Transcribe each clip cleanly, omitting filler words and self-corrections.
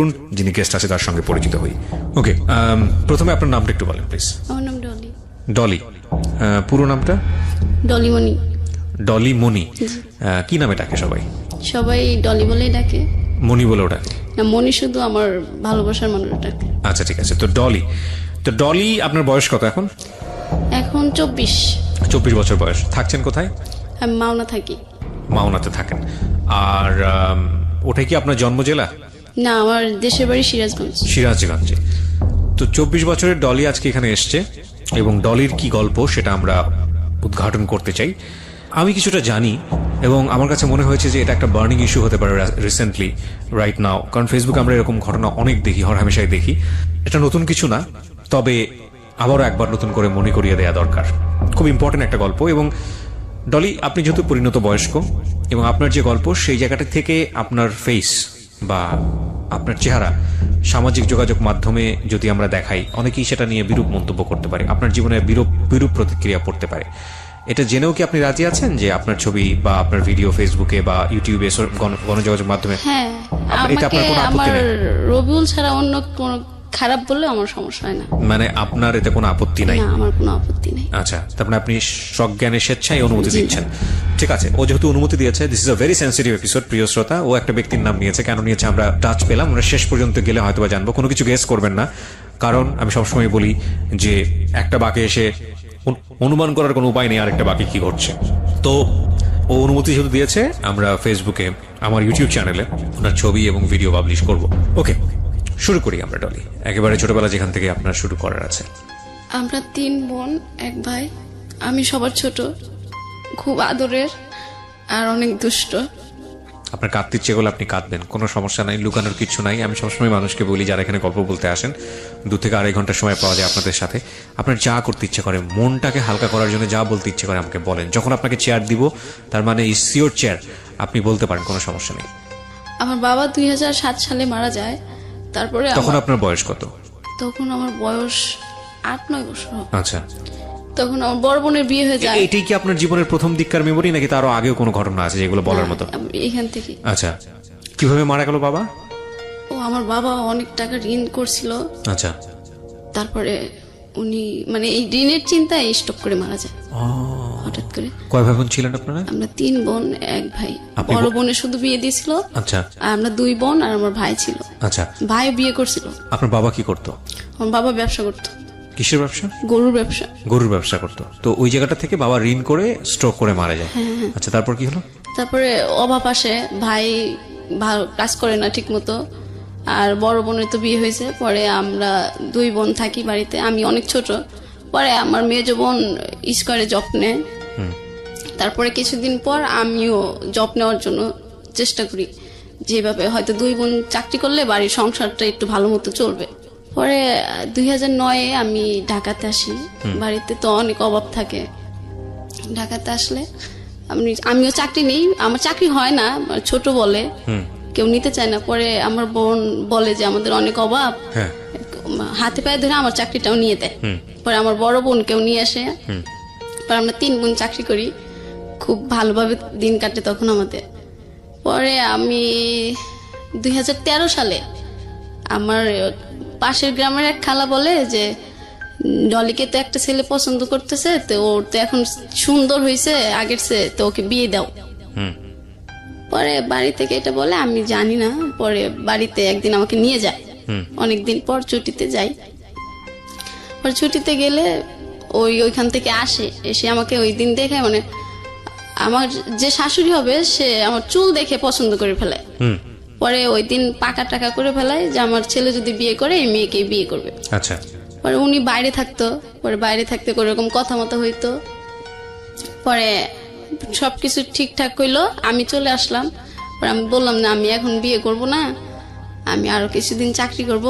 চলুন যিনি গেস্ট আছে তার সঙ্গে পরিচিত হই। ওকে, প্রথমে আপনার নামটা একটু বলেন প্লিজ। আমার নাম ডলি। ডলি, পুরো নামটা? ডলি মনি। ডলি মনি। কি নামে ডাকে সবাই? সবাই ডলি বলেই ডাকে। মনি বলেও ডাকে না, মনি শুধু আমার ভালোবাসার মানুষ ডাকে। আচ্ছা ঠিক আছে। তো ডলি আপনার বয়স কত এখন? এখন 24। 24 বছর বয়স। থাকছেন কোথায়? আমি মাওনা থাকি। মাওনাতে থাকেন। আর ওটাই কি আপনার জন্ম জেলা? না, আমার দেশের বাড়ি সিরাজগঞ্জ। সিরাজগঞ্জে। তো 24 বছরের ডলি আজকে এখানে এসছে এবং ডলির কি গল্প সেটা আমরা উদ্ঘাটন করতে চাই। আমি কিছুটা জানি এবং আমার কাছে মনে হয়েছে যে এটা একটা বার্নিং ইস্যু হতে পারে রিসেন্টলি, রাইট নাও। কারণ ফেসবুকে আমরা এরকম ঘটনা অনেক দেখি, হরহামেশাই দেখি। এটা নতুন কিছু না, তবে আবারও একবার নতুন করে মনে করিয়ে দেওয়া দরকার। খুব ইম্পর্টেন্ট একটা গল্প। এবং ডলি, আপনি যেহেতু পরিণত বয়স্ক এবং আপনার যে গল্প সেই জায়গাটা থেকে আপনার ফেস বা আপনার চেহারা সামাজিক যোগাযোগ মাধ্যমে যদি আমরা দেখাই, অনেকেই সেটা নিয়ে বিরূপ মন্তব্য করতে পারে, আপনার জীবনে বিরূপ প্রতিক্রিয়া পড়তে পারে। এটা জেনেও কি আপনি রাজি আছেন যে আপনার ছবি বা আপনার ভিডিও ফেসবুকে বা ইউটিউবে গণযোগাযোগ মাধ্যমে? হ্যাঁ, আমাকে আমার রবিউল ছাড়া অন্য কোন খারাপ বললে আমার সমস্যা হয় না। মানে আপনার এতে কোনো আপত্তি নাই? না, আমার কোনো আপত্তি নেই। আচ্ছা, তারপরে আপনি সজ্ঞানে স্বেচ্ছায় অনুমতি দিচ্ছেন। ঠিক আছে, ও যেহেতু অনুমতি দিয়েছে, this is a very sensitive episode. প্রিয় শ্রোতা, ও একটা ব্যক্তির নাম নিয়েছে, কেন নিয়েছে আমরা টাচ পেলাম, আমরা শেষ পর্যন্ত গেলে হয়তোবা জানবো। কোনো কিছু গেস করবেন না, কারণ আমি সবসময় বলি যে একটা বাঁকে এসে অনুমান করার কোনো উপায় নেই আরেকটা বাকি কি ঘটছে। তো ও অনুমতি যেহেতু দিয়েছে, আমরা ফেসবুকে আমার ইউটিউব চ্যানেলে ওনার ছবি এবং ভিডিও পাবলিশ করব। ওকে, শুরু করি আমরা ডলি, একেবারে ছোটবেলা যেখান থেকে আপনার শুরু করার আছে। আমরা 3 বোন 1 ভাই। আমি সবার ছোট, খুব আদরের আর অনেক দুষ্ট। আপনার কাঁদতে ইচ্ছে করলে আপনি কাঁদবেন, কোনো সমস্যা নাই, লুকানোর কিছু নাই। আমি সবসময় মানুষকে বলি যারা এখানে গল্প বলতে আসেন, 2 থেকে 2.5 ঘন্টা সময় পাওয়া যায় আপনাদের সাথে। আপনার যা করতে ইচ্ছে করে, মনটাকে হালকা করার জন্য যা বলতে ইচ্ছে করে আমাকে বলেন। যখন আপনাকে চেয়ার দিব, তার মানে ইটস ইওর চেয়ার, আপনি বলতে পারেন, কোনো সমস্যা নেই। আমার বাবা 2007 সালে মারা যায়। তারপরে তখন আপনার বয়স কত? তখন আমার বয়স 8-9 বছর। আচ্ছা, তখন আমার বড় বোনের বিয়ে হয়ে যায়। এটাই কি আপনার জীবনের প্রথম দিককার মেমোরি, নাকি তারও আগেও কোনো ঘটনা আছে যেগুলো বলার মতো? এখান থেকে। আচ্ছা, কিভাবে মারা গেল বাবা? ও, আমার বাবা অনেক টাকা ঋণ করছিল। আচ্ছা, তারপরে উনি মানে এই ঋণের চিন্তায় স্টক করে মারা যায় হঠাৎ করে। কয় ভাই বোন ছিলেন আপনারা? আমরা 3 বোন 1 ভাই। বড় বোনের শুধু বিয়ে দিয়েছিল। আচ্ছা। আর আমরা 2 বোন আর আমার ভাই ছিল। আচ্ছা, ভাই বিয়ে করছিল। আপনার বাবা কি করতো? আমার বাবা ব্যবসা করতো। কিসের ব্যবসা? গরুর ব্যবসা। গরুর ব্যবসা করতো। তো ওই জায়গাটা থেকে বাবা ঋণ করে স্ট্রোক করে মারা যায়। আচ্ছা, তারপর কি হলো? তারপরে অভাব আসে, ভাই ভালো কাজ করে না ঠিক মতো। আর বড় বোনের তো বিয়ে হয়েছে। পরে আমরা 2 বোন থাকি বাড়িতে, আমি অনেক ছোট। পরে আমার মেজো বোন স্কয়ারে জব নেয়। তারপরে কিছুদিন পর আমিও জব নেওয়ার জন্য চেষ্টা করি, যেভাবে হয়তো 2 বোন চাকরি করলে বাড়ির সংসারটা একটু ভালো মতো চলবে। পরে 2009-এ আমি ঢাকাতে আসি। বাড়িতে তো অনেক অভাব থাকে। ঢাকাতে আসলে আমিও চাকরি নেই, আমার চাকরি হয় না, ছোট বলে কেউ নিতে চায় না। পরে আমার বোন বলে যে আমাদের অনেক অভাব, হাতে পায়ে ধরে আমার চাকরিটাও নিয়ে দেয়। পরে আমার বড় বোন কেউ নিয়ে আসে। পরে আমরা 3 বোন চাকরি করি, খুব ভালোভাবে দিন কাটে তখন আমাদের। পরে আমি 2013 সালে আমার পাশের গ্রামের এক খালা বলে যে ডলিকে তো একটা ছেলে পছন্দ করতেছে, তো ওর তো এখন সুন্দর হয়েছে আগের চেয়ে, তো ওকে বিয়ে দাও। পরে বাড়ি থেকে এটা বলে, আমি জানি না। পরে বাড়িতে একদিন আমাকে নিয়ে যায়, অনেকদিন পর ছুটিতে যাই। পরে ছুটিতে গেলে ওইখান থেকে এসে আমাকে ওই দিন দেখে, মানে আমার যে শাশুড়ি হবে সে আমার চুল দেখে পছন্দ করে ফেলে। পরে ওই দিন পাকা টাকা করে ফেলায় যে আমার ছেলে যদি বিয়ে করে এই মেয়েকেই বিয়ে করবে। আচ্ছা। পরে উনি বাইরে থাকতো, পরে বাইরে থাকতে ওরকম কথা মতো হইতো। পরে সবকিছু ঠিকঠাক হইলো, আমি চলে আসলাম। পরে আমি বললাম না, আমি এখন বিয়ে করব না, আমি আরো কিছুদিন চাকরি করব।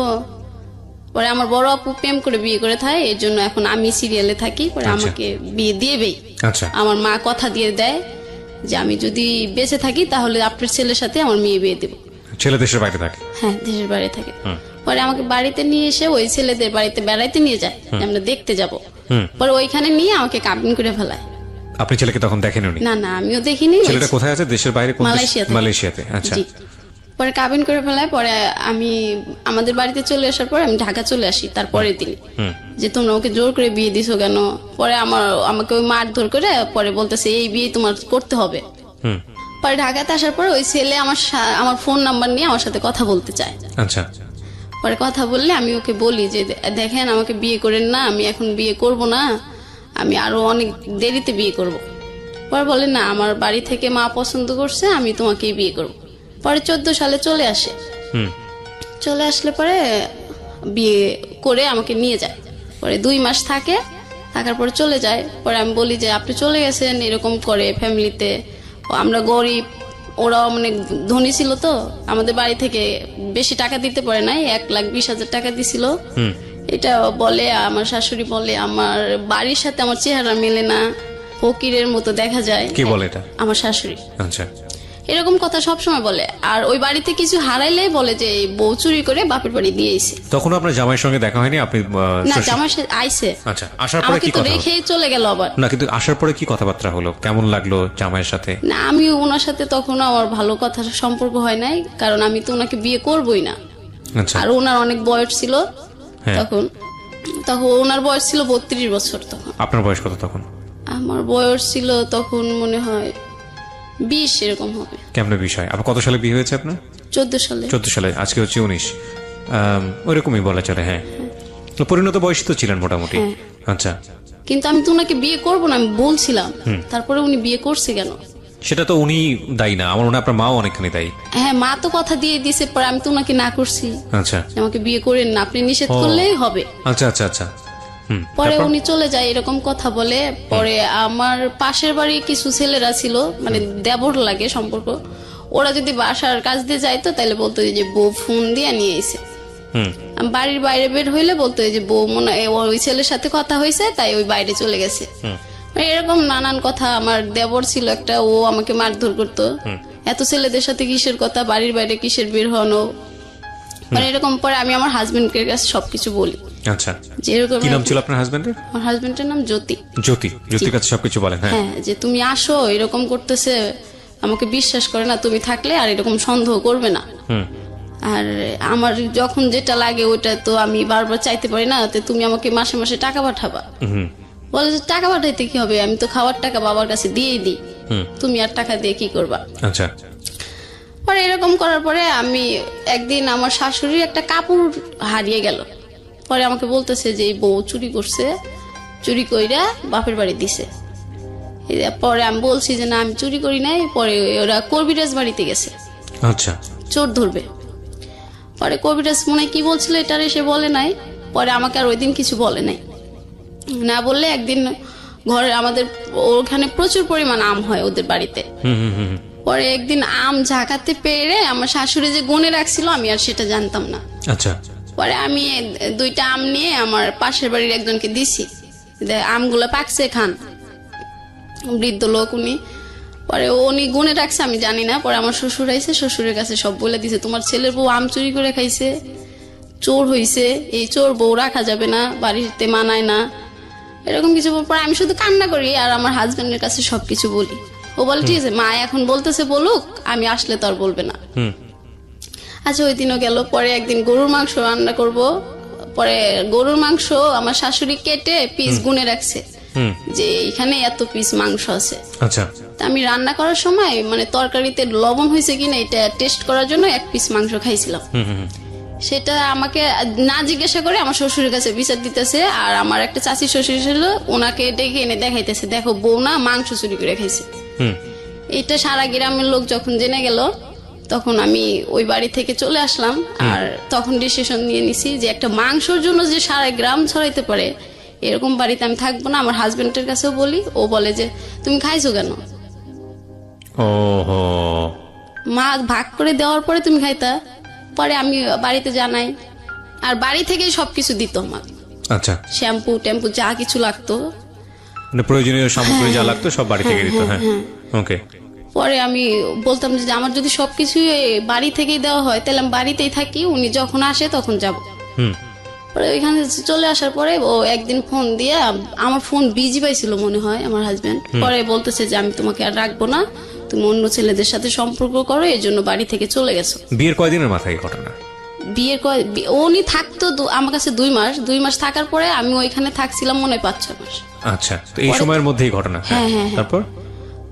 পরে আমার বড় আপু প্রেম করে বিয়ে করে থাকে, এর জন্য এখন আমি সিরিয়ালে থাকি। পরে আমাকে বিয়ে দিয়েবেই। আচ্ছা। আমার মা কথা দিয়ে দেয় যে আমি যদি বেঁচে থাকি তাহলে আপনার ছেলের সাথে আমার মেয়ে বিয়ে দেব। ছেলে দেশের বাইরে থাকে? হ্যাঁ, দেশের বাইরে থাকে। পরে আমাকে বাড়িতে নিয়ে এসে ওই ছেলেদের বাড়িতে বেড়াইতে নিয়ে যায়, আমরা দেখতে যাব। পরে ওইখানে নিয়ে আমাকে কাবিন করে ফেলায়। আপনি ছেলেকে তখন দেখেননি? না, আমিও দেখিনি। ছেলেটা কোথায় আছে? দেশের বাইরে? মালয়েশিয়াতে। মালয়েশিয়াতে। আচ্ছা। পরে কাবিন করে ফেলায়। পরে আমি আমাদের বাড়িতে চলে আসার পরে আমি ঢাকা চলে আসি তার পরের দিন, যে তোমরা ওকে জোর করে বিয়ে দিছো কেন। পরে আমাকে ওই মারধর করে পরে বলতেছে এই বিয়ে তোমার করতে হবে। পরে ঢাকাতে আসার পরে ওই ছেলে আমার ফোন নাম্বার নিয়ে আমার সাথে কথা বলতে চায়। আচ্ছা। পরে কথা বললে আমি ওকে বলি যে দেখেন আমাকে বিয়ে করেন না, আমি এখন বিয়ে করব না, আমি আরো অনেক দেরিতে বিয়ে করব। পরে বলে না, আমার বাড়ি থেকে মা পছন্দ করছে, আমি তোমাকেই বিয়ে করব। পরে 14 সালে চলে আসে। চলে আসলে পরে বিয়ে করে আমাকে নিয়ে যায়। পরে 2 মাস থাকে, থাকার পরে চলে যায়। পরে আমি বলি যে আপনি চলে গেছেন এরকম করে ফ্যামিলিতে, আমরা গরিব, ওরাও মানে ধনী ছিল, তো আমাদের বাড়ি থেকে বেশি টাকা দিতে পারে নাই, 1,20,000 টাকা দিছিল। এটা বলে আমার শাশুড়ি বলে আমার বাড়ির সাথে আমার চেহারা মেলে না, ফকিরের মতো দেখা যায়। কে বলে এটা? আমার শাশুড়ি। আচ্ছা। এরকম কথা সবসময় বলে। আর ওই বাড়িতে কিছু হারাইলেই বলে যে এই বউ চুরি করে বাপের বাড়ি দিয়ে আইছে। তখন আপনার জামাইয়ের সঙ্গে দেখা হয়নি? আপনি না, জামাই আইছে। আচ্ছা, আসার পরে আমাকে কি তো কথা রেখেই চলে গেল আবার। না, কিন্তু আসার পরে কি কথাবার্তা হলো? কেমন লাগলো জামাইয়ের সাথে? না, আমি ওনার সাথে তখন আমার ভালো কথা সম্পর্ক হয় নাই, কারণ আমি তো ওনাকে বিয়ে করবই না। আচ্ছা। আর ওনার অনেক বয়স ছিল হ্যাঁ। তখন ওনার বয়স ছিল 32 বছর। তখন আপনার বয়স কত তখন? আমার বয়স ছিল তখন মনে হয় 20 এরকম হবে। কেমন বিষয়? আপনার কত সালে বিয়ে হয়েছে আপনার? 14 সালে। 14 সালে, আজকে হচ্ছে 19। ওইরকমই বলা চলে। হ্যাঁ, পরিণত বয়সী তো ছিলেন মোটামুটি। আচ্ছা। কিন্তু আমি তো ওনাকে বিয়ে করবো না আমি বলছিলাম, তারপরে উনি বিয়ে করছে কেন? সেটা তো উনি দায়ী না, আমার মনে হয় আপনার মাও অনেকখানি দায়ী। হ্যাঁ, মা তো কথা দিয়ে দিছে, পরে আমি তো ওনাকে না করছি। আচ্ছা। আমাকে বিয়ে করেন না, আপনি নিষেধ করলেই হবে। আচ্ছা আচ্ছা আচ্ছা। পরে উনি চলে যায়, এরকম কথা বলে। পরে আমার পাশের বাড়ি কিছু ছেলেরা ছিল, মানে দেবর লাগে সম্পর্ক, ওরা যদি বাসার কাজ দিয়ে যাইতো তাহলে বলতো যে বউ ফোন দিয়ে নিয়ে এসে। বাড়ির বাইরে বের হইলে বলতো যে বউ মনে ওই ছেলের সাথে কথা হয়েছে তাই ওই বাইরে চলে গেছে। এরকম নানান কথা। আমার দেবর ছিল একটা, ও আমাকে মারধর করতো, এত ছেলেদের সাথে কিসের কথা, বাড়ির বাইরে কিসের বের হনো, মানে এরকম। পরে আমি আমার হাজবেন্ডের কাছে সবকিছু বলি। আচ্ছা। যেরকম কি নাম ছিল আপনার হাজবেন্ডের? আমার হাজবেন্ডের নাম জ্যোতি। জ্যোতির কাছে সবকিছু বলেন? হ্যাঁ। হ্যাঁ, যে তুমি আসো, এরকম করতেছে, আমাকে বিশ্বাস করে না, তুমি থাকলে আর এরকম সন্দেহ করবে না। আর আমার যখন যেটা লাগে ওইটা তো আমি বারবার চাইতে পারি না, তো তুমি আমাকে মাসে মাসে টাকা পাঠাবা। বলে যে টাকা পাঠাইতে কি হবে, আমি তো খাওয়ার টাকা বাবার কাছে দিয়েই দিই, তুমি আর টাকা দিয়ে কি করবা? আচ্ছা। পরে এরকম করার পরে আমি একদিন আমার শাশুড়ির একটা কাপড় হারিয়ে গেল। পরে আমাকে বলতেছে যে এই বউ চুরি করছে, চুরি কইরা বাপের বাড়ি দিছে। পরে আমি বলছি যে না, আমি চুরি করি নাই। পরে ওরা কবিরাজ বাড়িতে গেছে, আচ্ছা, চোর ধরবে। পরে কবিরাজ মনে কি বলছিল এটার এসে বলে নাই। পরে আমাকে আর ওই দিন কিছু বলে নাই। না বললে একদিন ঘরে আমাদের ওখানে প্রচুর পরিমাণ আম হয় ওদের বাড়িতে। পরে একদিন আম ঝাঁকাতে পেরে আমার শাশুড়ি যে গুনে রাখছিল আমি আর সেটা জানতাম না। আচ্ছা। পরে আমি 2টা আম নিয়ে আমার পাশের বাড়ির একজনকে দিছি, আমগুলো পাকছে খান, বৃদ্ধ লোক উনি। পরে উনি গুনে রাখছে আমি জানি না। পরে আমার শ্বশুর আইছে, শ্বশুরের কাছে সব বলে দিছে, তোমার ছেলের বউ আম চুরি করে খাইছে, চোর হইছে, এই চোর বউ রাখা যাবে না, বাড়িতে মানায় না, এরকম কিছু। পরে আমি শুধু কান্না করি আর আমার হাজবেন্ডের কাছে সবকিছু বলি। ও বলে ঠিক আছে, মা এখন বলতেছে বলুক, আমি আসলে তো আর বলবে না। আচ্ছা, ওই দিনও গেল। পরে একদিন গরুর মাংস রান্না করব। পরে গরুর মাংস আমার শাশুড়ি কেটে পিস গুনে রাখছে যে এখানে এত পিস মাংস আছে। আচ্ছা। আমি রান্না করার সময় মানে তরকারিতে লবণ হয়েছে কিনা এটা টেস্ট করার জন্য 1 পিস মাংস খাইছিলাম। সেটা আমাকে না জিজ্ঞাসা করে আমার শ্বশুরের কাছে বিচার দিতেছে। আর আমার একটা চাচি শ্বশুর ছিল, ওনাকে ডেকে এনে দেখাইতেছে, দেখো বউ না মাংস চুরি করে খাইছে। এটা সারা গ্রামের লোক যখন জেনে গেল তখন আমি ওই বাড়ি থেকে চলে আসলাম। আর তখন ডিসিশন নিয়ে নিছি যে একটা মাংসের জন্য যে সারা গ্রাম ছড়াইতে পারে এরকম বাড়িতে আমি থাকবো না। আমার হাজবেন্ডের কাছেও বলি, ও বলে যে তুমি খাইছো কেন? ওহো। মা ভাগ করে দেওয়ার পরে তুমি খাইতা। পরে আমি বাড়িতে জানাই, আর বাড়ি থেকেই সবকিছু দিত আমার। আচ্ছা। শ্যাম্পু টেম্পু যা কিছু লাগতো, মানে প্রয়োজনীয় সামগ্রী যা লাগতো সব বাড়ি থেকে দিত। হ্যাঁ, ওকে। পরে আমি বলতাম যে আমার যদি সবকিছু বাড়ি থেকেই দেওয়া হয় তাহলে আমি বাড়িতেই থাকি, উনি যখন আসে তখন যাব। পরে ওইখানে চলে আসার পরে ও একদিন ফোন দিয়ে, আমার ফোন বিজি পাইছিল মনে হয় আমার হাজবেন্ড। পরে বলতেছে যে আমি তোমাকে আর রাখবো না, তুমি অন্য ছেলেদের সাথে সম্পর্ক করো, এই জন্য বাড়ি থেকে চলে গেছো। বিয়ের কয়দিনের মাথায় এই ঘটনা? উনি থাকতো আমার কাছে 2 মাস থাকার পরে আমি ওইখানে থাকছিলাম মনে হয় 5-6 মাস। আচ্ছা, তো এই সময়ের মধ্যেই ঘটনা? হ্যাঁ, হ্যাঁ। তারপর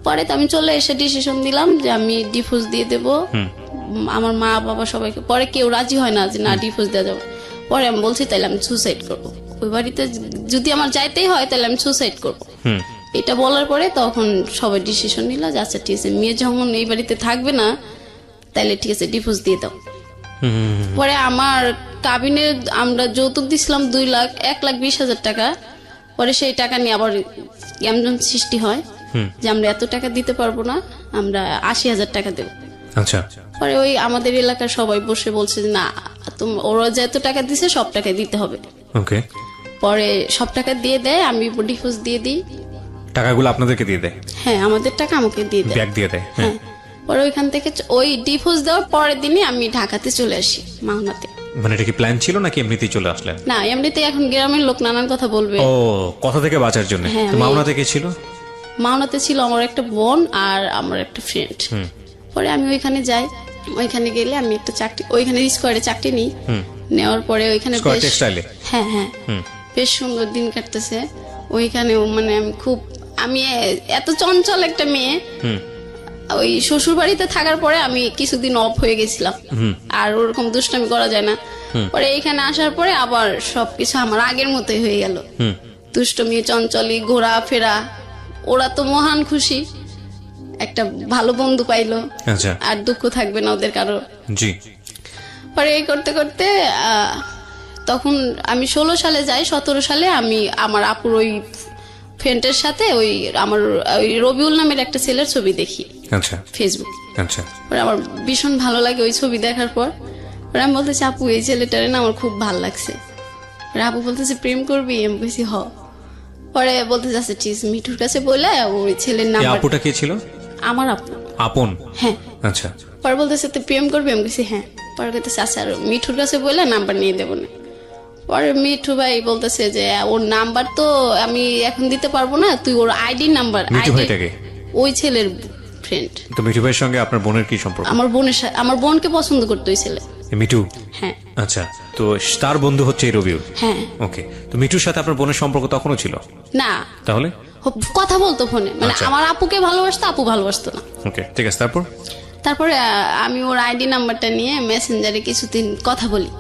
পরে তো আমি চলে এসে ডিসিশন দিলাম যে আমি ডিভোর্স দিয়ে দেব। আমার মা বাবা সবাইকে, পরে কেউ রাজি হয় না যে না ডিভোর্স দেওয়া যাবে। পরে আমি বলছি তাহলে আমি সুসাইড করবো, ওই বাড়িতে যদি আমার যাইতেই হয় তাহলে আমি সুসাইড করবো। এটা বলার পরে তখন সবাই ডিসিশন নিল যে আচ্ছা ঠিক আছে, মেয়ে যখন এই বাড়িতে থাকবে না তাহলে ঠিক আছে ডিভোর্স দিয়ে দাও। পরে আমার কাবিনে আমরা যৌতুক দিছিলাম 1,20,000 টাকা। পরে সেই টাকা নিয়ে আবার এমন সৃষ্টি হয় যে আমরা এত টাকা দিতে পারবো না, আমরা 80,000 টাকা দেবো। আচ্ছা, পরে ওই আমাদের এলাকার সবাই বসে বলছে যে না ওরা যে এত টাকা দিছে সব টাকা দিতে হবে। ওকে। পরে সব টাকা দিয়ে দেয়, আমি ডিভোর্স দিয়ে দিই। টাকাগুলো আপনাদেরকে দিয়ে দেয়? হ্যাঁ, আমাদের টাকা আমাকে দিয়ে দেয়, ব্যাগ দিয়ে দেয়। হ্যাঁ। পরে ওইখান থেকে ওই ডিভোর্স দেওয়ার পরের দিনই আমি ঢাকাতে চলে আসি, মাওনাতে। মানে এটা কি প্ল্যান ছিল নাকি এমনিতেই চলে আসলেন? না, এমনিতে এখন গ্রামের লোক নানান কথা বলবে। ও, কথা থেকে বাঁচার জন্য। হ্যাঁ, তো মাওনা থেকে ছিল? মাওনাতে ছিল আমার একটা বোন আর আমার একটা ফ্রেন্ড। পরে আমি ওইখানে যাই, ওইখানে গেলে আমি একটা চাকরি, ওইখানে স্কোয়ারে চাকরি নিই। নেওয়ার পরে ওইখানে স্কয়ার টেক্সটাইলে? হ্যাঁ, হ্যাঁ, বেশ সুন্দর দিন কাটতেছে ওইখানেও। মানে আমি এত চঞ্চল একটা মেয়ে, ওই শ্বশুর বাড়িতে থাকার পরে আমি কিছুদিন অফ হয়ে গেছিলাম, আর ওরকম দুষ্টামি করা যায় না। পরে এখানে আসার পরে আবার সবকিছু আমার আগের মতোই হয়ে গেল। দুষ্টমি, চঞ্চলি, ঘোরাফেরা। ওরা তো মহান খুশি, একটা ভালো বন্ধু পাইলো। আচ্ছা। আর দুঃখ থাকবে না ওদের কারো। জি। পরে এই করতে করতে তখন আমি 16 সালে যাই। 17 সালে আমি আমার আপুর ওই ফ্রেন্ডের সাথে ওই আমার ওই রবিউল নামের একটা ছেলের ছবি দেখি। আচ্ছা। ফেসবুক। আচ্ছা। পরে আমার ভীষণ ভালো লাগে ওই ছবি দেখার পর। পরে আমি বলতেছি আপু এই ছেলেটারে না আমার খুব ভালো লাগছে। পরে আপু বলতেছে প্রেম করবি? আমি বলছি হ। পরে বলতেছে আচ্ছা ঠিক আছে, মিঠুর কাছে বলে ওই ছেলের নাম। আপুটা কে ছিল? আমার আপু। আপন? হ্যাঁ। আচ্ছা। পরে বলতেছে তুই প্রেম করবি? আমি বলছি হ্যাঁ। পরে বলতেছে আচ্ছা মিঠুর কাছে বলে নাম্বার নিয়ে দেবো না। পরে মিঠু ভাই বলতেছে যে ওর নাম্বার তো আমি এখন দিতে পারবো না, তুই ওর আইডি নাম্বার। মিঠু ভাইটাকে? ওই ছেলের ফ্রেন্ড। তো মিঠু ভাইয়ের সঙ্গে আপনার বোনের কি সম্পর্ক? আমার বোনকে পছন্দ করতো ওই ছেলে। মিঠু? হ্যাঁ। আচ্ছা, তো তার বন্ধু হচ্ছে এই রবিউল? হ্যাঁ। ওকে। তো মিঠুর সাথে আপনার বোনের সম্পর্ক তখনও ছিল না? তাহলে কথা বলতো ফোনে, মানে আমার আপুকে ভালোবাসতো, আপু ভালোবাসতো না। ওকে, ঠিক আছে। তারপরে আমি ওর আইডি নাম্বারটা নিয়ে মেসেঞ্জারে কিছুদিন কথা বলি,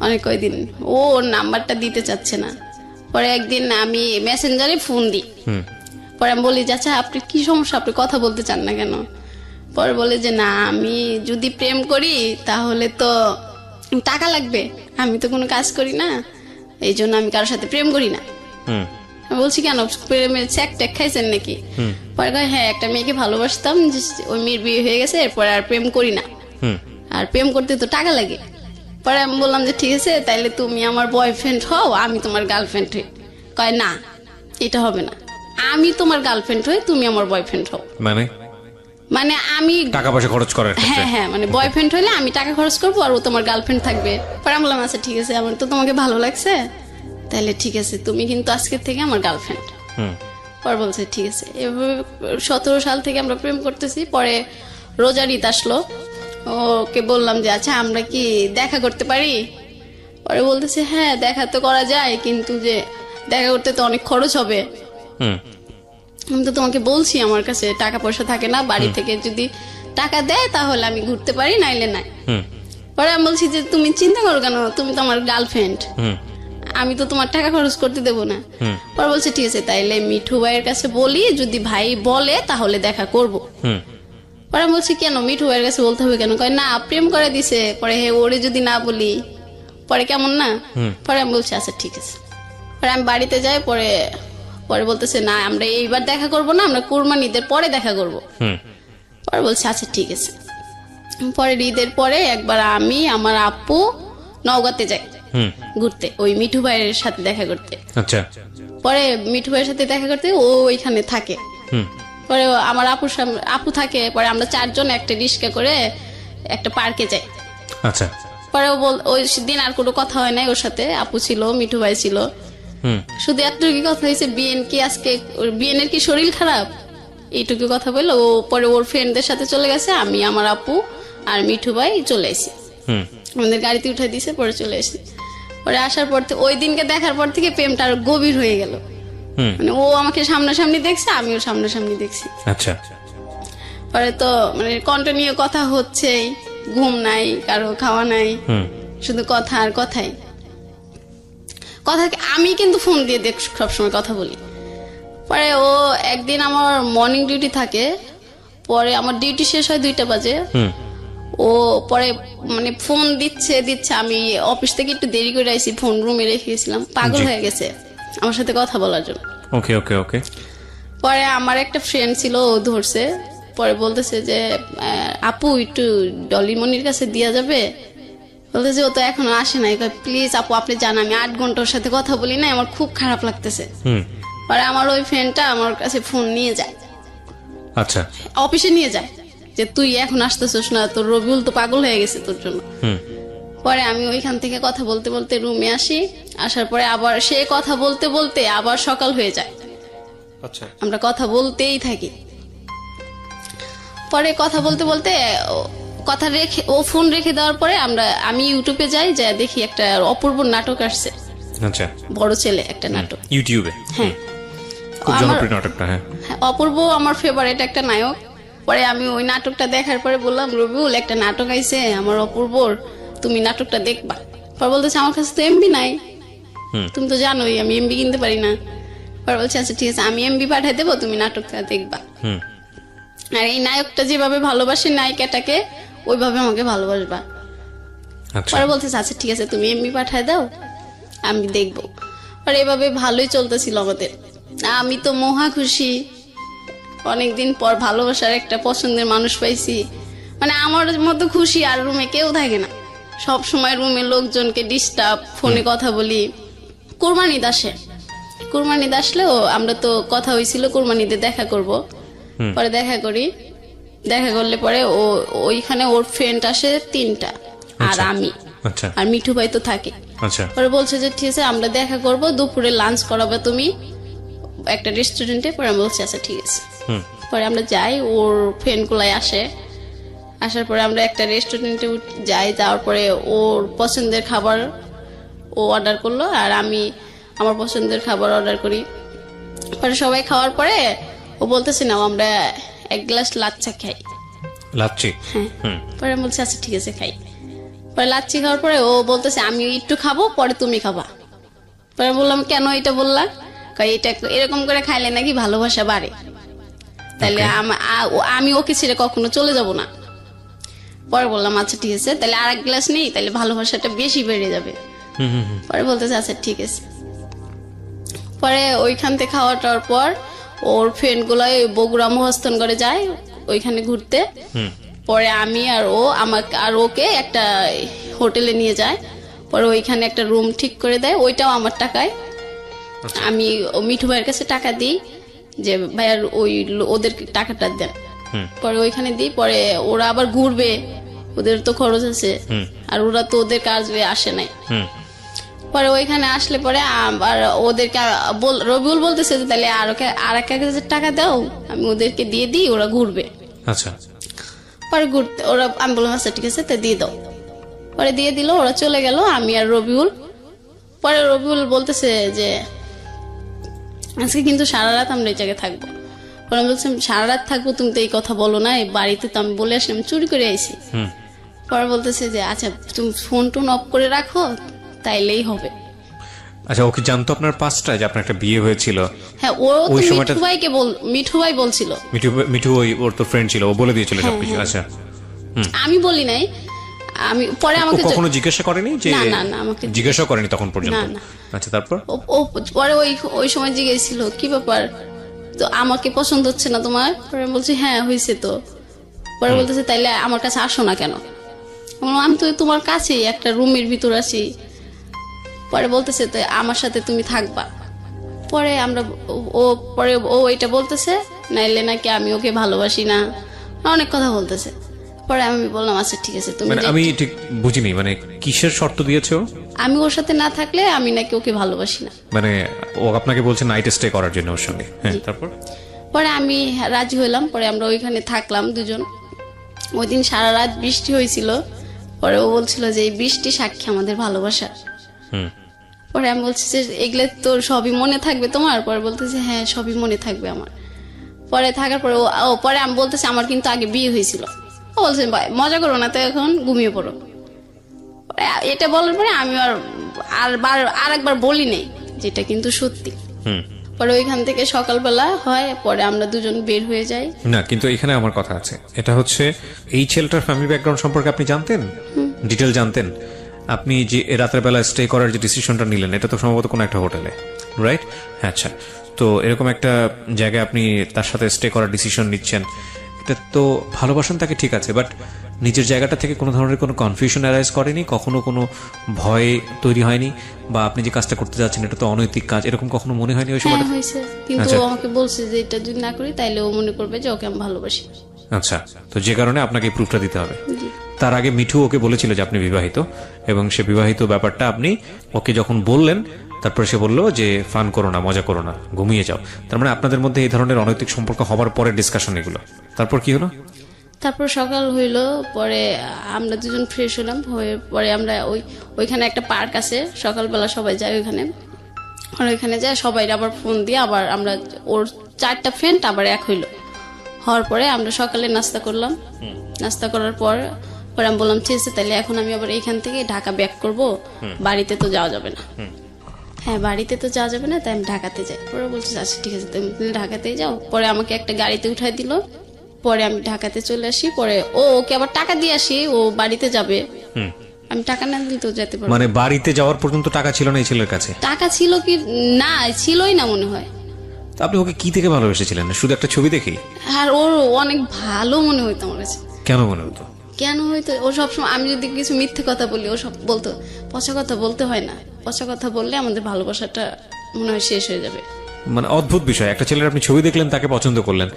অনেক কয়দিন। ও ওর নাম্বারটা দিতে চাচ্ছে না। পরে একদিন আমি মেসেঞ্জারে ফোন দিই। পরে আমি বলি আচ্ছা আপনি কি সমস্যা, আপনি কথা বলতে চান না কেন? পরে বলে যে না আমি যদি প্রেম করি তাহলে তো টাকা লাগবে, আমি তো কোনো কাজ করি না, এই জন্য আমি কারোর সাথে প্রেম করি না। আমি বলছি কেন, প্রেমের চেক টেক খাইছেন নাকি? পরে কয় হ্যাঁ একটা মেয়েকে ভালোবাসতাম, ওই মেয়ের বিয়ে হয়ে গেছে, এরপর আর প্রেম করি না, আর প্রেম করতে তো টাকা লাগে। পরে আমি বললাম যে ঠিক আছে তাইলে তুমি আমার বয়ফ্রেন্ড হও, আমি তোমার গার্লফ্রেন্ড হই। কয় না এটা হবে না, আমি তোমার গার্লফ্রেন্ড হই, তুমি আমার বয়ফ্রেন্ড হও। মানে আমি টাকা পয়সা খরচ করার? হ্যাঁ হ্যাঁ, মানে বয়ফ্রেন্ড হইলে আমি টাকা খরচ করবো আর ও তোমার গার্লফ্রেন্ড থাকবে। পরে আমি বললাম আচ্ছা ঠিক আছে, আমার তো তোমাকে ভালো লাগছে, তাহলে ঠিক আছে তুমি কিন্তু আজকের থেকে আমার গার্লফ্রেন্ড। পরে বলছে ঠিক আছে। এভাবে 17 সাল থেকে আমরা প্রেম করতেছি। পরে রোজার ঈদ আসলো, ওকে বললাম যে আচ্ছা আমরা কি দেখা করতে পারি? পরে বলতেছে হ্যাঁ দেখা তো করা যায়, কিন্তু যে দেখা করতে তো অনেক খরচ হবে। আমি তো তোমাকে বলছি আমার কাছে টাকা পয়সা থাকে না, বাড়ি থেকে যদি টাকা দেয় তাহলে আমি ঘুরতে পারি, নাইলে নাই। পরে আমি বলছি যে তুমি চিন্তা করো কেন, তুমি তো আমার গার্লফ্রেন্ড, আমি তো তোমার টাকা খরচ করতে দেবো না। পরে বলছে ঠিক আছে তাইলে মিঠু ভাইয়ের কাছে বলি, যদি ভাই বলে তাহলে দেখা করব। পরে আমি বলছি কেন মিঠু ভাইয়ের কাছে বলতে হবে কেন? কয় না প্রেম করে দিছে, পরে হে ওরে যদি না বলি পরে কেমন না। পরে আমি বলছি আচ্ছা ঠিক আছে। পরে আমি বাড়িতে যাই, পরে বলতেছে না আমরা এইবার দেখা করব না, আমরা কুরবানি ঈদের পরে দেখা করব। পরে বলছে আচ্ছা ঠিক আছে। পরে ঈদের পরে একবার আমি আমার আপু নওগাঁতে যাই ঘুরতে, ওই মিঠু ভাইয়ের সাথে দেখা করতে। আচ্ছা। পরে মিঠু ভাইয়ের সাথে দেখা করতে ও ওইখানে থাকে। পরে আমার আপু থাকে। পরে আমরা 4 জন একটা রিক্সা করে একটা পার্কে যাই। আচ্ছা। পরে ওই দিন আর কোনো কথা হয় নাই ওর সাথে, আপু ছিল, মিঠু ভাই ছিল, শুধু এতটুকু কথা হয়েছে বিএন কি আজকে বিএনের কি শরীর খারাপ, এইটুকু কথা বললো। ও পরে ওর ফ্রেন্ডদের সাথে চলে গেছে, আমি আমার আপু আর মিঠু ভাই চলে এসেছি। আমাদের গাড়িতে উঠে দিয়েছে, পরে চলে এসেছি। পরে আসার পর ওই দিনকে দেখার পর থেকে প্রেমটা আরো গভীর হয়ে গেল। মানে ও আমাকে সামনাসামনি দেখছে, আমিও সামনাসামনি দেখছি। আচ্ছা। পরে তো মানে কন্টিনিউ কথা হচ্ছেই, ঘুম নাই, কারো খাওয়া নাই, শুধু কথা আর কথাই কথা। আমি কিন্তু ফোন দিয়ে দেখ সবসময় কথা বলি। পরে ও একদিন আমার মর্নিং ডিউটি থাকে, পরে আমার ডিউটি শেষ হয় 2টা বাজে। ও পরে মানে ফোন দিচ্ছে, আমি অফিস থেকে একটু দেরি করে আইছি, ফোন রুমে রেখে গেছিলাম। পাগল হয়ে গেছে আমার সাথে কথা বলার জন্য। ওকে ওকে ওকে। পরে আমার একটা ফ্রেন্ড ছিল, ও ধরছে। পরে বলতেছে যে আপু একটু ডলি মনির কাছে দিয়া যাবে। বলতেছে ও তো এখনো আসে নাই, প্লিজ আপু আপনি জান আমি 8 ঘন্টা ওর সাথে কথা বলি না, আমার খুব খারাপ লাগতেছে। পরে আমার ওই ফ্রেন্ডটা আমার কাছে ফোন নিয়ে যায়। আচ্ছা। অফিসে নিয়ে যায় যে তুই এখন আসতেছিস না, তোর রবিউল তো পাগল হয়ে গেছে তোর জন্য। পরে আমি ওইখান থেকে কথা বলতে বলতে রুমে আসি। আসার পরে আবার সে কথা বলতে বলতে আবার সকাল হয়ে যায়। আচ্ছা। আমরা কথা বলতেই থাকি। পরে কথা বলতে বলতে কথা রেখে, ও ফোন রেখে দেওয়ার পরে আমি ইউটিউবে যাই, যা দেখি একটা অপূর্ব নাটক আসছে। আচ্ছা। বড় ছেলে একটা নাটক ইউটিউবে। হ্যাঁ, খুব জনপ্রিয় নাটকটা। হ্যাঁ, অপূর্ব আমার ফেভারিট একটা নায়ক। পরে আমি ওই নাটকটা দেখার পরে বললাম রবিউল একটা নাটক আইছে আমার অপূর্বর, তুমি নাটকটা দেখবা। পরে বলতেছে আমার কাছে তো এমবি নাই, তুমি তো জানোই আমি এমবি কিনতে পারি না। পরে বলছে আচ্ছা ঠিক আছে আমি এমবি পাঠিয়ে দেবো, তুমি নাটকটা দেখবা। আর এই নায়কটা যেভাবে ভালোবাসে নায়িকাটাকে, ওইভাবে আমাকে ভালোবাসবা। পরে বলতেছে আচ্ছা ঠিক আছে তুমি এমবি পাঠিয়ে দাও, আমি দেখবো। পরে এভাবে ভালোই চলতেছিল আমাদের। আমি তো মহা খুশি, অনেকদিন পর ভালোবাসার একটা পছন্দের মানুষ পাইছি। মানে আমার মতো খুশি আর রুমে কেউ থাকে না। সব সময় রুমে লোকজনকে ডিস্টার্ব, ফোনে কথা বলি। কুরবানিদ আসলেও আমরা তো কথা হয়েছিল কুরবানিতে দেখা করব। পরে দেখা করি, দেখা করলে পরে ও ওইখানে ওর ফ্রেন্ড আসে 3টা, আর আমি আর মিঠু ভাই তো থাকে। পরে বলছে যে ঠিক আছে আমরা দেখা করব, দুপুরে লাঞ্চ করাবে তুমি একটা রেস্টুরেন্টে। পরে আমি বলছি আচ্ছা ঠিক আছে। পরে আমরা যাই, ওর ফ্রেন্ড গুলাই আসার পরে আমরা একটা রেস্টুরেন্টে যাই। যাওয়ার পরে ওর পছন্দের খাবার ও অর্ডার করলো, আর আমি আমার পছন্দের খাবার অর্ডার করি। পরে সবাই খাওয়ার পরে ও বলতেছে না আমরা 1 গ্লাস লাচ্চা খাই। লাচ্ছি? হ্যাঁ। পরে আমি বলছি আচ্ছা ঠিক আছে খাই। পরে লাচ্ছি খাওয়ার পরে ও বলতেছে আমি একটু খাবো, পরে তুমি খাবা। পরে বললাম কেন এটা বললা? এটা এরকম করে খাইলে নাকি ভালোবাসা বাড়ে, তাহলে আমি ওকে ছেড়ে কখনো চলে যাব না। পরে বললাম আচ্ছা ঠিক আছে তাহলে আর 1 গ্লাস নেই, তাহলে ভালোবাসাটা বেশি বেড়ে যাবে। পরে বলতেছে আচ্ছা ঠিক আছে। পরে ওইখান থেকে খাওয়াটার পর ওর ফ্রেন্ড গুলো বগুড়া মহাস্থান করে যায় ওইখানে ঘুরতে। পরে আমি আর ও আমাকে আর ওকে একটা হোটেলে নিয়ে যায়। পরে ওইখানে একটা রুম ঠিক করে দেয়, ওইটাও আমার টাকায়। আমি মিঠু ভাইয়ের কাছে টাকা দিই যে ভাইয়ার ওদের টাকাটা দেন। পরে ওইখানে দিই, পরে ওরা আবার ঘুরবে, ওদের তো খরচ আছে, আর ওরা তো ওদের কাজে আসে নাই। পরে ওইখানে আসলে পরে আবার ওদেরকে রবিউল বলতেছে যে তাহলে আর 1,000 টাকা দাও, আমি ওদেরকে দিয়ে দিই, ওরা ঘুরবে। আচ্ছা। পরে ঘুরতে আমি বললাম আচ্ছা ঠিক আছে তা দিয়ে দাও। পরে দিয়ে দিল, ওরা চলে গেল, আমি আর রবিউল। পরে রবিউল বলতেছে যে আজকে কিন্তু সারা রাত আমরা এই জায়গায় থাকবো। পরে আমি বলছিলাম সারা রাত থাকবো, তুমি তো এই কথা বলো না, এই বাড়িতে তো আমি বলে আসলাম চুরি করে আইছি। পরে বলতেছে যে আচ্ছা তুমি ফোন টোন অফ করে রাখো তাইলেই হবে। আচ্ছা, ওকে জানতো আপনার পাঁচটা যে আপনার একটা বিয়ে হয়েছিল? হ্যাঁ, ও তো মিঠু ভাই বলছিল। মিঠু ওর তো ফ্রেন্ড ছিল, ও বলে দিয়েছিল সবকিছু। আচ্ছা, আমি বলি নাই। আমি পরে আমাকে কখনো জিজ্ঞাসা করেনি যে? না আমাকে জিজ্ঞাসা করেনি তখন পর্যন্ত? আচ্ছা, তারপর ও পরে ওই সময় জিজ্ঞেসছিল কি ব্যাপার, তো আমাকে পছন্দ হচ্ছে না তোমার? পরে আমি বলছি হ্যাঁ হয়েছে তো। পরে বলতেছে তাইলে আমার কাছে আসো না কেন? আমি তো তোমার কাছেই একটা রুমের ভিতর আছি। পরে বলতেছে তো আমার সাথে তুমি থাকবা। পরে ও এটা বলতেছে নাইলে নাকি আমি ওকে ভালোবাসি না, অনেক কথা বলতেছে। পরে আমি বললাম আচ্ছা ঠিক আছে তুমি। আমি ঠিক বুঝিনি, মানে কিসের শর্ত দিয়েছো? আমি ওর সাথে না থাকলে আমি নাকি ওকে ভালোবাসি না। মানে ও আপনাকে বলছে নাইট স্টে করার জন্য ওর সঙ্গে? হ্যাঁ, তারপর পরে আমি রাজি হইলাম, পরে আমরা ওইখানে থাকলাম দুজন। ওই দিন সারা রাত বৃষ্টি হয়েছিল, পরে ও বলছিল যে এই বৃষ্টি সাক্ষী আমাদের ভালোবাসা। হুম। পরে আমি বলছি যে এগুলো তোর সবই মনে থাকবে তোমার? পরে বলতেছে হ্যাঁ সবই মনে থাকবে আমার। পরে থাকার পরে পরে আমি বলতেছি আমার কিন্তু আগে বিয়ে হয়েছিল। ও বলছে ভাই মজা করো না তো, এখন ঘুমিয়ে পড়ো। পরে এটা বলার পরে আমি আর একবার বলি নেই, যেটা কিন্তু সত্যি। হুম। পরে ওইখান থেকে সকালবেলা হয়, পরে আমরা দুজন বের হয়ে যাই। না, কিন্তু এখানে আমার কথা আছে, এটা হচ্ছে এই ছেলেটার ফ্যামিলি ব্যাকগ্রাউন্ড সম্পর্কে আপনি জানতেন, ডিটেল জানতেন? আপনি যে রাতের বেলা স্টে করার যে ডিসিশনটা নিলেন, এটা তো সম্ভবত কোনো একটা হোটেলে, রাইট? আচ্ছা, তো এরকম একটা জায়গায় আপনি তার সাথে স্টে করার ডিসিশন নিচ্ছেন, এটা তো ভালোবাসেন তাকে, ঠিক আছে, বাট নিজের জায়গাটা থেকে কোনো ধরনের কোনো কনফিউশন অ্যারাইজ করেনি কখনো? কোনো ভয় তৈরি হয়নি? বা আপনি যে কাজটা করতে যাচ্ছেন এটা তো অনৈতিক কাজ, এরকম কখনো মনে হয়নি ওই হ্যাঁ সময়টা? হয়েছে, কিন্তু ও আমাকে বলছে যে এটা যদি না করি তাইলে ও মনে করবে যে ওকে আমি ভালোবাসি। আচ্ছা, তো যে কারণে আপনাকে এই প্রুফটা দিতে হবে। তার আগে মিঠু ওকে বলেছিল যে আপনি বিবাহিত, এবং সে বিবাহিত ব্যাপারটা আপনি ওকে যখন বললেন, তারপরে সে বললো যে ফান করো না, মজা করো না, ঘুমিয়ে যাও। তার মানে আপনাদের মধ্যে এই ধরনের অনৈতিক সম্পর্ক হবার পরে ডিসকাশন এগুলো। তারপর কি হলো? তারপর সকাল হইলো, পরে আমরা দুজন ফ্রেশ হলাম, হয়ে পরে আমরা ওইখানে একটা পার্ক আছে, সকালবেলা সবাই যায় ওইখানে। আর ওইখানে যায় সবাই আবার ফোন দিয়ে আবার আমরা ওর 4টা ফ্রেন্ড আবার এক হইলো। হওয়ার পরে আমরা সকালে নাস্তা করলাম। নাস্তা করার পর পরে আমি বললাম ঠিক আছে তাহলে এখন আমি আবার এইখান থেকে ঢাকা ব্যাক করব, বাড়িতে তো যাওয়া যাবে না। হ্যাঁ বাড়িতে তো যাওয়া যাবে না, তাই আমি ঢাকাতে যাই। পরে বলছে আচ্ছা ঠিক আছে তুমি ঢাকাতেই যাও। পরে আমাকে একটা গাড়িতে উঠাই দিল, পরে আমি ঢাকাতে চলে আসি। পরে ওকে আবার টাকা দিয়ে আসি, ও বাড়িতে যাবে, আমি টাকা না দিলে তো যেতে পারবো। মানে বাড়িতে যাওয়ার পর্যন্ত টাকা ছিল না এই ছেলের কাছে? টাকা ছিল কি না, ছিলই না মনে হয়। তো আপনি ওকে কি থেকে ভালোবেসেছিলেন? শুধু একটা ছবি দেখি? আর ওর অনেক ভালো মনে হইতো আমার কাছে। কেন মনে হতো? কেন হয়তো ও সবসময় আমি যদি কিছু মিথ্যে কথা বলি ও সব বলতো পচা কথা বলতে হয় না, পচা কথা বললে আমাদের ভালোবাসাটা মনে হয় শেষ হয়ে যাবে। মানে অদ্ভুত বিষয়, একটা ছেলের আপনি ছবি দেখলেন, তাকে পছন্দ করলেন,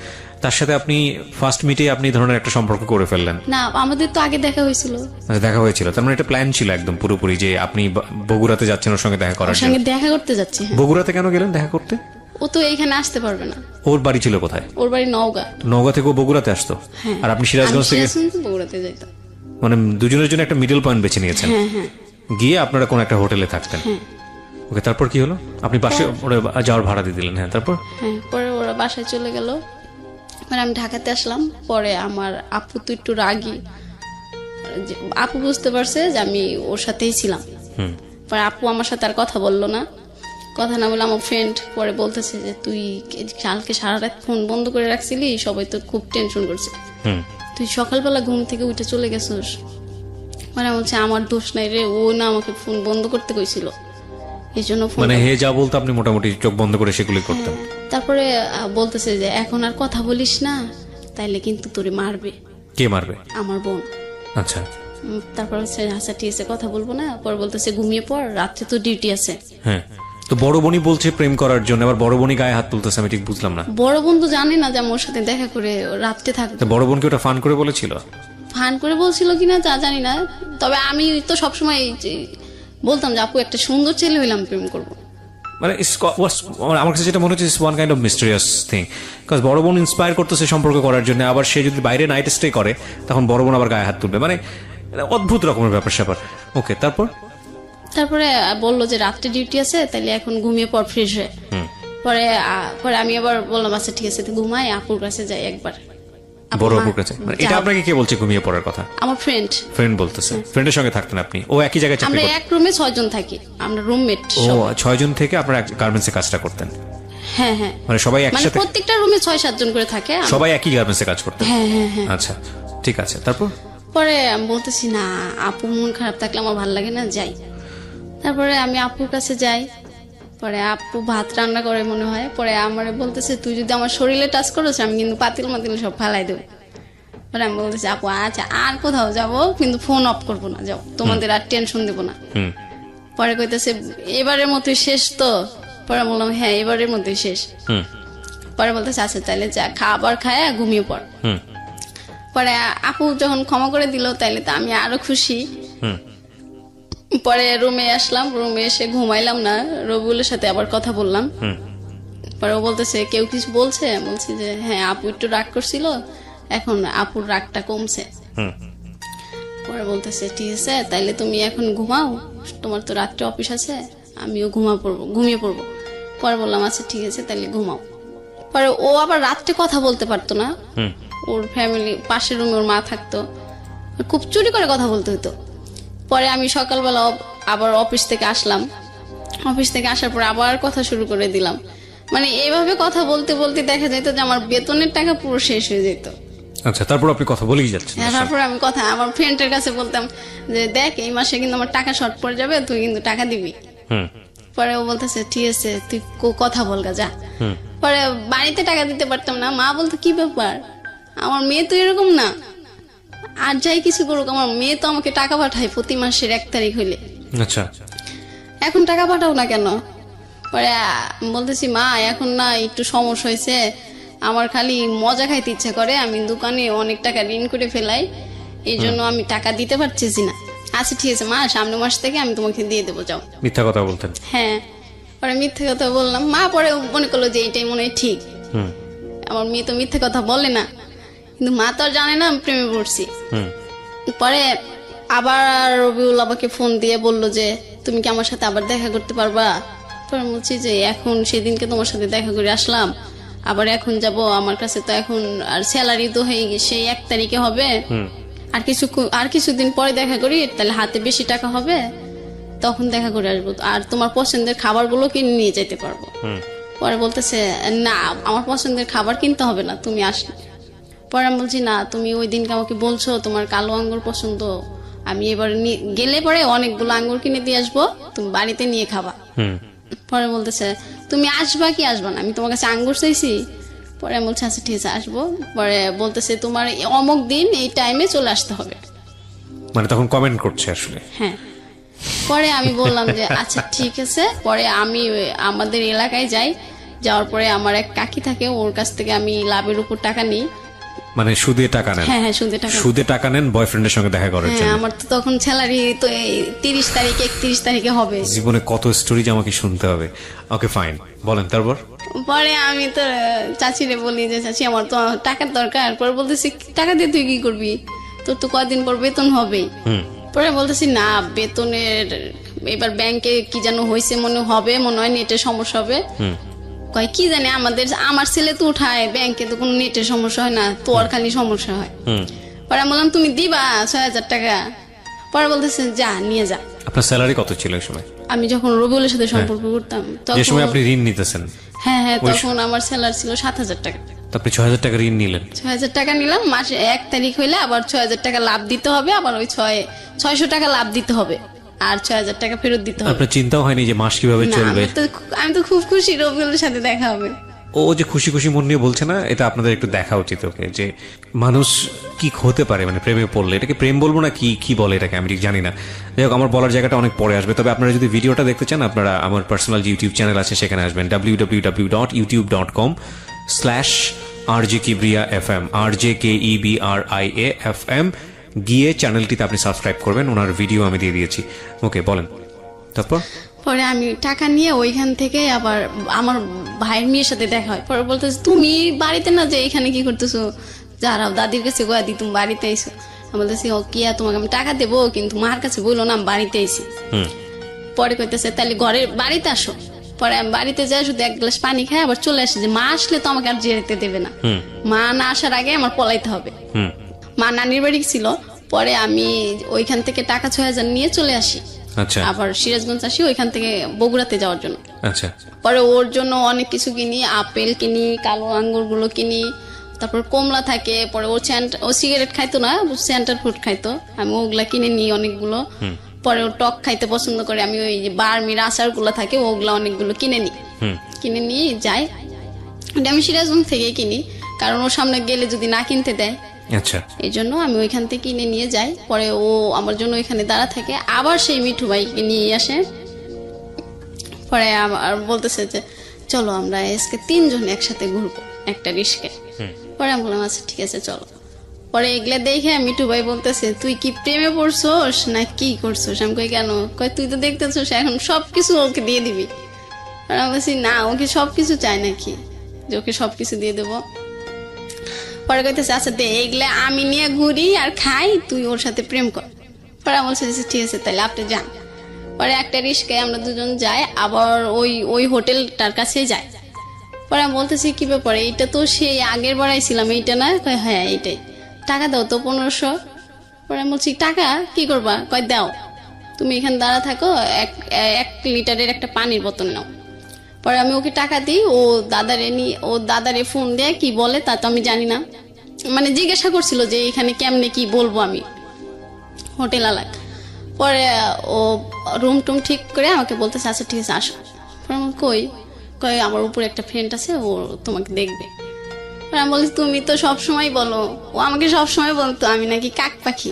তার সাথে আপনি ফার্স্ট মিটে আপনি ধরনের একটা সম্পর্ক করে ফেললেন। না আমাদের তো আগে দেখা হয়েছিল। আচ্ছা, দেখা হয়েছিল, তার মানে এটা প্ল্যান ছিল একদম পুরোপুরি যে আপনি বগুড়াতে যাচ্ছেন ওর সঙ্গে দেখা করার ওর জন্য। সঙ্গে দেখা করতে যাচ্ছি। হ্যাঁ বগুড়াতে কেন গেলেন দেখা করতে? ও তো এইখানে আসতে পারবে না। ওর বাড়ি ছিল কোথায়? ওর বাড়ি নওগাঁ। নওগাঁ থেকে ও বগুড়াতে আসতো? হ্যাঁ। আর আপনি সিরাজগঞ্জ থেকে? বগুড়াতে যাইতাম। মানে দুজনের জন্য একটা মিডল পয়েন্ট বেছে নিয়েছেন, হ্যাঁ হ্যাঁ গিয়ে আপনারা কোন একটা হোটেলে থাকতেন। ওকে, তারপর কি হলো? আপনি পাশে যাওয়ার ভাড়া দিয়ে দিলেন? হ্যাঁ, তারপর? হ্যাঁ পরে ওরা বাসায় চলে গেল, মানে আমি ঢাকাতে আসলাম। পরে আমার আপু তো একটু রাগী, আপু বুঝতে পারছে যে আমি ওর সাথেই ছিলাম। পরে আপু আমার সাথে আর কথা বললো না, কথা না বলে আমার ফ্রেন্ড পরে বলতেছে যে তুই কালকে সারা রাত ফোন বন্ধ করে রাখছিলি, সবাই তো খুব টেনশন করছে, তুই সকালবেলা ঘুম থেকে উঠে চলে গেছিস। মানে বলছে আমার দোষ নাই রে, ও না আমাকে ফোন বন্ধ করতে কইছিল, এই জন্য ফোন। মানে হে যা বলতো আপনি মোটামুটি চোখ বন্ধ করে সেগুলি করতেন? তারপরে বলতেছে যে এখন আর কথা বলিস না, তাইলে কিন্তু তোরে মারবে। কে মারবে? আমার বোন। আচ্ছা। তারপর হচ্ছে আচ্ছা ঠিক আছে কথা বলবো না। পরে বলতেছে ঘুমিয়ে পড়, রাত্রে তো ডিউটি আছে। হ্যাঁ, তো বড় বোনই বলছে প্রেম করার জন্য, আবার বড় বোনই গায়ে হাত তুলতেছে, আমি ঠিক বুঝলাম না। বড় বোন তো জানে না যে আমি ওর সাথে দেখা করে রাত্রে থাকবে। তো বড় বোনকে ওটা ফান করে বলেছিল? ফান করে বলছিল কিনা তা জানি না, তবে আমি তো সবসময় বলতাম যে আপু একটা সুন্দর ছেলে হইলাম প্রেম করবো। মানে আমার কাছে যেটা মনে হচ্ছে one kind of mysterious thing, because বড় বোন ইন্সপায়ার করতেছে সম্পর্ক করার জন্য, আবার সে যদি বাইরে নাইট স্টে করে তখন বড় বোন আবার গায়ে হাত তুলবে, মানে অদ্ভুত রকমের ব্যাপার স্যাপার। ওকে, তারপরে বললো যে রাত্রে ডিউটি আছে, তাহলে এখন ঘুমিয়ে পর ফ্রেশ হয়ে। পরে আমি আবার বললাম আচ্ছা ঠিক আছে ঘুমাই, আপুর কাছে যাই একবার। বড় আপুর কাছে? মানে এটা আপনাকে কে বলছে ঘুমিয়ে পড়ার কথা? আমার ফ্রেন্ড বলতেছে। ফ্রেন্ডের সঙ্গে থাকতেন আপনি? ও একই জায়গায় চাকরি আমরা করতেন? এক রুমে 6 জন থাকি, আমরা রুমমেট। ও 6 জন থেকে আপনারা গার্মেন্টসে কাজটা করতেন? হ্যাঁ হ্যাঁ, মানে সবাই মানে একসাথে? প্রত্যেকটা রুমে 6-7 জন করে থাকে, সবাই একই গার্মেন্টসে কাজ করতেন? হ্যাঁ হ্যাঁ হ্যাঁ। আচ্ছা ঠিক আছে, তারপর? পরে আমি বলতেছি না আপু মন খারাপ থাকলে আমার ভালো লাগে না, যাই। তারপরে আমি আপুর কাছে যাই, পরে আপু ভাত রান্না করে মনে হয়। পরে আমারে বলতেছে তুই যদি আমার শরীরে টাচ করিস আমি কিন্তু পাতিল মাতিল সব ফালাই দেবো। পরে আমি বলতেছি আপু আচ্ছা আর কোথাও যাবো কিন্তু ফোন অফ করবো না, যাও, তোমাদের আর টেনশন দেবো না। পরে কইতেছে এবারের মতোই শেষ তো? পরে বললাম হ্যাঁ এবারের মতোই শেষ। পরে বলতেছে আচ্ছা তাহলে যা, খাবার খায় ঘুমিয়ে পড়। পরে আপু যখন ক্ষমা করে দিল তাইলে তো আমি আরো খুশি। পরে রুমে আসলাম, রুমে এসে ঘুমাইলাম না, রবিউলের সাথে আবার কথা বললাম। পরে ও বলতেছে কেউ কিছু বলছে, বলছি যে হ্যাঁ আপু একটু রাগ করছিল, এখন আপুর রাগটা কমছে। হুম। পরে বলতেছে ঠিক আছে তাইলে তুমি এখন ঘুমাও, তোমার তো রাত্রে অফিস আছে, আমিও ঘুমিয়ে পড়বো। পরে বললাম আচ্ছা ঠিক আছে তাইলে ঘুমাও। পরে ও আবার রাত্রে কথা বলতে পারতো না, হুম। ওর ফ্যামিলি পাশের রুমে ওর মা থাকতো, খুব চুরি করে কথা বলতে হতো। পরে আমি সকালবেলা আবার অফিস থেকে আসলাম, অফিস থেকে আসার পর আবার কথা শুরু করে দিলাম। মানে এইভাবে কথা বলতে বলতে দেখা যেত যে আমার বেতনের টাকা পুরো শেষ হয়ে যেত। আচ্ছা, তারপর আপনি কথা বলেই যাচ্ছেন। তারপরে আমি কথা আমার ফ্রেন্ডের কাছে বলতাম যে দেখ এই মাসে কিন্তু আমার টাকা শর্ট পড়ে যাবে, তুই কিন্তু টাকা দিবি। হুম। পরে ও বলতেছে ঠিক আছে তুই কথা বলগা যা। হুম। পরে বাড়িতে টাকা দিতে পারতাম না, মা বলতো কি ব্যাপার, আমার মেয়ে তো এরকম না, আর যাই কিছু করুক আমার মেয়ে তো আমাকে টাকা পাঠায় প্রতি মাসের 1 তারিখ হইলে, আচ্ছা। এখন টাকা পাঠাও না কেন? পরে বলতেছি মা এখন না একটু সমস্যা হয়েছে, আমার খালি মজা খাইতে ইচ্ছা করে, আমি দোকানে অনেক টাকা ঋণ করে ফেলাই, এই জন্য আমি টাকা দিতে পারতেছি না। আচ্ছা ঠিক আছে মা, সামনের মাস থেকে আমি তোমাকে দিয়ে দেবো, যাও। মিথ্যা কথা বলতেন? হ্যাঁ। পরে মিথ্যে কথা বললাম, মা পরে মনে করলো যে এইটাই মনে হয় ঠিক, হুম। আমার মেয়ে তো মিথ্যে কথা বলে না, কিন্তু মা তো আর জানে না আমি প্রেমে পড়ছি। হুম। পরে আবার রবিউল আমাকে ফোন দিয়ে বলল যে তুমি কি আমার সাথে আবার দেখা করতে পারবা? পরে বলছি যে এখন সেদিনকে তোমার সাথে দেখা করে আসলাম, আবার এখন যাব, আমার কাছে তো এখন আর স্যালারি তো হয়ে গেছে, সেই 1 তারিখে হবে, আর কিছুদিন পরে দেখা করি, তাহলে হাতে বেশি টাকা হবে, তখন দেখা করে আসবো, আর তোমার পছন্দের খাবারগুলো কিনে নিয়ে যেতে পারবো। পরে বলতেছে না আমার পছন্দের খাবার কিনতে হবে না, তুমি আসলে। পরে আমি বলছি না তুমি ওই দিনকে আমাকে বলছো তোমার কালো আঙ্গুর পছন্দ, আমি এবার গেলে পরে অনেকগুলো আঙ্গুর কিনে দিয়ে আসবো, তুমি বাড়িতে নিয়ে খাবা। পরে বলতেছে তুমি আসবা কি আসবা না, আমি তোমার কাছে আঙ্গুর চাইছি? পরে আমি বলছি আচ্ছা ঠিক আছে আসবো। পরে বলতেছে তোমার অমুক দিন এই টাইমে চলে আসতে হবে। মানে তখন কমেন্ট করছে আসলে? হ্যাঁ। পরে আমি বললাম যে আচ্ছা ঠিক আছে। পরে আমি আমাদের এলাকায় যাই, যাওয়ার পরে আমার এক কাকি থাকে, ওর কাছ থেকে আমি লাভের উপর টাকা নিই। মানে সুদে টাকা নেন? হ্যাঁ হ্যাঁ সুদে টাকা। সুদে টাকা নেন বয়ফ্রেন্ডের সঙ্গে দেখা করার হ্যাঁ জন্য? আমার তো তখন স্যালারি তো 30 তারিখ 31 তারিখে হবে। জীবনে কত স্টোরি যে আমাকে শুনতে হবে। ওকে ফাইন, বলেন তারপর। পরে আমি তো চাচিরে বলি যে চাচি আমার তো টাকার দরকার। পরে বলতেছি টাকা দিয়ে তুই কি করবি, তোর তো কয়দিন পর বেতন হবেই। পরে বলতেছি না বেতনের এবার ব্যাংকে কি যেন হয়েছে মনে হয় নেটের সমস্যা হবে। কয় কি জানি আমার ছেলে তো উঠায় ব্যাংকে, তো কোনো নেটের সমস্যা হয় না, তোর খালি সমস্যা হয়। পরে আমি বললাম তুমি দিবা 6,000 টাকা? পরে বলতেছে যা নিয়ে যা। আপনার স্যালারি কত ছিল এই সময়? আমি যখন রবিউলের সাথে সম্পর্ক করতাম যে সময় তখন আপনি ঋণ নিতেছেন? হ্যাঁ হ্যাঁ তখন আমার স্যালারি ছিল 7,000 টাকা। তো আপনি 6,000 টাকা ঋণ নিলেন? 6,000 টাকা নিলাম, মাসে 1 তারিখ হইলে আবার 6,000 টাকা লাভ দিতে হবে, আবার ওই 600 টাকা লাভ দিতে হবে, আর 6,000 টাকা ফেরত দিতে হবে। আপনার চিন্তাও হয়নি যে মাস কিভাবে না, চলবে? আমি তো খুব খুশি রবিউলের সাথে দেখা হবে। ও যে খুশি খুশি মন নিয়ে বলছে না, এটা আপনাদের একটু দেখা উচিত ওকে, যে মানুষ কি হতে পারে মানে প্রেমে পড়লে। এটাকে প্রেম বলবো না কি বলে এটাকে আমি ঠিক জানি না। যাই হোক, আমার বলার জায়গাটা অনেক পরে আসবে। তবে আপনারা যদি ভিডিওটা দেখতে চান, আপনারা আমার পার্সোনাল যে ইউটিউব চ্যানেল আছে সেখানে আসবেন, www.youtube.com/RJKebriafm, RJKEBRIAFM, গিয়ে চ্যানেলটিতে আপনি সাবস্ক্রাইব করবেন। ওনার ভিডিও আমি দিয়ে দিয়েছি। ওকে বলেন তারপর। পরে আমি টাকা নিয়ে ওইখান থেকে আবার আমার ভাইয়ের মেয়ের সাথে দেখা হয়। পরে বলতেছে তুমি বাড়িতে না যে এখানে কি করতেছো, যারাও দাদির কাছে গোয়া দি তুমি বাড়িতে আইসো। আমি বলতেছি ও কিয়া তোমাকে আমি টাকা দেবো, কিন্তু মার কাছে বললো না আমি বাড়িতে আইসি। পরে কইতেছে তাহলে বাড়িতে আসো। পরে আমি বাড়িতে যাই, শুধু 1 গ্লাস পানি খাই আবার চলে আসে, যে মা আসলে তো আমাকে আর যেতে দেবে না, মা না আসার আগে আমার পলাইতে হবে। মা নানির বাড়ি ছিল। পরে আমি ওইখান থেকে টাকা 6,000 নিয়ে চলে আসি। আচ্ছা। আবার সিরাজগঞ্জ আসি ওইখান থেকে বগুড়াতে যাওয়ার জন্য। আচ্ছা। পরে ওর জন্য অনেক কিছু কিনি, আপেল কিনি, কালো আঙ্গুর গুলো কিনি, তারপর কমলা থাকে। পরে ও সিগারেট খাইতো না, সেন্টার ফুড খাইতো, আমি ওগুলা কিনে নিই অনেকগুলো। পরে ও টক খাইতে পছন্দ করে, আমি ওই যে বার্মির আচার গুলো থাকে ওগুলা অনেকগুলো কিনে নিয়ে যাই। ওটা আমি সিরাজগঞ্জ থেকে কিনি, কারণ ওর সামনে গেলে যদি না কিনতে দেয়। আচ্ছা। এই জন্য আমি ওইখান থেকে কিনে নিয়ে যাই। পরে ও আমার জন্য ওইখানে দাঁড়া থাকে, আবার সেই মিঠু ভাইকে নিয়ে আসে। পরে আর বলতেছে যে চলো আমরা আজকে 3 জন একসাথে ঘুরবো একটা রিস্কে। পরে আমি বললাম আচ্ছা ঠিক আছে চলো। পরে এগুলা দেখে মিঠু ভাই বলতেছে তুই কি প্রেমে পড়ছোস না কি করছোস? আমি কই কেন? কই তুই তো দেখতেছোস এখন সবকিছু ওকে দিয়ে দিবি। আর আমি বলছি না, ওকে সবকিছু চাই নাকি যে ওকে সবকিছু দিয়ে দেবো। পরে কইতেছে আচ্ছা দে, এগুলা আমি নিয়ে ঘুরি আর খাই, তুই ওর সাথে প্রেম কর। পরে আমি বলছি যে ঠিক আছে তাহলে আপনি যান। পরে একটা রিস্কায় আমরা দুজন যাই, আবার ওই ওই হোটেলটার কাছে যাই। পরে আমি বলতেছি কি ব্যাপার, এইটা তো সেই আগের বাড়াইছিলাম, এইটা না? কয় হ্যাঁ এইটাই। টাকা দাও তো 1500। পরে আমি বলছি টাকা কি করবা? কয় দাও, তুমি এখানে দাঁড়া থাকো, 1 লিটারের একটা পানির বোতল নাও। পরে আমি ওকে টাকা দিই, ও দাদারে ফোন দেয়, কি বলে তা তো আমি জানি না, মানে জিজ্ঞাসা করছিল যে এখানে কেমনে কি বলবো আমি, হোটেল আলাক। পরে ও রুম টুম ঠিক করে আমাকে বলতেছে আচ্ছা ঠিক আছে আসো। পরে আমি কই আমার উপরে একটা ফ্রেন্ড আছে, ও তোমাকে দেখবে। পরে আমি বলছি তুমি তো সবসময় বলো, ও আমাকে সবসময় বলতো আমি নাকি কাক পাখি,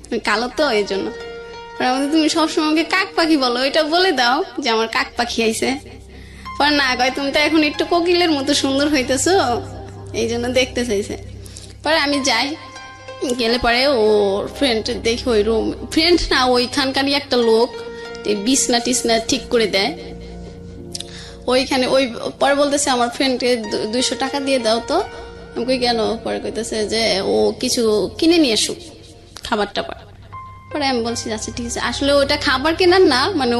আমি কালো তো এই জন্য। পরে আমি বলছি, তুমি সবসময় আমাকে কাক পাখি বলো, এটা বলে দাও যে আমার কাক পাখি আইছে। পরে না, কয় তুমি তো এখন একটু কোকিলের মতো সুন্দর হইতেছো, এই জন্য দেখতে চাইছে। পরে আমি যাই, গেলে পরে ওর ফ্রেন্ড দেখি ওই রুম, ফ্রেন্ড না ওইখানকারই একটা লোক, বিছনা টিছনা ঠিক করে দেয় ওইখানে। ওই পরে বলতেছে আমার ফ্রেন্ডকে 200 টাকা দিয়ে দাও তো। আমি কই কেন? পরে কইতেছে যে ও কিছু কিনে নিয়ে আসুক, খাবার টাবার। পরে আমি বলছি আচ্ছা ঠিক আছে, আসলে ওইটা খাবার কেনার না, মানে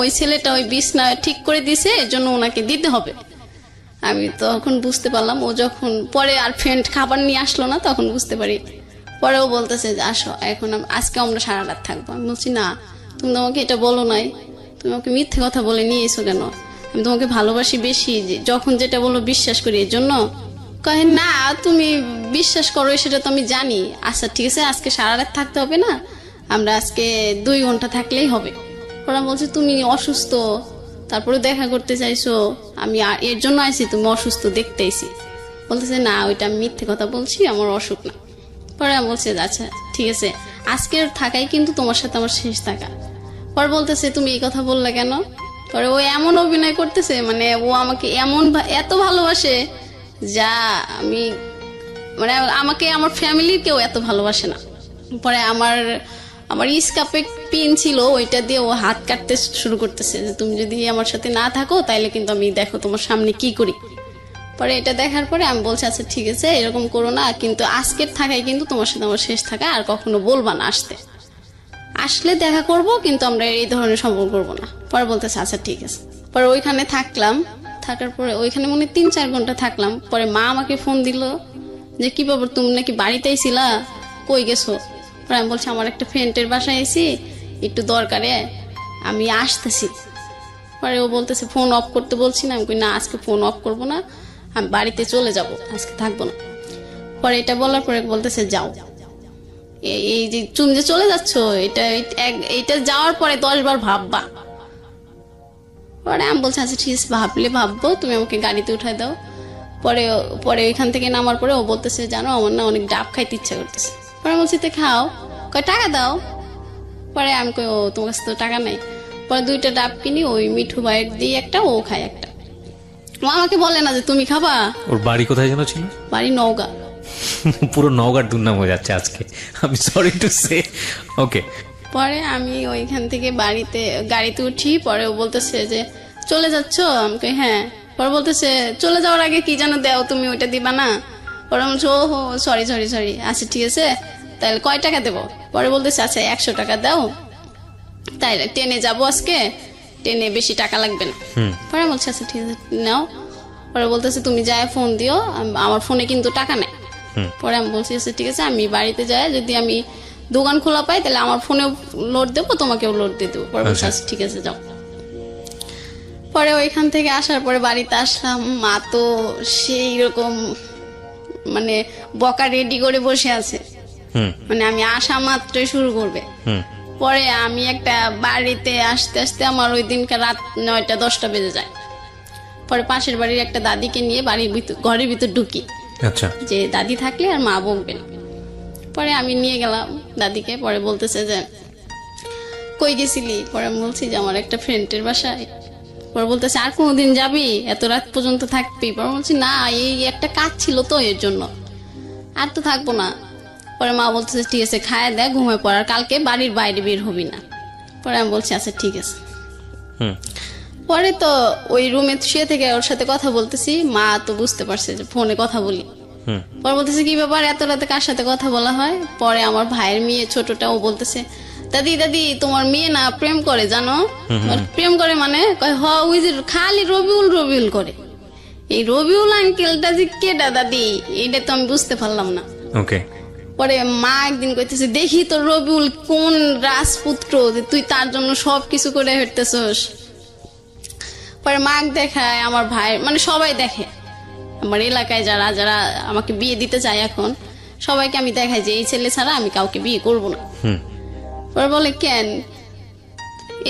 ওই ছেলেটা ওই বিছনা ঠিক করে দিছে, এর জন্য ওনাকে দিতে হবে। আমি তখন বুঝতে পারলাম, ও যখন পরে আর ফ্রেন্ড খাবার নিয়ে আসলো না তখন বুঝতে পারি। পরে ও বলতেছে যে আসো এখন আজকে আমরা সারা রাত থাকবো। আমি বলছি না, তুমি তো আমাকে এটা বলো নাই, তুমি আমাকে মিথ্যে কথা বলে নিয়ে এসো কেন? আমি তোমাকে ভালোবাসি বেশি, যখন যেটা বলো বিশ্বাস করি, এর জন্য। কহে না তুমি বিশ্বাস করো সেটা তো আমি জানি। আচ্ছা ঠিক আছে, আজকে সারা রাত থাকতে হবে না, আমরা আজকে 2 ঘন্টা থাকলেই হবে। ওরা বলছে তুমি অসুস্থ, তারপরে দেখা করতে চাইছো, আমি এর জন্য আইছি, তুমি অসুস্থ দেখতে আইছি। বলতেছে না ওইটা আমি মিথ্যে কথা বলছি, আমার অসুখ না। পরে আমি বলছি আচ্ছা ঠিক আছে, আজকের থাকাই কিন্তু তোমার সাথে আমার শেষ থাকা। পরে বলতেছে তুমি এই কথা বললে কেন? পরে ও এমন অভিনয় করতেছে, মানে ও আমাকে এত ভালোবাসে যা আমি, মানে আমাকে আমার ফ্যামিলির কেউ এত ভালোবাসে না। পরে আমার স্কার্ফে পিন ছিল, ওইটা দিয়ে ও হাত কাটতে শুরু করতেছে যে তুমি যদি আমার সাথে না থাকো তাইলে কিন্তু আমি দেখো তোমার সামনে কি করি। পরে এটা দেখার পরে আমি বলছি আচ্ছা ঠিক আছে এরকম করো না, কিন্তু আজকের থাকাই কিন্তু তোমার সাথে আমার শেষ থাকা, আর কখনো বলবা না আসলে দেখা করব, কিন্তু আমরা এই ধরনের সম্পর্ক করবো না। পরে বলতেছে আচ্ছা ঠিক আছে। পরে ওইখানে থাকার পরে ওইখানে মনে 3-4 ঘন্টা থাকলাম। পরে মা আমাকে ফোন দিল যে কি ব্যাপার, তুমি নাকি বাড়িতে আইছিলা, কই গেছো? পরে আমি বলছি আমার একটা ফ্রেন্ডের বাসায় আইছি, একটু দরকারে আমি আসতেছি। পরে ও বলতেছে ফোন অফ করতে বলছি না? আমি কই না আজকে ফোন অফ করবো না, আমি বাড়িতে চলে যাব, আজকে থাকবো না। পরে এটা বলার পরে বলতেছে যাও, এই যে তুমি যে চলে যাচ্ছ, এইটা যাওয়ার পরে 10 বার ভাববা। পরে আমি বলছি আচ্ছা ঠিক আছে, ভাবলে ভাববো, তুমি আমাকে গাড়িতে উঠায় দাও। পরে ওইখান থেকে নামার পরে ও বলতেছে জানো আমার না অনেক ডাব খাইতে ইচ্ছা করতেছে। পরে বলছি তো খাও, কয় টাকা দাও। পরে আমি কই ও তোমার কাছে তো টাকা নাই। পরে 2টা ডাব কিনি, ওই মিঠু ভাইয়ের দিই একটা, ও খায় একটা। ও আমাকে বলে না যে তুমি খাবা। ওর বাড়ি কোথায় যেন ছিল? বাড়ি নওগাঁ। পুরো নওগাঁর দুর্নাম হয়ে যাচ্ছে আজকে, আমি সরি টু সে। ওকে। পরে আমি ওইখান থেকে গাড়িতে উঠি। পরে ও বলতেছে যে চলে যাচ্ছ? আমি কই হ্যাঁ। পরে বলতেছে চলে যাওয়ার আগে কি যেন দেও, তুমি ওইটা দিবা না? পরে বলছে ও হো সরি। আচ্ছা ঠিক আছে, তাহলে কয় টাকা দেবো? পরে বলতেছে আচ্ছা 100 টাকা দাও, তাইলে ট্রেনে যাবো আজকে, ট্রেনে বেশি টাকা লাগবে না। পরে বলছে আচ্ছা ঠিক আছে নাও। পরে বলতেছে তুমি যায় ফোন দিও, আমার ফোনে কিন্তু টাকা নেই। পরে আমি বলছি আচ্ছা ঠিক আছে, আমি বাড়িতে যাই, যদি আমি দোকান খোলা পাই তাহলে আমার ফোনেও লোড দেবো, তোমাকেও লোড দিয়ে দেবো। পরে বলছে আচ্ছা ঠিক আছে যাও। পরে ওইখান থেকে আসার পরে বাড়িতে আসলাম, মা তো সেই রকম মানে বকা রেডি করে বসে আছে, মানে আমি আসা মাত্রই শুরু করবে। পরে আমি একটা বাড়িতে আসতে আসতে আমার ওই দিনকার রাত 9টা-10টা বেজে যায়। পরে পাশের বাড়ির একটা দাদিকে নিয়ে ঘরের ভিতর ঢুকি, আচ্ছা, যে দাদি থাকলে আর মা বকবে না। পরে আমি নিয়ে গেলাম দাদিকে। পরে বলতেছে যে কই গেছিলি? পরে আমি বলছি যে আমার একটা ফ্রেন্ডের বাসায়। পরে বলতেছে আর কোনোদিন যাবি, এত রাত পর্যন্ত থাকবি? পরে বলছি না এই একটা কাজ ছিল তো এর জন্য, আর তো থাকবো না। পরে মা বলতেছে ঠিক আছে খায় দেয়, ঘুমায় পড়ার, কালকে বাড়ির বাইরে বের হবি না। পরে আমি বলছি আচ্ছা ঠিক আছে। পরে তো ওই রুমে শুয়ে থেকে ওর সাথে কথা বলতেছি, মা তো বুঝতে পারছে যে ফোনে কথা বলি। পরে বলতেছে কি ব্যাপার এত রাতে কার সাথে কথা বলা হয়? পরে আমার ভাইয়ের মেয়ে ছোটটা ও বলতেছে, দাদি দাদি তোমার মেয়ে না প্রেম করে জানো? প্রেম করে মানে? কয় হ ওই যে খালি রবিউল রবিউল করে। এই রবিউল আঙ্কেলটা যে কেডা দাদি, এইটা তো আমি বুঝতে পারলাম না। ওকে। পরে মা একদিন কইতেছে, দেখি তোর রবিউল কোন রাজপুত্র যে তুই তার জন্য সবকিছু করে হেঁটতেছস। পরে মাক দেখায়, আমার ভাই মানে সবাই দেখে, আমার এলাকায় যারা যারা আমাকে বিয়ে দিতে চায় এখন সবাইকে আমি দেখাই যে এই ছেলে ছাড়া আমি কাউকে বিয়ে করব না। পরে বলে কেন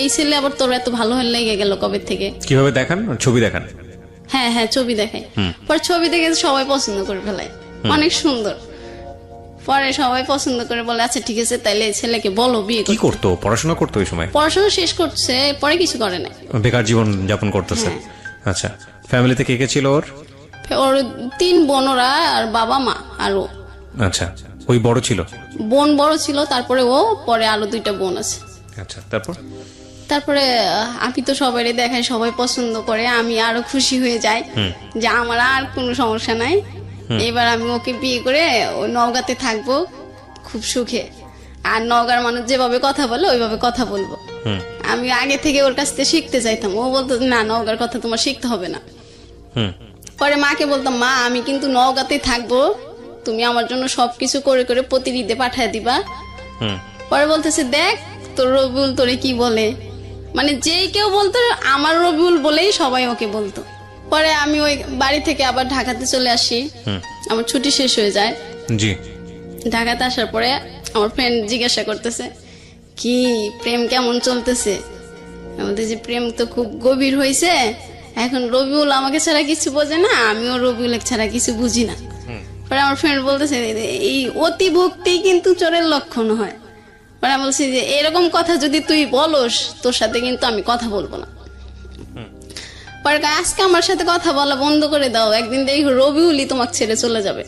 এই ছেলে আবার তোর এত ভালো হয়ে লেগে গেল কবে থেকে? কিভাবে দেখান? ছবি দেখান? হ্যাঁ হ্যাঁ ছবি দেখাই। পরে ছবি দেখে সবাই পছন্দ করে ফেলায়, অনেক সুন্দর। পরে সবাই পছন্দ করে বলে আচ্ছা ঠিক আছে তাইলে ছেলেকে বলো বিয়ে কি করতো? পড়াশোনা করতো ওই সময়? পড়াশোনা শেষ করছে, পরে কিছু করে না, বেকার জীবন যাপন করতেছে। আচ্ছা, ফ্যামিলিতে কে কে ছিল ওর? ওর 3 বোনরা আর বাবা মা আর ও। আচ্ছা, ওই বড় ছিল? বোন বড় ছিল, তারপরে ও, পরে আরো 2টা বোন আছে। আচ্ছা, তারপর? তারপরে আমি তো সবাই দেখাই, সবাই পছন্দ করে, আমি আরো খুশি হয়ে যাই যে আমার আর কোনো সমস্যা নাই। এবার আমি ওকে বিয়ে করে ওই নওগাঁতে থাকবো খুব সুখে, আর নওগাঁর মানুষ যেভাবে কথা বলে ওইভাবে কথা বলবো। আমি আগে থেকে ওর কাছ থেকে শিখতে চাইতাম, ও বলতো না নওগাঁর কথা তোমার শিখতে হবে না। পরে মাকে বলতাম, মা আমি কিন্তু নওগাঁতেই থাকবো, তুমি আমার জন্য সবকিছু করে করে প্রতি ঈদে পাঠায় দিবা। পরে বলতেছে দেখ তোর রবিউল তোরে কি বলে, মানে যেই কেউ বলতো আমার রবিউল বলেই সবাই ওকে বলতো। পরে আমি ওই বাড়ি থেকে আবার ঢাকাতে চলে আসি, আমার ছুটি শেষ হয়ে যায়। জি। ঢাকাতে আসার পরে আমার ফ্রেন্ড জিজ্ঞাসা করতেছে কি প্রেম কেমন চলতেছে, আমাদের যে প্রেম তো খুব গভীর হয়েছে, এখন রবিউল আমাকে ছাড়া কিছু বোঝে না, আমিও রবিউল ছাড়া কিছু বুঝি না। পরে আমার ফ্রেন্ড বলতেছে এই অতি ভক্তি কিন্তু চোরের লক্ষণ হয়। পরে আমি বলছি যে এরকম কথা যদি তুই বলস তোর সাথে কিন্তু আমি কথা বলবো না। পরে আজকে আমার সাথে কথা বলা বন্ধ করে দাও, একদিন দেখি রবিউলই তোমাকে ছেড়ে চলে যাবে।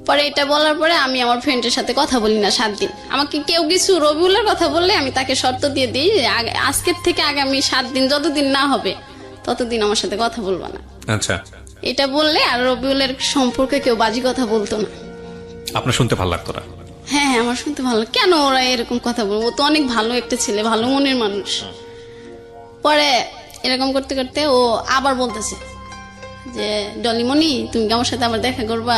পরে এটা বলার পরে আমি আমার ফ্রেন্ডের সাথে কথা বলি না 7 দিন। আমাকে কেউ কিছু রবিউলের কথা বললে আমি তাকে শর্ত দিয়ে দিই আজকের থেকে আগামী 7 দিন যতদিন না হবে ততদিন আমার সাথে কথা বলবো না। আচ্ছা, এটা বললে আর রবিউলের সম্পর্কে কেউ বাজে কথা বলতো না। আপনার শুনতে ভালো লাগতো না? হ্যাঁ আমার শুনতে ভালো, কেন ওরা এরকম কথা বলবো, ও তো অনেক ভালো একটা ছেলে, ভালো মনের মানুষ। পরে এরকম করতে করতে ও আবার বলতেছে যে ডলিমণি তুমি কি আমার সাথে আবার দেখা করবা?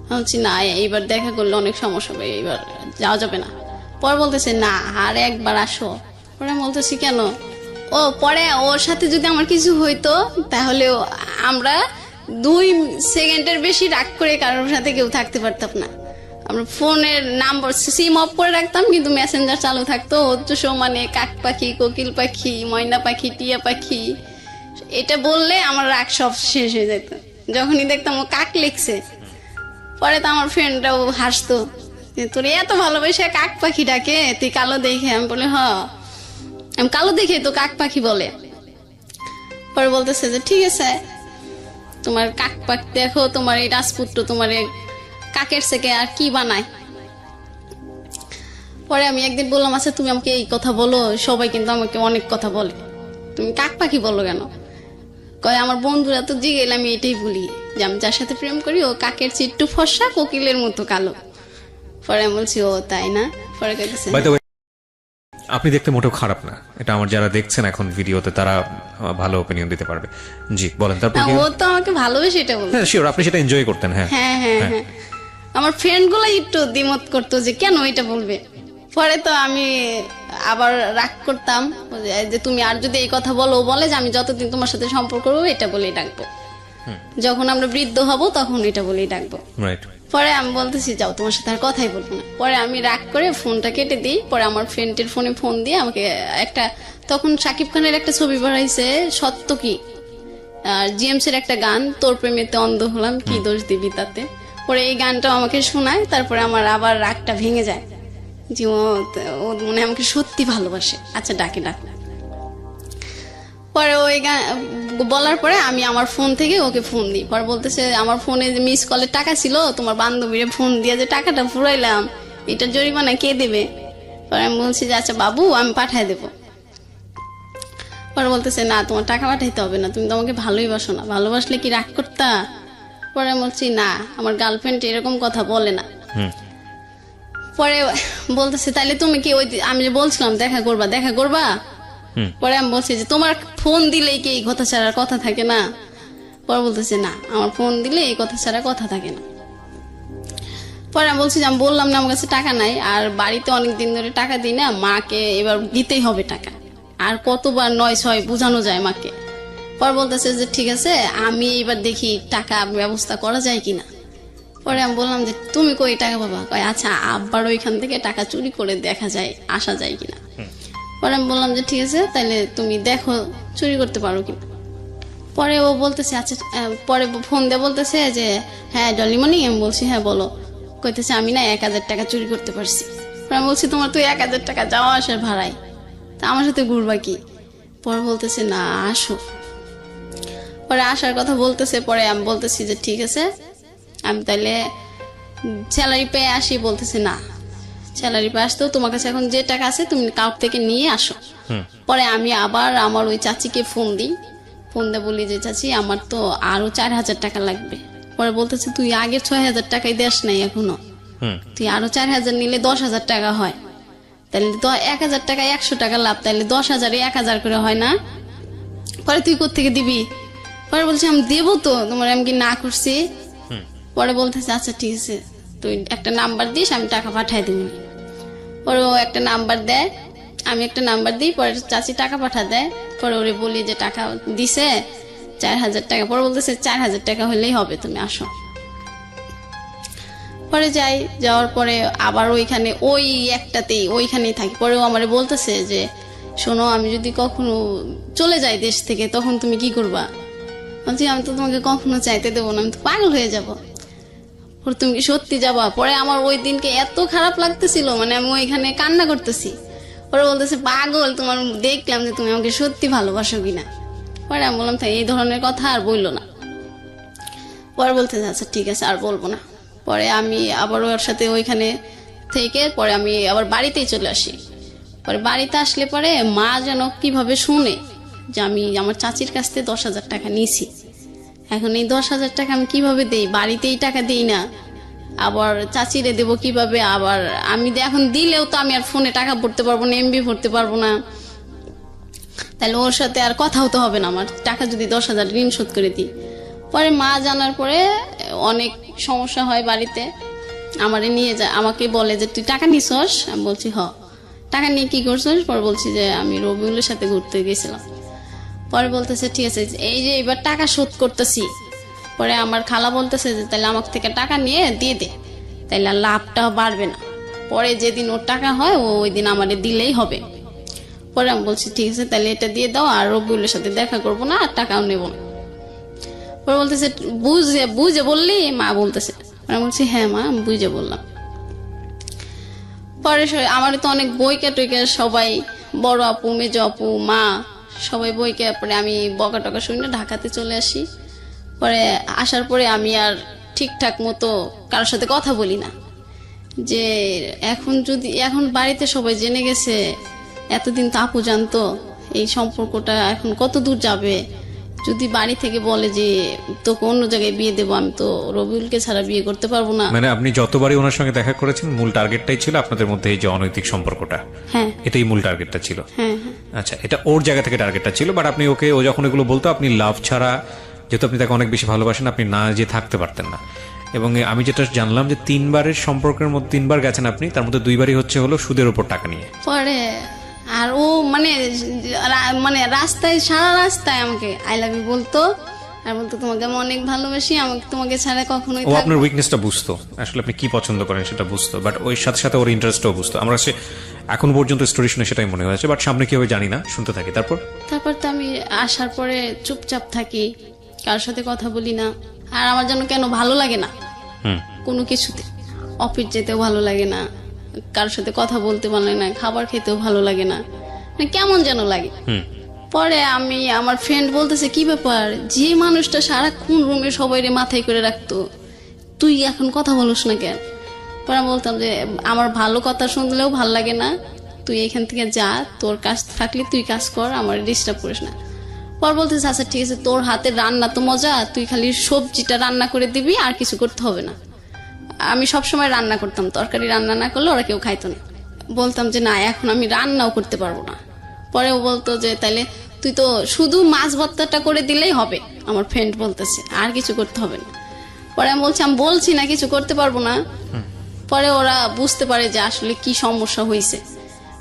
বলছি না এইবার দেখা করলে অনেক সমস্যা হবে, এইবার যাওয়া যাবে না। পরে বলতেছে না আর একবার আসো। পরে বলতেছি কেন? ও পরে ওর সাথে যদি আমার কিছু হইতো তাহলে আমরা 2 সেকেন্ডের বেশি রাগ করে কারোর সাথে কেউ থাকতে পারতাম না। আমরা ফোনের নাম্বার সিম অফ করে রাখতাম কিন্তু মেসেঞ্জার চালু থাকতো। হচ্ছে মানে কাক পাখি, কোকিল পাখি, ময়না পাখি, টিয়া পাখি, এটা বললে আমার রাগ সব শেষ হয়ে যেত। যখনই দেখতাম ও কাক লিখছে পরে তো আমার ফ্রেন্ডরাও হাসতো তোর এত ভালোবাসে কাক পাখি ডাকে, তুই কালো দেখে? আমি বলে আমি কালো দেখে তো কাক পাখি বলে। পরে বলতেছে যে ঠিক আছে তোমার কাক পাখি দেখো, তোমার এই রাজপুত্র তোমার কাকের থেকে আর কি বানায়। পরে আমি একদিন বললাম আচ্ছা তুমি আমাকে এই কথা বলো, সবাই কিন্তু আমাকে অনেক কথা বলে, তুমি কাক পাখি বলো কেন? কয় আমার বন্ধুরা তো জিগেলে আমি এটাই বলি যে আমি যার সাথে প্রেম করি ও কাকের চিট্টু ফর্সা কোকিলের মতো কালো। পরে আমি বলছি ও তাই না? পরে কইতেছে আপনি দেখতে মোটেও খারাপ না, এটা আমার যারা দেখছেন এখন ভিডিওতে তারা ভালো অপিনিয়ন দিতে পারবে। জি বলেন তারপর। ও তো আমাকে ভালোবেসে এটা বলতো। হ্যাঁ শিওর, আপনি সেটা এনজয় করতেন। হ্যাঁ হ্যাঁ হ্যাঁ হ্যাঁ আমার ফ্রেন্ড গুলো একটু দ্বিমত করতো যে কেন এটা বলবে। পরে তো আমি আবার রাগ করতাম যে তুমি আর যদি এই কথা বলো, বলে যে আমি যতদিন তোমার সাথে সম্পর্ক করবো এটা বলেই ডাকবো, যখন আমরা বৃদ্ধ হব তখন এটা বলেই ডাকবো। রাইট। পরে আমি বলতেছি যাও তোমার সাথে আর কথাই বলবো না। পরে আমি রাগ করে ফোনটা কেটে দিই। পরে আমার ফ্রেন্ডের ফোনে ফোন দিয়ে আমাকে একটা, তখন শাকিব খানের একটা ছবি বানাইছে সত্য কি, আর জিএমস এর একটা গান তোর প্রেমেতে অন্ধ হলাম কি দোষ দিবি তাতে। পরে এই গানটা আমাকে শোনায়, তারপরে আমার আবার রাগটা ভেঙে যায় যে ও মনে আমাকে সত্যি ভালোবাসে, আচ্ছা ডাকে ডাক। পরে ওই গান বলার পরে আমি আমার ফোন থেকে ওকে ফোন দিই। পরে বলতেছে আমার ফোনে যে মিস কলের টাকা ছিল তোমার বান্ধবীরে ফোন দিয়ে যে টাকাটা ফুরাইলাম এটা জরিমানা কে দেবে? পরে আমি বলছি যে আচ্ছা বাবু আমি পাঠায় দেবো। পরে বলতেছে না তোমার টাকা পাঠাইতে হবে না, তুমি তো আমাকে ভালোই বাসো না, ভালোবাসলে কি রাগ করতা? পরে আমি বলছি না, আমার গার্লফ্রেন্ড এরকম কথা বলে না। পরে বলতেছে তাইলে তুমি কি ওই আমি যে বলছিলাম দেখা করবা? পরে আমি বলছি যে তোমার ফোন দিলেই কি এই কথা ছাড়া কথা থাকে না? পরে বলতেছে না, আমার ফোন দিলে এই কথা ছাড়া কথা থাকে না। পরে আমি বলছি যে আমি বললাম না আমার কাছে টাকা নাই, আর বাড়িতে অনেক দিন ধরে টাকা দিই না, মাকে এবার দিতেই হবে টাকা, আর কতবার 9-6 বোঝানো যায় মাকে। পরে বলতেছে যে ঠিক আছে, আমি এবার দেখি টাকা ব্যবস্থা করা যায় কিনা। পরে আমি বললাম যে তুমি কই টাকা পাবা? কয় আচ্ছা আব্বার ওইখান থেকে টাকা চুরি করে দেখা যায় আসা যায় কিনা। পরে আমি বললাম যে ঠিক আছে, তাহলে তুমি দেখো চুরি করতে পারো কিনা। পরে ও বলতেছে আচ্ছা, পরে ফোন দিয়ে বলতেছে যে হ্যাঁ ডলিমণি। আমি বলছি হ্যাঁ বলো। কইতেছে আমি না 1000 টাকা চুরি করতে পারছি। পরে আমি বলছি তোমার তো 1000 টাকা যাওয়া আসার ভাড়াই, তা আমার সাথে ঘুরবা কি? পরে বলতেছে না আসো। পরে আসার কথা বলতেছে। পরে আমি বলতেছি যে ঠিক আছে, আমি তাহলে স্যালারি পেয়ে আসি। বলতেছে না, স্যালারি পেয়ে আসতেও তোমার কাছে এখন যে টাকা আছে তুমি কাউর থেকে নিয়ে আসো। পরে আমি আবার আমার ওই চাচিকে ফোন দিয়ে বলি যে চাচি আমার তো আরো 4000 টাকা লাগবে। পরে বলতেছে তুই আগের 6000 টাকাই দেশ নাই এখনো, তুই আরো 4000 নিলে 10,000 টাকা হয়, তাহলে তো 1000 টাকা 100 টাকা লাভ, তাহলে 10,000 1000 করে হয় না? পরে তুই কোত্থেকে দিবি? পরে বলছি আমি দেবো তো, তোমার আমি কি না করছি? পরে বলতেছে আচ্ছা ঠিক আছে, তুই একটা নাম্বার দিস আমি টাকা পাঠাই দিব। পরে ও একটা নাম্বার দেয়, আমি একটা নাম্বার দিই, পরে চাচি টাকা পাঠা দেয়। পরে ওরে বলি যে টাকা দিছে 4000 টাকা। পরে বলতেছে 4000 টাকা হলেই হবে, তুমি আসো। পরে যাওয়ার পরে আবার ওইখানে ওই একটাতেই ওইখানেই থাকি। পরে ও আমারে বলতেছে যে শোনো, আমি যদি কখনো চলে যাই দেশ থেকে তখন তুমি কি করবা? বলছি আমি তো তোমাকে কখনো চাইতে দেবো না, আমি তো পাগল হয়ে যাবো। পরে তুমি কি সত্যি যাবা? পরে আমার ওই দিনকে এত খারাপ লাগতেছিল, মানে আমি ওইখানে কান্না করতেছি। পরে বলতেছে পাগল, তোমার দেখলাম যে তুমি আমাকে সত্যি ভালোবাসো কিনা। পরে আমি বললাম তাই এই ধরনের কথা আর বললো না। পরে বলতেছে আচ্ছা ঠিক আছে আর বলবো না। পরে আমি আবার ওর সাথে ওইখানে থেকে পরে আমি আবার বাড়িতেই চলে আসি। পরে বাড়িতে আসলে পরে মা যেন কিভাবে শুনে যে আমি আমার চাচির কাছ থেকে 10,000 টাকা নিয়েছি। এখন এই 10,000 টাকা আমি কিভাবে দেই? বাড়িতেই টাকা দিই না, আবার চাচিরে দেবো কিভাবে? আবার আমি এখন দিলেও তো আমি আর ফোনে টাকা ভরতে পারবো না, এমবি ভরতে পারবো না, তাহলে ওর সাথে আর কথাও তো হবে না আমার, টাকা যদি 10,000 ঋণ শোধ করে দিই। পরে মা জানার পরে অনেক সমস্যা হয় বাড়িতে, আমারে নিয়ে যায়, আমাকে বলে যে তুই টাকা নিছস? আমি বলছি হ। টাকা নিয়ে কি করছস? পরে বলছি যে আমি রবিউলের সাথে ঘুরতে গেছিলাম। পরে বলতেছে ঠিক আছে, এই যে এবার টাকা শোধ করতেছি। পরে আমার খালা বলতেছে যে তাহলে আমার থেকে টাকা নিয়ে দিয়ে দে, তাহলে আর লাভটা বাড়বে না, পরে যেদিন ওর টাকা হয় ওই দিন আমাদের দিলেই হবে। পরে আমি বলছি ঠিক আছে তাহলে এটা দিয়ে দাও, আর রবিউলের সাথে দেখা করবো না, আর টাকাও নেবো না। পরে বলতেছে বুঝে বললি? মা বলতেছে। আমি বলছি হ্যাঁ মা আমি বুঝে বললাম। পরে আমার তো অনেক বইকা টইকা সবাই, বড় আপু মেজ আপু মা সবাই বইকে। পরে আমি বকা টকা শুনে ঢাকাতে চলে আসি। পরে আসার পরে আমি আর ঠিকঠাক মতো কারোর সাথে কথা বলি না, যে এখন বাড়িতে সবাই জেনে গেছে, এতদিন তো আপু জানতো, এই সম্পর্কটা এখন কত দূর যাবে। যদি বাড়ি থেকে বলে যে তোকে অন্য জায়গায় বিয়ে দেবো, আমি তো রবিউলকে ছাড়া বিয়ে করতে পারবো না। মানে আপনি যতবারই ওনার সঙ্গে দেখা করেছেন মূল টার্গেটটাই ছিল আপনাদের মধ্যে এই যে অনৈতিক সম্পর্কটা, হ্যাঁ এটাই মূল টার্গেটটা ছিল। হ্যাঁ আচ্ছা, এটা ওর জায়গা থেকে টার্গেটটা ছিল, বাট আপনি ও যখন এগুলো বলতো আপনি লাভ ছাড়া, যেহেতু আপনি তাকে অনেক বেশি ভালোবাসেন, আপনি না যে থাকতে পারতেন না। এবং আমি যেটা জানলাম যে 3বারের সম্পর্কের মধ্যে 3বার গেছেন আপনি, তার মধ্যে 2বারই হলো সুদের উপর টাকা নিয়ে। পরে আর ও মানে রাস্তায় সারা রাস্তায় আমাকে আই লাভ ইউ বলতো, আর বলতো তোমাকে আমি অনেক ভালোবাসি, আমাকে তোমাকে ছাড়া কখনোই ও আপনার উইকনেসটা বুঝতো, আসলে আপনি কি পছন্দ করেন সেটা বুঝতো, বাট ওই সাথে সাথে ওর ইন্টারেস্টও বুঝতো। আমরা এখন পর্যন্ত স্টোরি শুনে সেটাই মনে হয়েছে, বাট সামনে কি হবে জানি না, শুনতে থাকি। তারপর তো আমি আসার পরে চুপচাপ থাকি, কারোর সাথে কথা বলি না। আর আমার জন্য কেন ভালো লাগে না কোনো কিছুতে, অফিস যেতেও ভালো লাগে না, কারোর সাথে কথা বলতে ভালো লাগে না, খাবার খেতেও ভালো লাগে না, মানে কেমন যেন লাগে। পরে আমার ফ্রেন্ড বলতেছে কি ব্যাপার, যে মানুষটা সারাক্ষণ রুমে সবাই মাথায় করে রাখতো, তুই এখন কথা বলিস না কেন? পরে আমি বলতাম যে আমার ভালো কথা শুনলেও ভাল লাগে না, তুই এখান থেকে যা, তোর কাজ থাকলে তুই কাজ কর, আমার ডিস্টার্ব করিস না। পর বলতেছে আচ্ছা ঠিক আছে, তোর হাতের রান্না তো মজা, তুই খালি সবজিটা রান্না করে দিবি, আর কিছু করতে হবে না। আমি সবসময় রান্না করতাম, তরকারি রান্না না করলে ওরা কেউ খাইতো না। বলতাম যে না, এখন আমি রান্নাও করতে পারবো না। পরে ও বলতো যে তাইলে তুই তো শুধু মাছ ভর্তাটা করে দিলেই হবে, আমার ফ্রেন্ড বলতেছে, আর কিছু করতে হবে না। পরে আমি বলছি না কিছু করতে পারবো না। পরে ওরা বুঝতে পারে যে আসলে কি সমস্যা হয়েছে।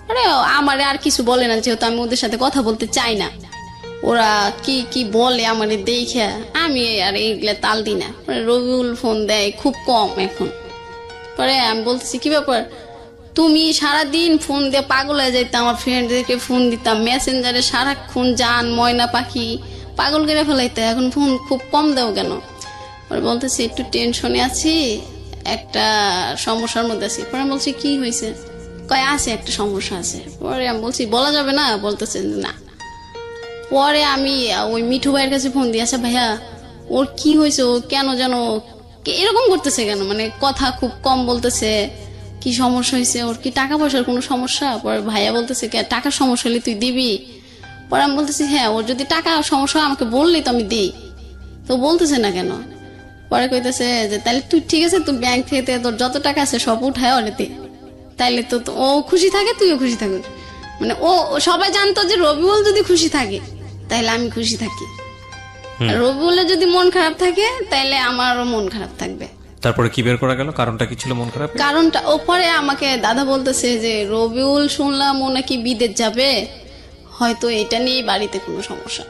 পরে আমারে আর কিছু বলে না, যেহেতু আমি ওদের সাথে কথা বলতে চাই না। ওরা কি কি বলে আমারে দেখে, আমি আর এইগুলা তাল দিই না। পরে রবিউল ফোন দেয় খুব কম এখন। পরে আমি বলতেছি কি ব্যাপার, তুমি সারাদিন ফোন দিয়ে পাগল হয়ে যাইতে, আমার ফ্রেন্ডদেরকে ফোন দিতাম মেসেঞ্জারে সারাক্ষণ, জান ময়না পাখি পাগল করে ফেলাইতে, এখন ফোন খুব কম দাও কেন? পরে বলতেছি একটু টেনশনে আছি, একটা সমস্যার মধ্যে আছি। পরে আমি বলছি কি হয়েছে? কয় আছে একটা সমস্যা আছে। পরে আমি বলছি বলা যাবে না? বলতেছে না। পরে আমি ওই মিঠু ভাইয়ের কাছে ফোন দিই, আচ্ছা ভাইয়া ওর কি হয়েছে, ও কেন যেন এরকম করতেছে কেন, মানে কথা খুব কম বলতেছে, কি সমস্যা হয়েছে, ওর কি টাকা পয়সার কোনো সমস্যা? পরে ভাইয়া বলতেছে টাকার সমস্যা হলে তুই দিবি? পরে আমি বলতেছি হ্যাঁ, ওর যদি টাকা সমস্যা হয় আমাকে বললেই তো আমি দিই, তো বলতেছে না কেন? পরে কইতেছে যে তাহলে তুই ঠিক আছে, তুই ব্যাংক থেকে তোর যত টাকা আছে সব উঠায় ওরে দে, তাইলে তো ও খুশি থাকে, তুইও খুশি থাকিস। মানে ও সবাই জানতো যে রবিউল যদি খুশি থাকে তাইলে আমি খুশি থাকি, আর রবিউলের যদি মন খারাপ থাকে তাইলে আমারও মন খারাপ থাকবে। তারপরে কি বের করা গেল, কারণটা কি ছিল মন খারাপ? কারণটা ও পরে আমাকে দাদা বলতেছে যে রবিউল শুনলাম ও নাকি বিদেশ যাবে, হয়তো এটা নিয়ে বাড়িতে কোনো সমস্যা।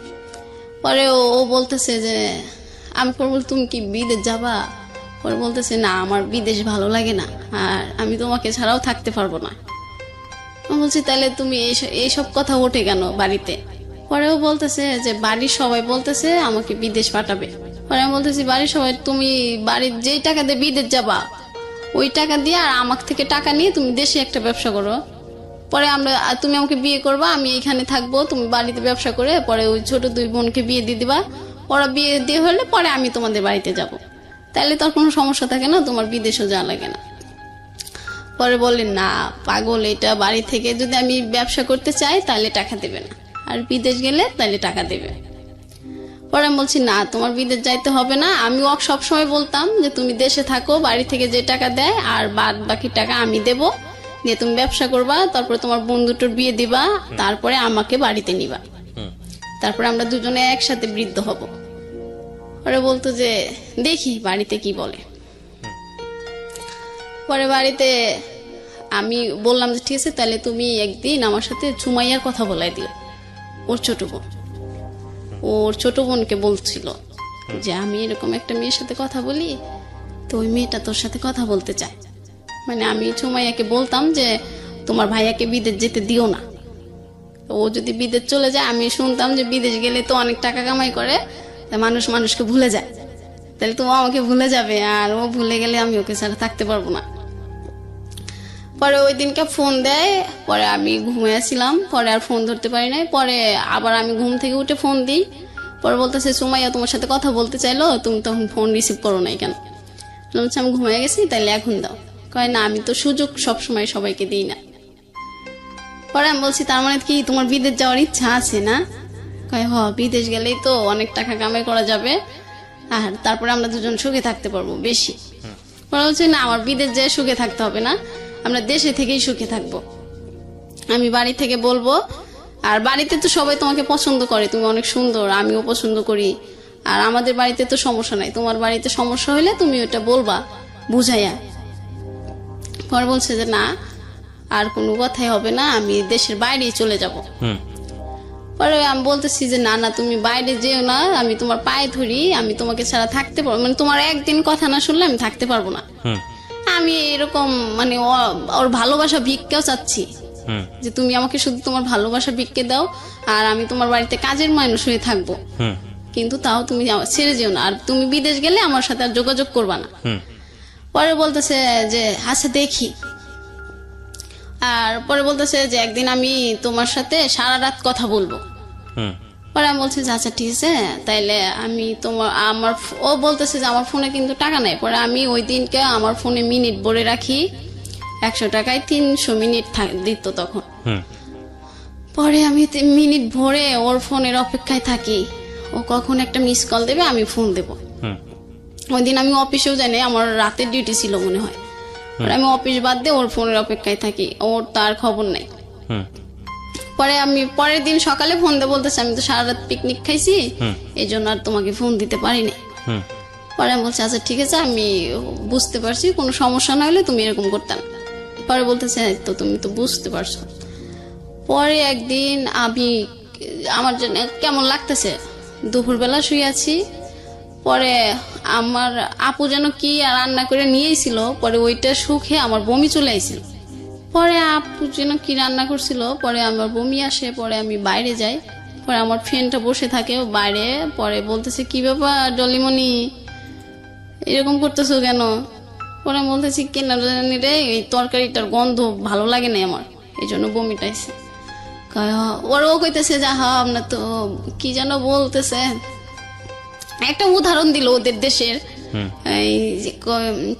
পরে ও বলতেছে যে আমি পরে বল তুমি কি বিদেশ যাবা? পরে বলতেছে না, আমার বিদেশ ভালো লাগে না, আর আমি তোমাকে ছাড়াও থাকতে পারবো না। আমি বলছি তাহলে তুমি এইসব কথা ওঠে কেন বাড়িতে? পরেও বলতেছে যে বাড়ির সবাই বলতেছে আমাকে বিদেশ পাঠাবে। পরে আমি বলতেছি বাড়ির সবাই, তুমি বাড়ির যেই টাকা দিয়ে বিদেশ যাবা ওই টাকা দিয়ে আর আমার থেকে টাকা নিয়ে তুমি দেশে একটা ব্যবসা করো। পরে তুমি আমাকে বিয়ে করবা, আমি এখানে থাকবো, তুমি বাড়িতে ব্যবসা করে পরে ওই ছোট দুই বোনকে বিয়ে দিয়ে দিবা, ওরা বিয়ে দিয়ে হলে পরে আমি তোমাদের বাড়িতে যাব, তাহলে তোর কোনো সমস্যা থাকে না, তোমার বিদেশও যাওয়া লাগে না। পরে বললেন না পাগল, এটা বাড়ি থেকে যদি আমি ব্যবসা করতে চাই তাহলে টাকা দেবে না, আর বিদেশ গেলে তাহলে টাকা দেবে। পরে আমি বলছি না, তোমার বিদেশ যাইতে হবে না, আমি ওকে সবসময় বলতাম যে তুমি দেশে থাকো, বাড়ি থেকে যে টাকা দেয় আর বাদ বাকি টাকা আমি দেব, দিয়ে তুমি ব্যবসা করবা, তারপরে তোমার বন্ধুটার বিয়ে দিবা, তারপরে আমাকে বাড়িতে নিবা, তারপরে আমরা দুজনে একসাথে বৃদ্ধ হব। পরে বলতো যে দেখি বাড়িতে কি বলে। পরে বাড়িতে আমি বললাম যে ঠিক আছে, তাহলে তুমি একদিন আমার সাথে সুমাইয়ার কথা বলাই দিও, ওর ছোট বোন। ওর ছোট বোনকে বলছিল যে আমি এরকম একটা মেয়ের সাথে কথা বলি, তো ওই মেয়েটা তোর সাথে কথা বলতে চায়। মানে আমি সুমাইয়াকে বলতাম যে তোমার ভাইয়াকে বিদেশ যেতে দিও না, ও যদি বিদেশ চলে যায়, আমি শুনতাম যে বিদেশ গেলে তো অনেক টাকা কামাই করে, মানুষ মানুষকে ভুলে যায়, তাহলে তো ও আমাকে ভুলে যাবে, আর ও ভুলে গেলে আমি ওকে ছাড়া থাকতে পারবো না। পরে ওই দিনকে ফোন দেয়, পরে আমি ঘুমিয়েছিলাম, পরে আর ফোন ধরতে পারি নাই। পরে আবার আমি ঘুম থেকে উঠে ফোন দিই, পরে বলতেছে সুমাইয়া তোমার সাথে কথা বলতে চাইলো, তুমি তখন ফোন রিসিভ করো নাই কেন? বলছে আমি ঘুমিয়ে গেছি, তাইলে এখন দাও। কয় না, আমি তো সুযোগ সবসময় সবাইকে দিই না। পরে আমি বলছি তার মানে কি তোমার বিদেশ যাওয়ার ইচ্ছা আছে না? কয় হ, বিদেশ গেলেই তো অনেক টাকা কামাই করা যাবে, আর তারপরে আমরা দুজন সুখে থাকতে পারবো বেশি। পরে বলছে না, আমার বিদেশ যেয়ে সুখে থাকতে হবে না, আমরা দেশে থেকেই সুখে থাকবো। আমি বাড়ি থেকে বলবো, আর বাড়িতে তো সবাই তোমাকে পছন্দ করে, তুমি অনেক সুন্দর, আমিও পছন্দ করি, আর আমাদের বাড়িতে তো সমস্যা নাই, তোমার বাড়িতে সমস্যা হলে তুমি ওটা বলবা বুঝাইয়া। পরে বলছে যে না, আর কোনো কথাই হবে না, আমি দেশের বাইরেই চলে যাব। পরে আমি বলতেছি যে না না, তুমি বাইরে যেও না, আমি তোমার পায়ে ধরি, আমি তোমাকে ছাড়া থাকতে পারবো, মানে তোমার একদিন কথা না শুনলে আমি থাকতে পারবো না। আমি এরকম মানে ওর ভালোবাসা ভিক্ষাও চাচ্ছি, যে তুমি আমাকে শুধু তোমার ভালোবাসা ভিক্ষে দাও, আর আমি তোমার বাড়িতে কাজের মানুষ হয়ে থাকবো, কিন্তু তাও তুমি ছেড়ে যেও না, আর তুমি বিদেশ গেলে আমার সাথে আর যোগাযোগ করবা না। পরে বলতেছে যে আচ্ছা দেখি, আর পরে বলতেছে যে একদিন আমি তোমার সাথে সারা রাত কথা বলবো। পরে আমি বলছি যে আচ্ছা ঠিক আছে, তাইলে আমি ও বলতেছে যে আমার ফোনে কিন্তু টাকা নাই। পরে আমি ওই দিনকে আমার ফোনে মিনিট ভরে রাখি, 100 টাকায় 300 মিনিট দিত তখন। হুম পরে আমি মিনিট ভরে ওর ফোনের অপেক্ষায় থাকি, ও কখন একটা মিস কল দেবে আমি ফোন দেব। হুম ওই দিন আমি অফিসেও জানি, আমার রাতের ডিউটি ছিল মনে হয়। পরে আমি অফিস বাদ দিয়ে ওর ফোনের অপেক্ষায় থাকি, ওর তার খবর নাই। হুম পরে আমি পরের দিন সকালে ফোন দিয়ে বলতেছি আমি তো সারা রাত পিকনিক খাইছি, এই জন্য আর তোমাকে ফোন দিতে পারিনি। হুম পরে আমি বলছি আচ্ছা ঠিক আছে, আমি বুঝতে পারছি, কোনো সমস্যা না হলে তুমি এরকম করতাম। পরে বলতেছে তো তুমি তো বুঝতে পারছো। পরে একদিন আমার জন্য কেমন লাগতেছে, দুপুরবেলা শুয়ে আছি। পরে আমার আপু যেন কি রান্না করে নিয়েছিল, পরে ওইটা শুকে আমার বমি চলে আইছিল। পরে আপু যেন কি রান্না করছিল, পরে আমার বমি আসে। পরে আমি বাইরে যাই, পরে আমার ফ্রেন্ডটা বসে থাকে বাইরে। পরে বলতেছে কি ব্যাপার ডলিমণি, এরকম করতেছো কেন? পরে আমি বলতেছি কেন জানি রে, এই তরকারিটার গন্ধ ভালো লাগে না আমার, এই জন্য বমিটা আইছে। ওরাও কইতেছে যা আপনার তো কি যেন বলতেছে, একটা উদাহরণ দিল ওদের দেশের, এই যে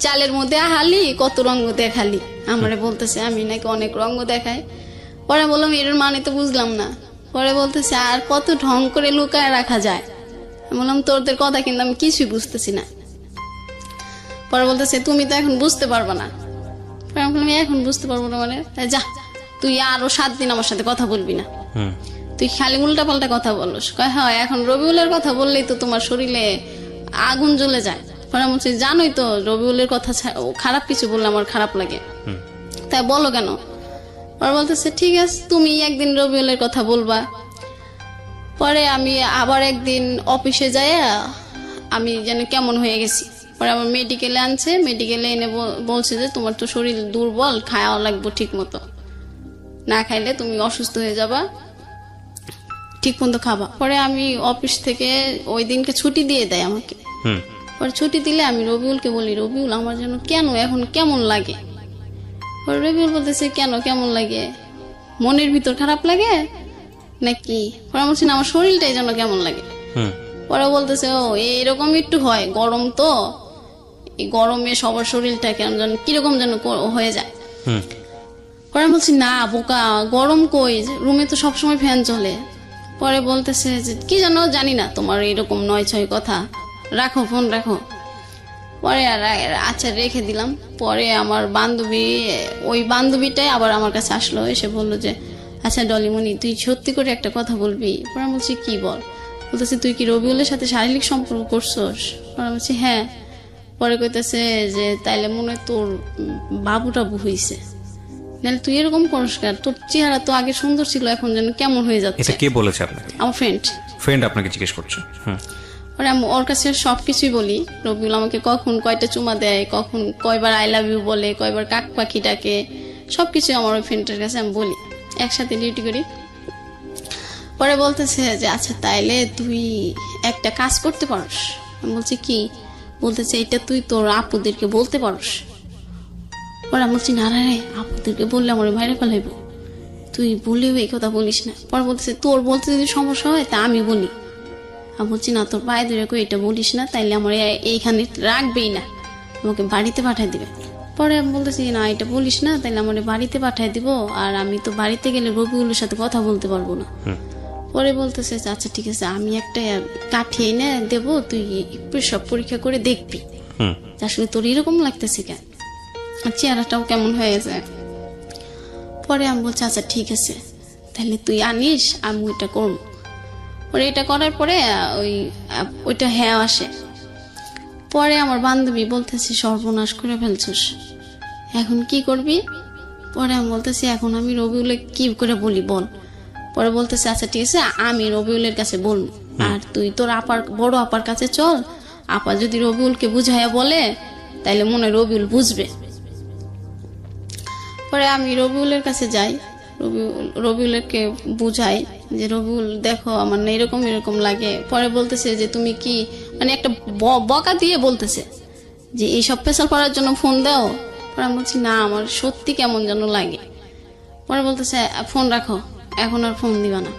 চালের মধ্যে হালি কত রঙ দেখালি, আমারে বলতেছে আমি নাকি অনেক রঙ দেখাই। পরে বললাম এর মানে তো বুঝলাম না। পরে বলতেছে আর কত ঢং করে লুকায় রাখা যায়। আমি বললাম তোদের কথা কিন্তু আমি কিছুই বুঝতেছি না। পরে বলতেছে তুমি তো এখন বুঝতে পারবা না। পরে আমি বললাম এখন বুঝতে পারবো না মানে? যা তুই আরো 7 দিন আমার সাথে কথা বলবি না, তুই খালি উল্টা পাল্টা কথা বলস। কয় হ্যাঁ এখন রবিউলের কথা বললেই তো তোমার শরীরে আগুন জ্বলে যায়। পরে আমি বলছি জানোই তো রবিউলের কথা খারাপ কিছু বললে আমার খারাপ লাগে, তাই বলো কেন? পরে বলতেছে ঠিক আছে তুমি একদিন রবিউলের কথা বলবা। পরে আমি আবার একদিন অফিসে যাই, আমি যেন কেমন হয়ে গেছি। পরে আমার মেডিকেলে আনছে, মেডিকেলে এনে বলছে যে তোমার তো শরীর দুর্বল, খাওয়া লাগবে ঠিক মতো, না খাইলে তুমি অসুস্থ হয়ে যাবা, ঠিক মতো খাবা। পরে আমি অফিস থেকে ওই দিনকে ছুটি দিয়ে দেয় আমাকে। পরে ছুটি দিলে আমি রবিউলকে বলি রবিউল আমার যেন কেন এখন কেমন লাগে। পরে রবিউল বলতেছে কেন কেমন লাগে, মনের ভিতর খারাপ লাগে নাকি? পরে বলছি না আমার শরীরটাই যেন কেমন লাগে। পরে বলতেছে ও এইরকম একটু হয়, গরম তো, এই গরমে সবার শরীরটা কেন যেন কিরকম যেন হয়ে যায়। পরে বলছি না বোকা, গরম কই, রুমে তো সবসময় ফ্যান চলে। পরে বলতেছে যে কি জানো জানি না তোমার এরকম 9-6 কথা, রাখো ফোন রাখো। পরে আর আচ্ছা রেখে দিলাম। পরে আমার বান্ধবী, ওই বান্ধবীটাই আবার আমার কাছে আসলো, এসে বললো যে আচ্ছা ডলিমণি তুই সত্যি করে একটা কথা বলবি? পরে আমি বলছি কি বল? বলতেছে তুই কি রবিউলের সাথে শারীরিক সম্পর্ক করছোস? পরে আমি বলছি হ্যাঁ। পরে কইতেছে যে তাইলে মনে হয় তোর বাবু টাবু হইছে, নাহলে তুই এরকম করিস কেন, তোর চেহারা তো আগে সুন্দর ছিল এখন যেন কেমন হয়ে যাচ্ছে। এটা কে বলেছে আপনাকে? আমার ফ্রেন্ড আপনাকে জিজ্ঞেস করছে? পরে আমি ওর কাছে সবকিছুই বলি, রবিউল আমাকে কখন কয়টা চুমা দেয়, কখন কয়বার আই লাভ ইউ বলে, কয়বার কাক পাখি ডাকে, সবকিছু আমার ওই ফ্রেন্ডের কাছে আমি বলি, একসাথে ডিউটি করি। পরে বলতেছে যে আচ্ছা তাইলে তুই একটা কাজ করতে পারস। আমি বলছি কি? বলতেছে এটা তুই তোর আপুদেরকে বলতে পারস। পরে আমি বলছি না রে, আপুদেরকে বললে আমার বাইরে ফেলাইব, তুই বলেও এই কথা বলিস না। পরে বলতেছে তোর বলতে যদি সমস্যা হয় তা আমি বলি। আমি বলছি না তোর পায়ে ধরে এটা বলিস না, তাইলে আমার এইখানে রাখবেই না, আমাকে বাড়িতে পাঠাই দিবে। পরে আমি বলতেছি না এটা বলিস না, তাইলে আমার বাড়িতে পাঠাই দিব, আর আমি তো বাড়িতে গেলে রবিউলের সাথে কথা বলতে পারবো না। পরে বলতেছে আচ্ছা ঠিক আছে আমি একটা কাঠি এনে দেবো, তুই সব পরীক্ষা করে দেখবি আসলে তোর এরকম লাগতেছে কেন, চেহারাটাও কেমন হয়ে যায়। পরে আমি বলছি আচ্ছা ঠিক আছে তাহলে তুই আনিস, আমি ওইটা করবো। পরে এটা করার পরে ওইটা হ্যাঁ আসে। পরে আমার বান্ধবী বলতেছি সর্বনাশ করে ফেলছিস, এখন কি করবি? পরে আমি বলতেছি এখন আমি রবিউলে কি করে বলি বল। পরে বলতেছে আচ্ছা ঠিক আছে আমি রবিউলের কাছে বলবো, আর তুই তোর বড় আপার কাছে চল, আপা যদি রবিউলকে বুঝাইয়া বলে তাইলে মনে হয় রবিউল বুঝবে। পরে আমি রবিউলের কাছে যাই, রবিউলকে বুঝাই যে রবিউল দেখো আমার না এরকম এরকম লাগে। পরে বলতেছে যে তুমি কি মানে একটা বকা দিয়ে বলতেছে যে এইসব পেশাল পড়ার জন্য ফোন দাও। পরে আমি বলছি না আমার সত্যি কেমন যেন লাগে। পরে বলতেছে ফোন রাখো, এখন আর ফোন দিবা না।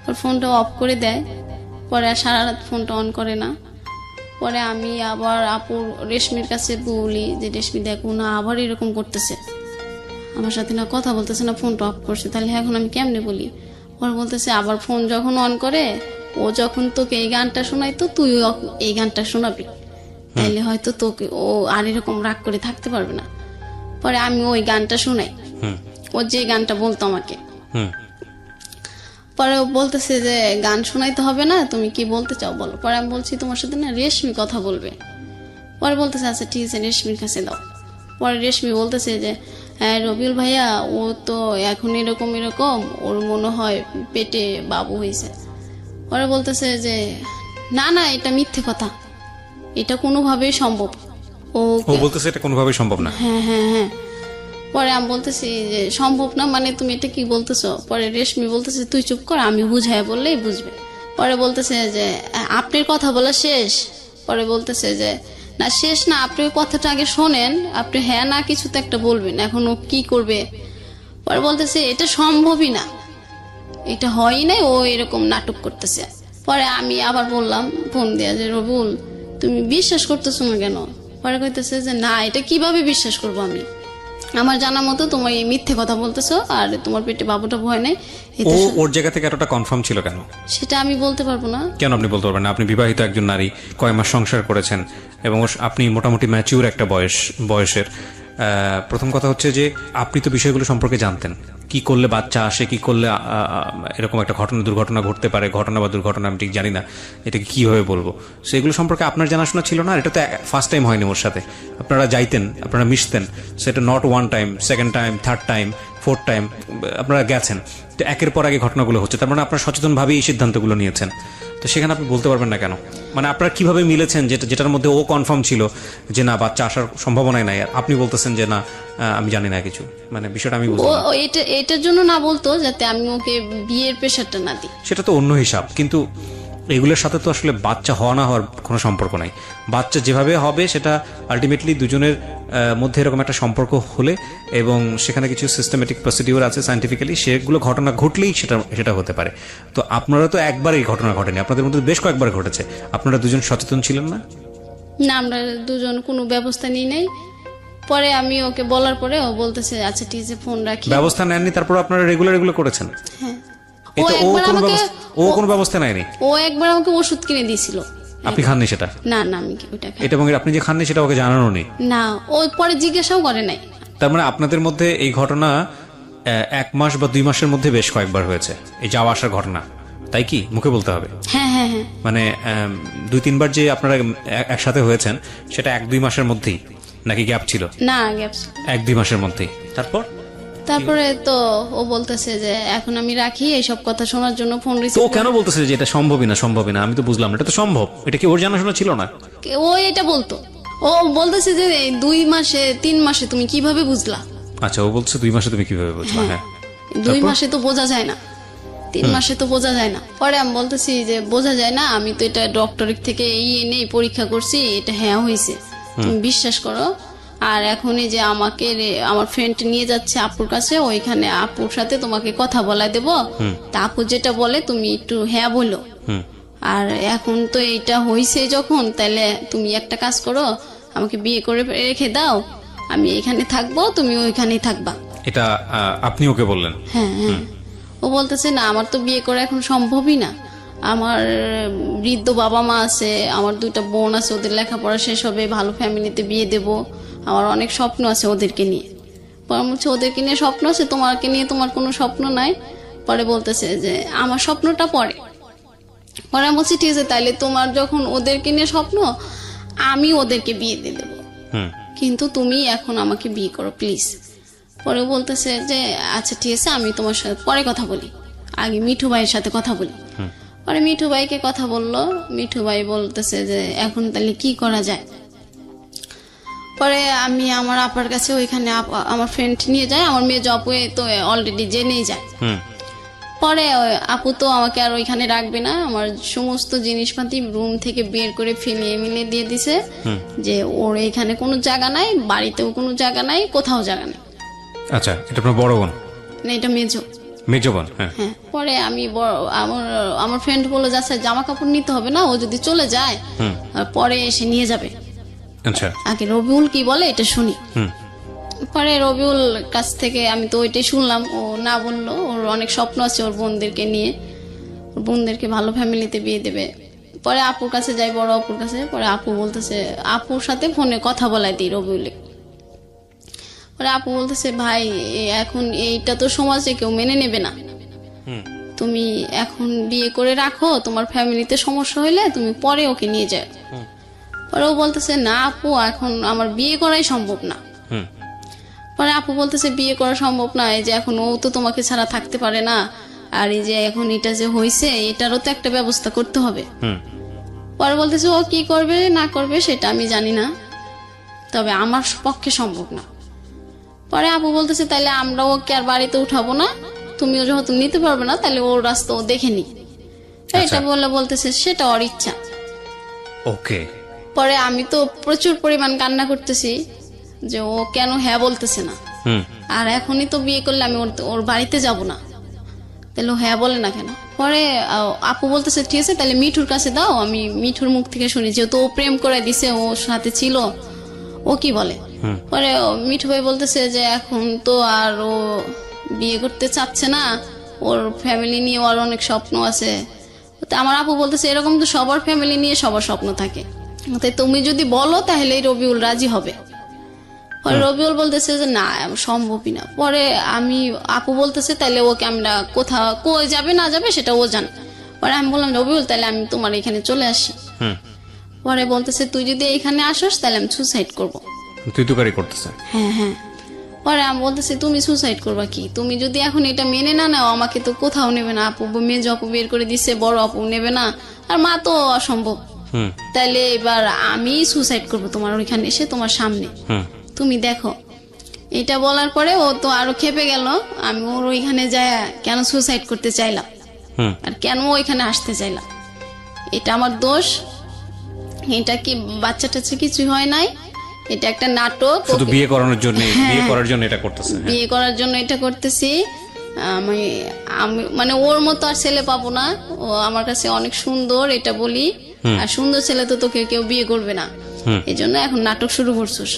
ওর ফোনটা অফ করে দেয়, পরে আর সারা রাত ফোনটা অন করে না। পরে আমি আবার আপুর রেশমির কাছে বলি যে রেশমি দেখো না আবার এরকম করতেছে। আমার সাথে না কথা বলতেছে না, ফোনটা অফ করছে, তাহলে এখন আমি কেমনে বলি? পরে বলতেছে আবার ফোন যখন অন করে, ও যখন তোকে এই গানটা শোনাইতো তুই এই গানটা শোনাবি, তাইলে হয়তো তোকে ও আর এরকম রাগ করে থাকতে পারবে না। পরে আমি ওই গানটা শোনাই, ও যে গানটা বলতো আমাকে। পরে ও বলতেছে যে গান শোনাইতে হবে না, তুমি কি বলতে চাও বলো। পরে আমি বলছি তোমার সাথে না রেশমি কথা বলবে। পরে বলতেছে আচ্ছা ঠিক আছে, রেশমির কাছে দাও। পরে রেশমি বলতেছে যে হ্যাঁ রবিউল ভাইয়া, ও তো এখন এরকম এরকম, ওর মনে হয় পেটে বাবু হয়েছে। পরে বলতেছে যে না না, এটা মিথ্যে কথা, এটা কোনোভাবেই সম্ভব। ও বলতেছে এটা কোনোভাবেই সম্ভব না। হ্যাঁ হ্যাঁ হ্যাঁ। পরে আমি বলতেছি যে সম্ভব না মানে তুমি এটা কি বলতেছো? পরে রেশমি বলতেছে তুই চুপ কর, আমি বুঝাই বললেই বুঝবে। পরে বলতেছে যে আপনার কথা বলা শেষ? পরে বলতেছে যে না শেষ না, আপনি ওই কথাটা আগে শোনেন, আপনি হ্যাঁ না কিছু তো একটা বলবেন, এখন ও কি করবে। পরে বলতেছে এটা সম্ভবই না, এটা হয়ই নাই, ও এরকম নাটক করতেছে। পরে আমি আবার বললাম ফোন দিয়া যে রবিউল তুমি বিশ্বাস করতেছো না কেন? পরে কইতেছে যে না, এটা কিভাবে বিশ্বাস করবো আমি, আমার জানা মতো তোমার এই মিথ্যে কথা বলতেছো, আর তোমার পেটে বাবুটা ভয় নেই। ও ওর জায়গা থেকে এতটা কনফার্ম ছিল কেন? সেটা আমি বলতে পারবো না। কেন আপনি বলতে পারবেন না? আপনি বিবাহিত একজন নারী, কয় মাস সংসার করেছেন এবং আপনি মোটামুটি ম্যাচিউর একটা বয়সের। প্রথম কথা হচ্ছে যে আপনি তো বিষয়গুলো সম্পর্কে জানতেন, কি করলে বাচ্চা আসে, কি করলে এরকম একটা দুর্ঘটনা ঘটতে পারে, ঘটনা বা দুর্ঘটনা আমি ঠিক জানি না, এটাকে কিভাবে বলবো, সেগুলো সম্পর্কে আপনার জানাশোনা ছিল না। এটা তো ফার্স্ট টাইম হয়নি ওর সাথে, আপনারা যাইতেন, আপনারা মিশতেন, সেটা not one time, second time, third time, fourth time আপনারা গেছেন, তো একের পর আগে ঘটনাগুলো হচ্ছে, তার মানে আপনারা সচেতনভাবেই এই সিদ্ধান্তগুলো নিয়েছেন। তো সেখানে আপনি বলতে পারবেন না কেন? মানে আপনারা কিভাবে মিলেছেন যেটার মধ্যে ও কনফার্ম ছিল যে না বাচ্চা আসার সম্ভাবনাই নাই, আর আপনি বলতেছেন যে না আমি জানি না কিছু, মানে বিষয়টা আমি বুঝলাম না। ও এটার জন্য না বলতো যাতে আমি ওকে বিয়ের প্রেশারটা না দিই। সেটা তো অন্য হিসাব, কিন্তু এগুলোর সাথে তো আসলে বাচ্চা হওয়া না হওয়ার কোনো সম্পর্ক নাই। বাচ্চা যেভাবে হবে সেটা আলটিমেটলি দুজনের মধ্যে এরকম একটা সম্পর্ক হলে, এবং সেখানে কিছু সিস্টেমেটিক প্রসিডিওর আছে সায়েন্টিফিক্যালি, সেগুলো ঘটনা ঘটলেই সেটা হতে পারে। তো আপনারা তো একবার এই ঘটনা ঘটেনি, আপনাদের মধ্যে বেশ কয়েকবার ঘটেছে, আপনারা দুজন সচেতন ছিলেন না? না, আমরা দুজন কোনো ব্যবস্থা নিই নাই। পরে আমি ওকে বলার পরে ও বলতেছে আচ্ছা ঠিক আছে ফোন রাখি। ব্যবস্থা নেননি, তারপর আপনারা রেগুলার এগুলো করেছেন? হ্যাঁ। ও কোনো ব্যবস্থা নেয়নি? ও একবার আমাকে ওষুধ কিনে দিয়েছিল। আপনি খাননি সেটা? না না, আমি ওইটা খাই। এটা এবং আপনি যে খাননি সেটা ওকে জানানো নেই? না, ও পরে জিজ্ঞাসাও করে নাই। তার মানে আপনাদের মধ্যে এই ঘটনা 1 মাস বা 2 মাসের মধ্যে বেশ কয়েকবার হয়েছে, এই যাওয়া আসার ঘটনা, তাই কি? মুখে বলতে হবে। হ্যাঁ হ্যাঁ হ্যাঁ। মানে 2-3 বার যে আপনারা একসাথে হয়েছেন সেটা 1-2 মাসের মধ্যেই নাকি গ্যাপ ছিল? না, গ্যাপ 1-2 মাসের মধ্যেই। তারপরে তো ও বলতেছে যে এখন আমি রাখি, এইসব কথা শোনার জন্য ফোন তো রিসিভ। ও কেন বলতেছে যে এটা সম্ভবই না? আমি তো বুঝলাম না, এটা তো সম্ভব। এটা কি ওর জানাশোনা ছিল না? ও এটা বলতো, ও বলতেছে যে 2 মাসে 3 মাসে তুমি কিভাবে বুঝলা? আচ্ছা, ও বলছে 2 মাসে তুমি কিভাবে বুঝলা? হ্যাঁ, 2 মাসে তো বোঝা যায় না, 3 মাসে তো বোঝা যায় না। পরে আমি বলতেছি যে বোঝা যায় না, আমি তো এটা ডক্টরের থেকে এনে পরীক্ষা করছি, এটা হ্যাঁ হয়েছে, তুমি বিশ্বাস করো। আর এখনই যে আমাকে আমার ফ্রেন্ড নিয়ে যাচ্ছে আপুর কাছে, ওইখানে আপুর সাথে তোমাকে কথা বলাই দেবো, তা আপু যেটা বলে তুমি একটু হ্যাঁ বলো। আর এখন তো এইটা হয়েছে যখন, তাহলে তুমি একটা কাজ করো, আমাকে বিয়ে করে রেখে দাও, আমি এখানে থাকবো, তুমি ওইখানেই থাকবা। এটা আপনি ওকে বললেন? হ্যাঁ হ্যাঁ। ও বলতেছে না আমার তো বিয়ে করা এখন সম্ভবই না, আমার বৃদ্ধ বাবা মা আছে, আমার 2টা বোন আছে, ওদের লেখাপড়া শেষ হবে, ভালো ফ্যামিলিতে বিয়ে দেব, আমার অনেক স্বপ্ন আছে ওদেরকে নিয়ে। পরে বলছে ওদেরকে নিয়ে স্বপ্ন আছে, তোমাকে নিয়ে তোমার কোনো স্বপ্ন নাই। পরে বলতেছে যে আমার স্বপ্নটা পরে আমি বলছি ঠিক আছে, তাইলে তোমার যখন ওদেরকে নিয়ে স্বপ্ন, আমি ওদেরকে বিয়ে দিয়ে দেবো, কিন্তু তুমি এখন আমাকে বিয়ে করো প্লিজ। পরে বলতেছে যে আচ্ছা ঠিক আছে, আমি তোমার সাথে পরে কথা বলি, আগে মিঠু ভাইয়ের সাথে কথা বলি। পরে মিঠু ভাইকে কথা বললো, মিঠু ভাই বলতেছে যে এখন তাহলে কি করা যায়। পরে আমি আমার আপার কাছে, ওইখানে আমার ফ্রেন্ড নিয়ে যায়, আমার মেয়ে আপু তো অলরেডি জেনেই যায়। পরে আপু তো আমাকে আর ওইখানে রাখবে না, আমার সমস্ত জিনিসপাতি রুম থেকে বের করে ফেলিয়ে মিলিয়ে দিয়ে দিছে যে ওর এখানে কোনো জায়গা নাই, বাড়িতেও কোনো জায়গা নাই, কোথাও জায়গা নেই। আচ্ছা, এটা আপনার বড় বোন? না, এটা মেজো বোন। হ্যাঁ। পরে আমি আমার ফ্রেন্ড বলে যাচ্ছে জামা কাপড় নিতে হবে না, ও যদি চলে যায় পরে এসে নিয়ে যাবে। আচ্ছা, আগে রবিউল কি বলে এটা শুনি। পরে রবিউল কাছ থেকে আমি তো ওইটাই শুনলাম, ও না বললো ওর অনেক স্বপ্ন আছে ওর বোনদেরকে নিয়ে, ওর বোনদেরকে ভালো ফ্যামিলিতে বিয়ে দেবে। পরে আপুর কাছে যাই, বড় আপুর কাছে। পরে আপু বলতেছে, আপুর সাথে ফোনে কথা বলাই দিই রবিউলে। পরে আপু বলতেছে, ভাই এখন এইটা তো সমাজে কেউ মেনে নেবে না, তুমি এখন বিয়ে করে রাখো, তোমার ফ্যামিলিতে সমস্যা হইলে তুমি পরে ওকে নিয়ে যাও। পরে ও বলতেছে, না আপু এখন আমার বিয়ে করাই সম্ভব না। পরে আপু বলতেছে, বিয়ে করা সম্ভব না, এই যে এখন ও তো তোমাকে ছাড়া থাকতে পারে না, আর এই যে এখন এটা যে হয়েছে এটারও তো একটা ব্যবস্থা করতে হবে। পরে বলতেছে, ও কি করবে না করবে সেটা আমি জানি না, তবে আমার পক্ষে সম্ভব না। পরে আপু বলতেছে, তাহলে আমরা ওকে আর বাড়িতে উঠাবো না, তুমিও যেহেতু নিতে পারবে না তাহলে ওর রাস্তা ও দেখে নি। এটা বললে বলতেছে সেটা ওর ইচ্ছা। ওকে। পরে আমি তো প্রচুর পরিমাণ কান্না করতেছি যে ও কেন হ্যাঁ বলতেছে না, আর এখনই তো বিয়ে করলে আমি ওর বাড়িতে যাব না, তাহলে ও হ্যাঁ বলে না কেন। পরে আপু বলতেছে, ঠিক আছে তাহলে মিঠুর কাছে দাও, আমি মিঠুর মুখ থেকে শুনি, যেহেতু ও প্রেম করে দিছে, ওর সাথে ছিল, ও কি বলে। পরে মিঠু ভাই বলতেছে যে এখন তো আর ও বিয়ে করতে চাচ্ছে না, ওর ফ্যামিলি নিয়ে ওর অনেক স্বপ্ন আছে। আমার আপু বলতেছে, এরকম তো সবার ফ্যামিলি নিয়ে সবার স্বপ্ন থাকে, তাই তুমি যদি বলো তাহলে রবিউল রাজি হবে। পরে রবিউল বলতেছে যে না সম্ভবই না। পরে আপু বলতেছে, তাহলে ওকে আমরা কোথাও কই যাবে না যাবে সেটা ও জানে। পরে আমি বললাম, রবিউল তাহলে আমি তোমার এখানে চলে আসি। পরে বলতেছে, তুই যদি এখানে আসস তাহলে আমি সুসাইড করবো। তুই তুকারি করতেছে? হ্যাঁ হ্যাঁ। পরে আমি বলতেছি, তুমি সুসাইড করবা কি, তুমি যদি এখন এটা মেনে না নাও আমাকে তো কোথাও নেবে না, আপু মেজ আপু বের করে দিচ্ছে, বড় আপু নেবে না, আর মা তো অসম্ভব, তাহলে এবার আমি সুসাইড করবো তোমার ওইখানে এসে তোমার সামনে, তুমি দেখো। এটা বলার পরে ও তো আরো খেপে গেল, আমি ওর ওইখানে যায় কেন সুসাইড করতে চাইলাম আর কেন ওইখানে আসতে চাইলাম, এটা আমার দোষ, এটা কি বাচ্চা টাচ্চা কিছু হয় নাই, এটা একটা নাটক, শুধু বিয়ে করানোর জন্য, বিয়ে করার জন্য এটা করতেছে, বিয়ে করার জন্য এটা করতেছি। আমি মানে ওর মতো আর ছেলে পাবো না, ও আমার কাছে অনেক সুন্দর এটা বলি, আর সুন্দর ছেলে তো তোকে কেউ বিয়ে করবে না, এই জন্য এখন নাটক শুরু করছিস।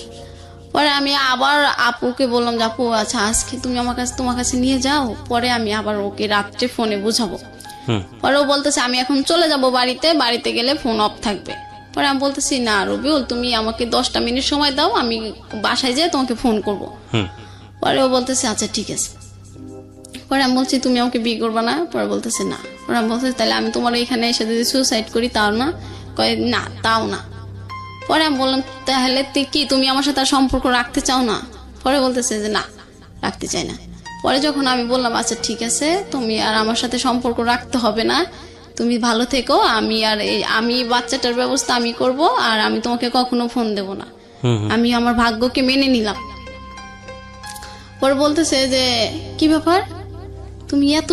পরে আমি আবার আপুকে বললাম যে আপু আচ্ছা আজকে তুমি তোমার কাছে নিয়ে যাও, পরে আমি আবার ওকে রাত্রে ফোনে বুঝাবো। পরে ও বলতেছে, আমি এখন চলে যাব বাড়িতে গেলে ফোন অফ থাকবে। পরে আমি বলতেছি, না রবিউল তুমি আমাকে 10টা মিনিট সময় দাও, আমি বাসায় যেয়ে তোমাকে ফোন করব। পরে ও বলতেছে, আচ্ছা ঠিক আছে। পরে আমি বলছি, তুমি আমাকে বিয়ে করবা না? পরে বলতেছে না। পরে আমি বলতেছি, তাহলে আমি তোমার এখানে এসে যদি সুসাইড করি তাও না? কয় না তাও না। পরে আমি বললাম, তাহলে কি তুমি আমার সাথে আর সম্পর্ক রাখতে চাও না? পরে বলতেছে যে না রাখতে চাই না। পরে যখন আমি বললাম, আচ্ছা ঠিক আছে তুমি আর আমার সাথে সম্পর্ক রাখতে হবে না, তুমি ভালো থেকো, আমি বাচ্চাটার ব্যবস্থা আমি করব, আর আমি তোমাকে কখনো ফোন দেব না, আমি আমার ভাগ্যকে মেনে নিলাম। পরে বলতেছে যে কি ব্যাপার, তুমি এত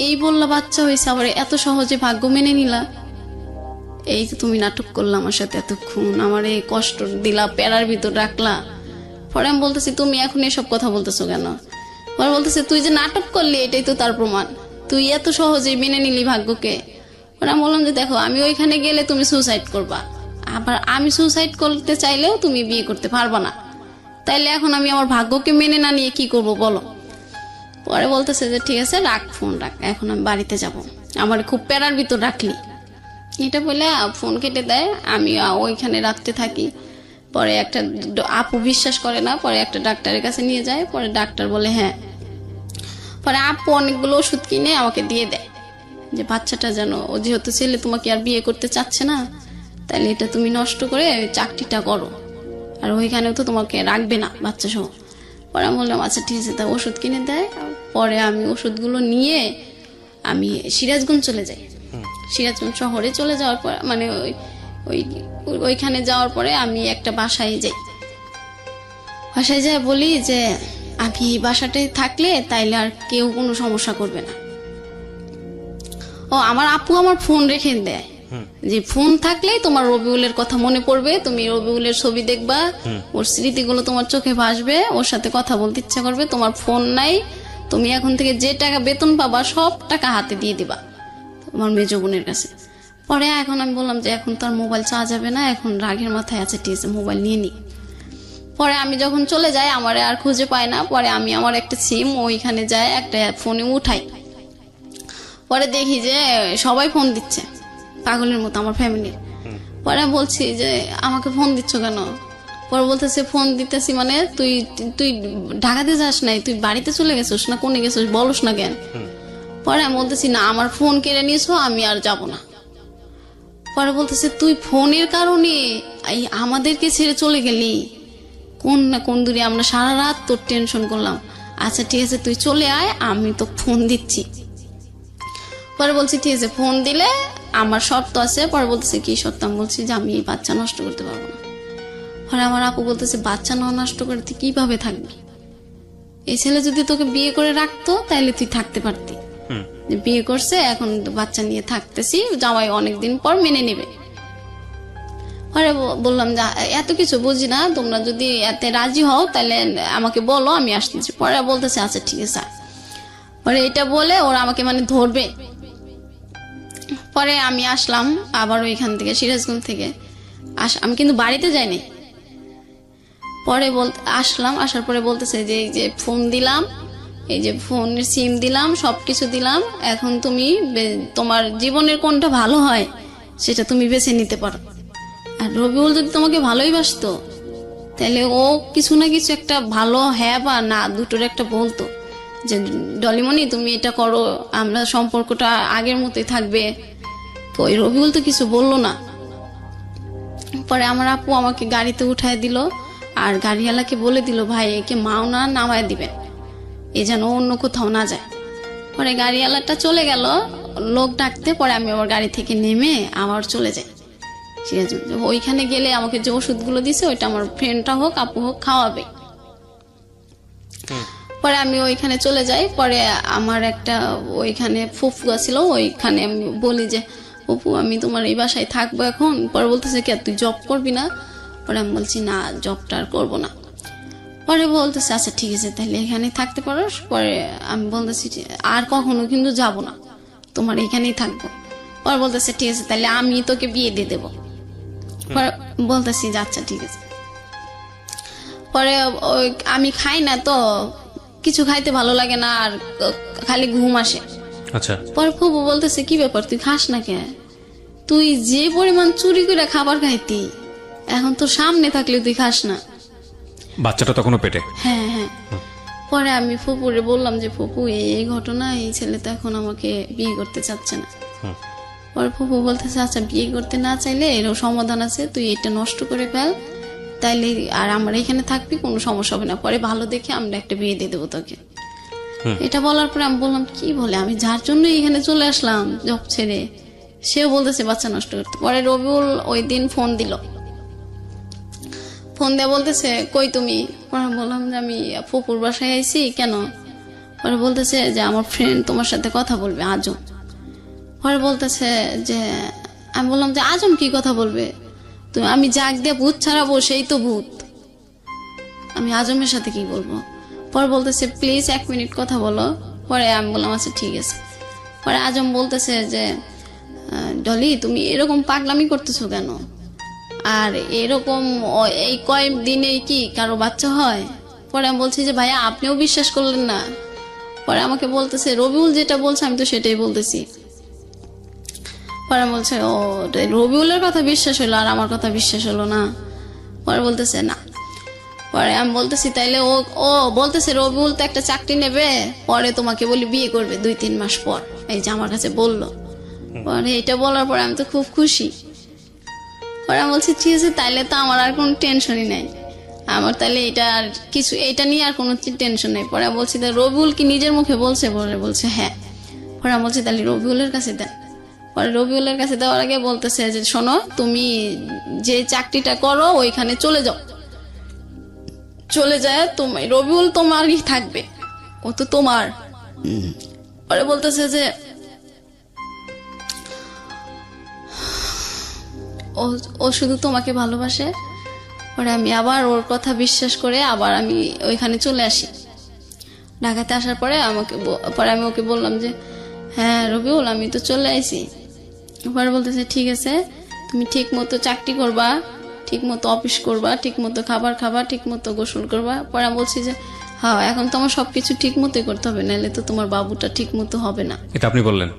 এই বললা বাচ্চা হয়েছে, আবার এত সহজে ভাগ্য মেনে নিলা, এই তো তুমি নাটক করলা আমার সাথে এতক্ষণ, আমার এই কষ্ট দিলা, প্যারার ভিতর রাখলা। পরে আমি বলতেছি, তুমি এখন এসব কথা বলতেছো কেন? পরে বলতেছে, তুই যে নাটক করলি এটাই তো তার প্রমাণ, তুই এত সহজেই মেনে নিলি ভাগ্যকে। পরে আমি বললাম যে দেখো আমি ওইখানে গেলে তুমি সুসাইড করবা, আবার আমি সুসাইড করতে চাইলেও তুমি বিয়ে করতে পারবা না, তাইলে এখন আমি আমার ভাগ্যকে মেনে না নিয়ে কি করব বলো? পরে বলতেছে যে ঠিক আছে রাখ, ফোন রাখ, এখন আমি বাড়িতে যাব, আমার খুব প্যারার ভিতর রাখলি। এটা বলে ফোন কেটে দেয়। আমি ওইখানে রাখতে থাকি। পরে একটা আপু বিশ্বাস করে না, পরে একটা ডাক্তারের কাছে নিয়ে যায়। পরে ডাক্তার বলে হ্যাঁ। পরে আপু অনেকগুলো ওষুধ কিনে আমাকে দিয়ে দেয় যে বাচ্চাটা যেন, ও যেহেতু ছেলে তোমাকে আর বিয়ে করতে চাচ্ছে না, তাহলে এটা তুমি নষ্ট করে চাকরিটা করো, আর ওইখানেও তো তোমাকে রাখবে না বাচ্চা সহ। পরে আমি বললাম আচ্ছা ঠিক আছে, তা ওষুধ কিনে দেয়। পরে আমি ওষুধগুলো নিয়ে আমি সিরাজগঞ্জ চলে যাই। সিরাজগঞ্জ শহরে চলে যাওয়ার পর মানে ওইখানে যাওয়ার পরে আমি একটা বাসায় যাই। বাসায় যাই বলি যে আমি বাসাটায় থাকলে তাইলে আর কেউ কোনো সমস্যা করবে না। ও আমার আপু আমার ফোন রেখে দেয় যে ফোন থাকলেই তোমার রবিউলের কথা মনে পড়বে, তুমি রবিউলের ছবি দেখবা, ওর স্মৃতিগুলো তোমার চোখে ভাসবে, ওর সাথে কথা বলতে ইচ্ছা করবে। তোমার ফোন নাই, তুমি এখন থেকে যে টাকা বেতন পাবা সব টাকা হাতে দিয়ে দিবা তোমার মেজ বোনের কাছে। পরে এখন আমি বললাম যে এখন তো আর মোবাইল চাওয়া যাবে না, এখন রাগের মাথায় আছে, ঠিক আছে মোবাইল নিয়ে নি। পরে আমি যখন চলে যাই আমার আর খুঁজে পাই না, পরে আমি আমার একটা সিম ওইখানে যাই একটা ফোনে উঠাই, পরে দেখি যে সবাই ফোন দিচ্ছে পাগলের মতো আমার ফ্যামিলির। পরে বলছি যে আমাকে ফোন দিচ্ছ কেন? পরে বলতেছে ফোন দিতেছি মানে তুই তুই ঢাকাতে যাস নাই, তুই বাড়িতে চলে গেছিস না, কোনে গেছিস বলস না কেন? পরে আমি বলতেছি না আমার ফোন কেড়ে নিয়েছো, আমি আর যাব না। পরে বলতেছে তুই ফোনের কারণে এই আমাদেরকে ছেড়ে চলে গেলি, কোন না কোন দূরে আমরা সারা রাত তোর টেনশন করলাম। আচ্ছা ঠিক আছে তুই চলে আয়, আমি তো ফোন দিচ্ছি। পরে বলছি ঠিক আছে ফোন দিলে আমার শর্ত আছে। পরে বলতেছে কি শর্ত? আমি বলছি যে আমি এই বাচ্চা নষ্ট করতে পারবো না। পরে আমার আপু বলতেছে বাচ্চা না নষ্ট করে তুই কিভাবে থাকবি? এই ছেলে যদি তোকে বিয়ে করে রাখতো তাহলে তুই থাকতে পারতি, বিয়ে করছে এখন বাচ্চা নিয়ে থাকতেছি, জামাই অনেকদিন পর মেনে নেবে। পরে বললাম যে এত কিছু বুঝি না, তোমরা যদি এতে রাজি হও তাহলে আমাকে বলো, আমি আসতেছি। পরে বলতেছে আচ্ছা ঠিক আছে। পরে এটা বলে ওরা আমাকে মানে ধরবে। পরে আমি আসলাম আবার ওইখান থেকে সিরাজগঞ্জ থেকে আমি কিন্তু বাড়িতে যাইনি। পরে আসলাম, আসার পরে বলতেছে যে এই যে ফোন দিলাম, এই যে ফোনের সিম দিলাম, সবকিছু দিলাম, এখন তুমি তোমার জীবনের কোনটা ভালো হয় সেটা তুমি বেছে নিতে পারো। আর রবিউল যদি তোমাকে ভালোই বাসতো তাহলে ও কিছু না কিছু একটা ভালো হ্যাঁ বা না দুটোর একটা বলতো যে ডলিমণি তুমি এটা করো, আমরা সম্পর্কটা আগের মতোই থাকবে। ওই রবিউল তো কিছু বললো না। পরে আমার আপু আমাকে গাড়িতে উঠায় দিল আর গাড়িওয়ালাকে বলে দিল ভাই একে মাওনা নামায় দিবেন, এ যেন অন্য কোথাও না যায়। পরে গাড়িওয়ালাটা চলে গেল লোক ডাকতে। পরে আমি আবার গাড়ি থেকে নেমে আবার চলে যাই সিরাজগঞ্জ। ওইখানে গেলে আমাকে যে ওষুধগুলো দিছে ওইটা আমার ফ্রেন্ডটা হোক আপু হোক খাওয়াবে। পরে আমি ওইখানে চলে যাই। পরে আমার একটা ওইখানে ফুফু ছিল, ওইখানে আমি বলি যে ফুফু আমি তোমার এই বাসায় থাকবো এখন। পরে বলতেছে কে তুই জব করবি না? পরে আমি বলছি না জবটা আর করবো না। পরে বলতেছে আচ্ছা ঠিক আছে তাহলে এখানে থাকতে পারো। পরে আমি বলতেছি আর কখনো কিন্তু যাব না, তোমার এখানেই থাকবো। পরে বলতেছে ঠিক আছে তাহলে আমি তোকে বিয়ে দিয়ে দেবো। পরে বলতেছি যে আচ্ছা ঠিক আছে। পরে আমি খাই না তো, কিছু খাইতে ভালো লাগে না আর খালি ঘুম আসে। আচ্ছা। পরে ফুবু বলতেছে কি ব্যাপার তুই খাস না কে? তুই যে পরিমাণ চুরি করে খাবার খাইতি এখন তোর সামনে থাকলে তুই খাস না। বাচ্চাটা তখনও পেটে? হ্যাঁ হ্যাঁ। পরে আমি ফুপুরে বললাম যে ফুপু এই ঘটনা, এই ছেলে তো এখন আমাকে বিয়ে করতে চাচ্ছে না। পরে ফুপু বলতেছে আচ্ছা বিয়ে করতে না চাইলে এরও সমাধান আছে, তুই এটা নষ্ট করে ফেল তাইলে আর আমরা এখানে থাকবি, কোনো সমস্যা হবে না। পরে ভালো দেখে আমরা একটা বিয়ে দিয়ে দেবো তোকে। এটা বলার পরে আমি বললাম কি বলে, আমি যার জন্য এখানে চলে আসলাম জব ছেড়ে সেও বলতেছে বাচ্চা নষ্ট করতে। পরে রবিউল ওই দিন ফোন দিল, ফোন দিয়ে বলতেছে কই তুমি? পরে বললাম যে আমি ফুপুর বাসায় আইছি। কেন? পরে বলতেছে যে আমার ফ্রেন্ড তোমার সাথে কথা বলবে, আজম। পরে বলতেছে যে আমি বললাম যে আজম কি কথা বলবে? তুমি আমি জাগ দিয়ে ভূত ছাড়াবো, সেই তো ভূত, আমি আজমের সাথে কি বলবো? পরে বলতেছে প্লিজ 1 মিনিট কথা বলো। পরে আমি বললাম আচ্ছা ঠিক আছে। পরে আজম বলতেছে যে ডলি তুমি এরকম পাগলামি করতেছো কেন? আর এরকম এই কয়েকদিনে কি কারো বাচ্চা হয়? পরে আমি বলছি যে ভাইয়া আপনিও বিশ্বাস করলেন না। পরে আমাকে বলতেছে রবিউল যেটা বলছে আমি তো সেটাই বলতেছি। পরে বলছে ও রবিউলের কথা বিশ্বাস হলো আর আমার কথা বিশ্বাস হলো না। পরে বলতেছে না। পরে আমি বলতেছি তাইলে ও বলতেছে রবিউল তো একটা চাকরি নেবে, পরে তোমাকে বলি বিয়ে করবে 2-3 মাস পর, এই যে আমার কাছে বললো। পরে এটা বলার পরে আমি তো খুব খুশি। পরে আমি বলছি ঠিক আছে তাইলে তো আমার আর কোনো টেনশনই নাই, আমার তাহলে এটা আর কিছু এটা নিয়ে আর কোনো টেনশন নেই। পরে বলছি তা রবিউল কি নিজের মুখে বলছে? পরে বলছে হ্যাঁ। পরে আমি বলছি তাহলে রবিউলের কাছে দেন। পরে রবিউলের কাছে দেওয়ার আগে বলতেছে যে শোনো তুমি যে চাকরিটা করো ওইখানে চলে যাও, চলে যায় তুমি রবিউল তোমারই থাকবে, ও তো তোমার। পরে বলতেছে যে ও শুধু তোমাকে ভালোবাসে। পরে আমি আবার ওর কথা বিশ্বাস করে আবার আমি ওইখানে চলে আসি। ঢাকাতে আসার পরে পরে আমি ওকে বললাম যে হ্যাঁ রবিউল আমি তো চলে আসি। পরে বলতেছে ঠিক আছে তুমি ঠিক মতো চাকরি করবা, ঠিক মতো অফিস করবা, ঠিক মতো খাবার খাবা, ঠিক মতো গোসল করবা। পরে আমি বলছি যে হ্যাঁ, এখন তো আমার সবকিছু ঠিক মতোই করতে হবে, নাহলে তো তোমার বাবুটা ঠিক মতো হবে না। এটা আপনি বললেন?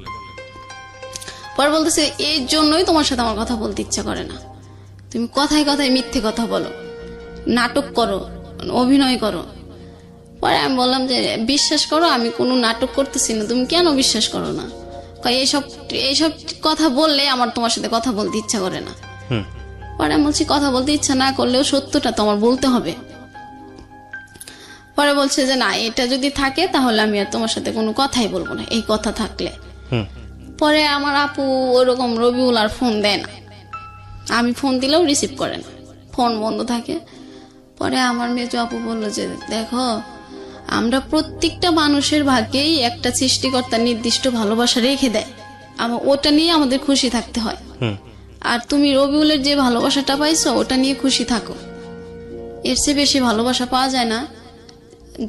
পরে বলতেছে এই জন্যই তোমার সাথে আমার কথা বলতে ইচ্ছা করে না, তুমি কথায় কথায় মিথ্যে কথা বলো, নাটক করো, অভিনয় করো। পরে আমি বললাম যে বিশ্বাস করো আমি কোনো নাটক করতেছি না, তুমি কেন বিশ্বাস করো না? কয় এইসব এইসব কথা বললে আমার তোমার সাথে কথা বলতে ইচ্ছা করে না। পরে আমি বলছি কথা বলতে ইচ্ছা না করলেও সত্যটা তোমার বলতে হবে। পরে বলছে যে না, এটা যদি থাকে তাহলে আমি আর তোমার সাথে কোনো কথাই বলবো না, এই কথা থাকলে। পরে আমার আপু ওরকম রবিউল আর ফোন দেয় না, আমি ফোন দিলেও রিসিভ করে না, ফোন বন্ধ থাকে। পরে আমার মেজো আপু বললো যে দেখো, আমরা প্রত্যেকটা মানুষের ভাগ্যেই একটা সৃষ্টিকর্তা নির্দিষ্ট ভালোবাসা রেখে দেয়, ওটা নিয়ে আমাদের খুশি থাকতে হয়। আর তুমি রবিউলের যে ভালোবাসাটা পাইছো ওটা নিয়ে খুশি থাকো, এর চেয়ে বেশি ভালোবাসা পাওয়া যায় না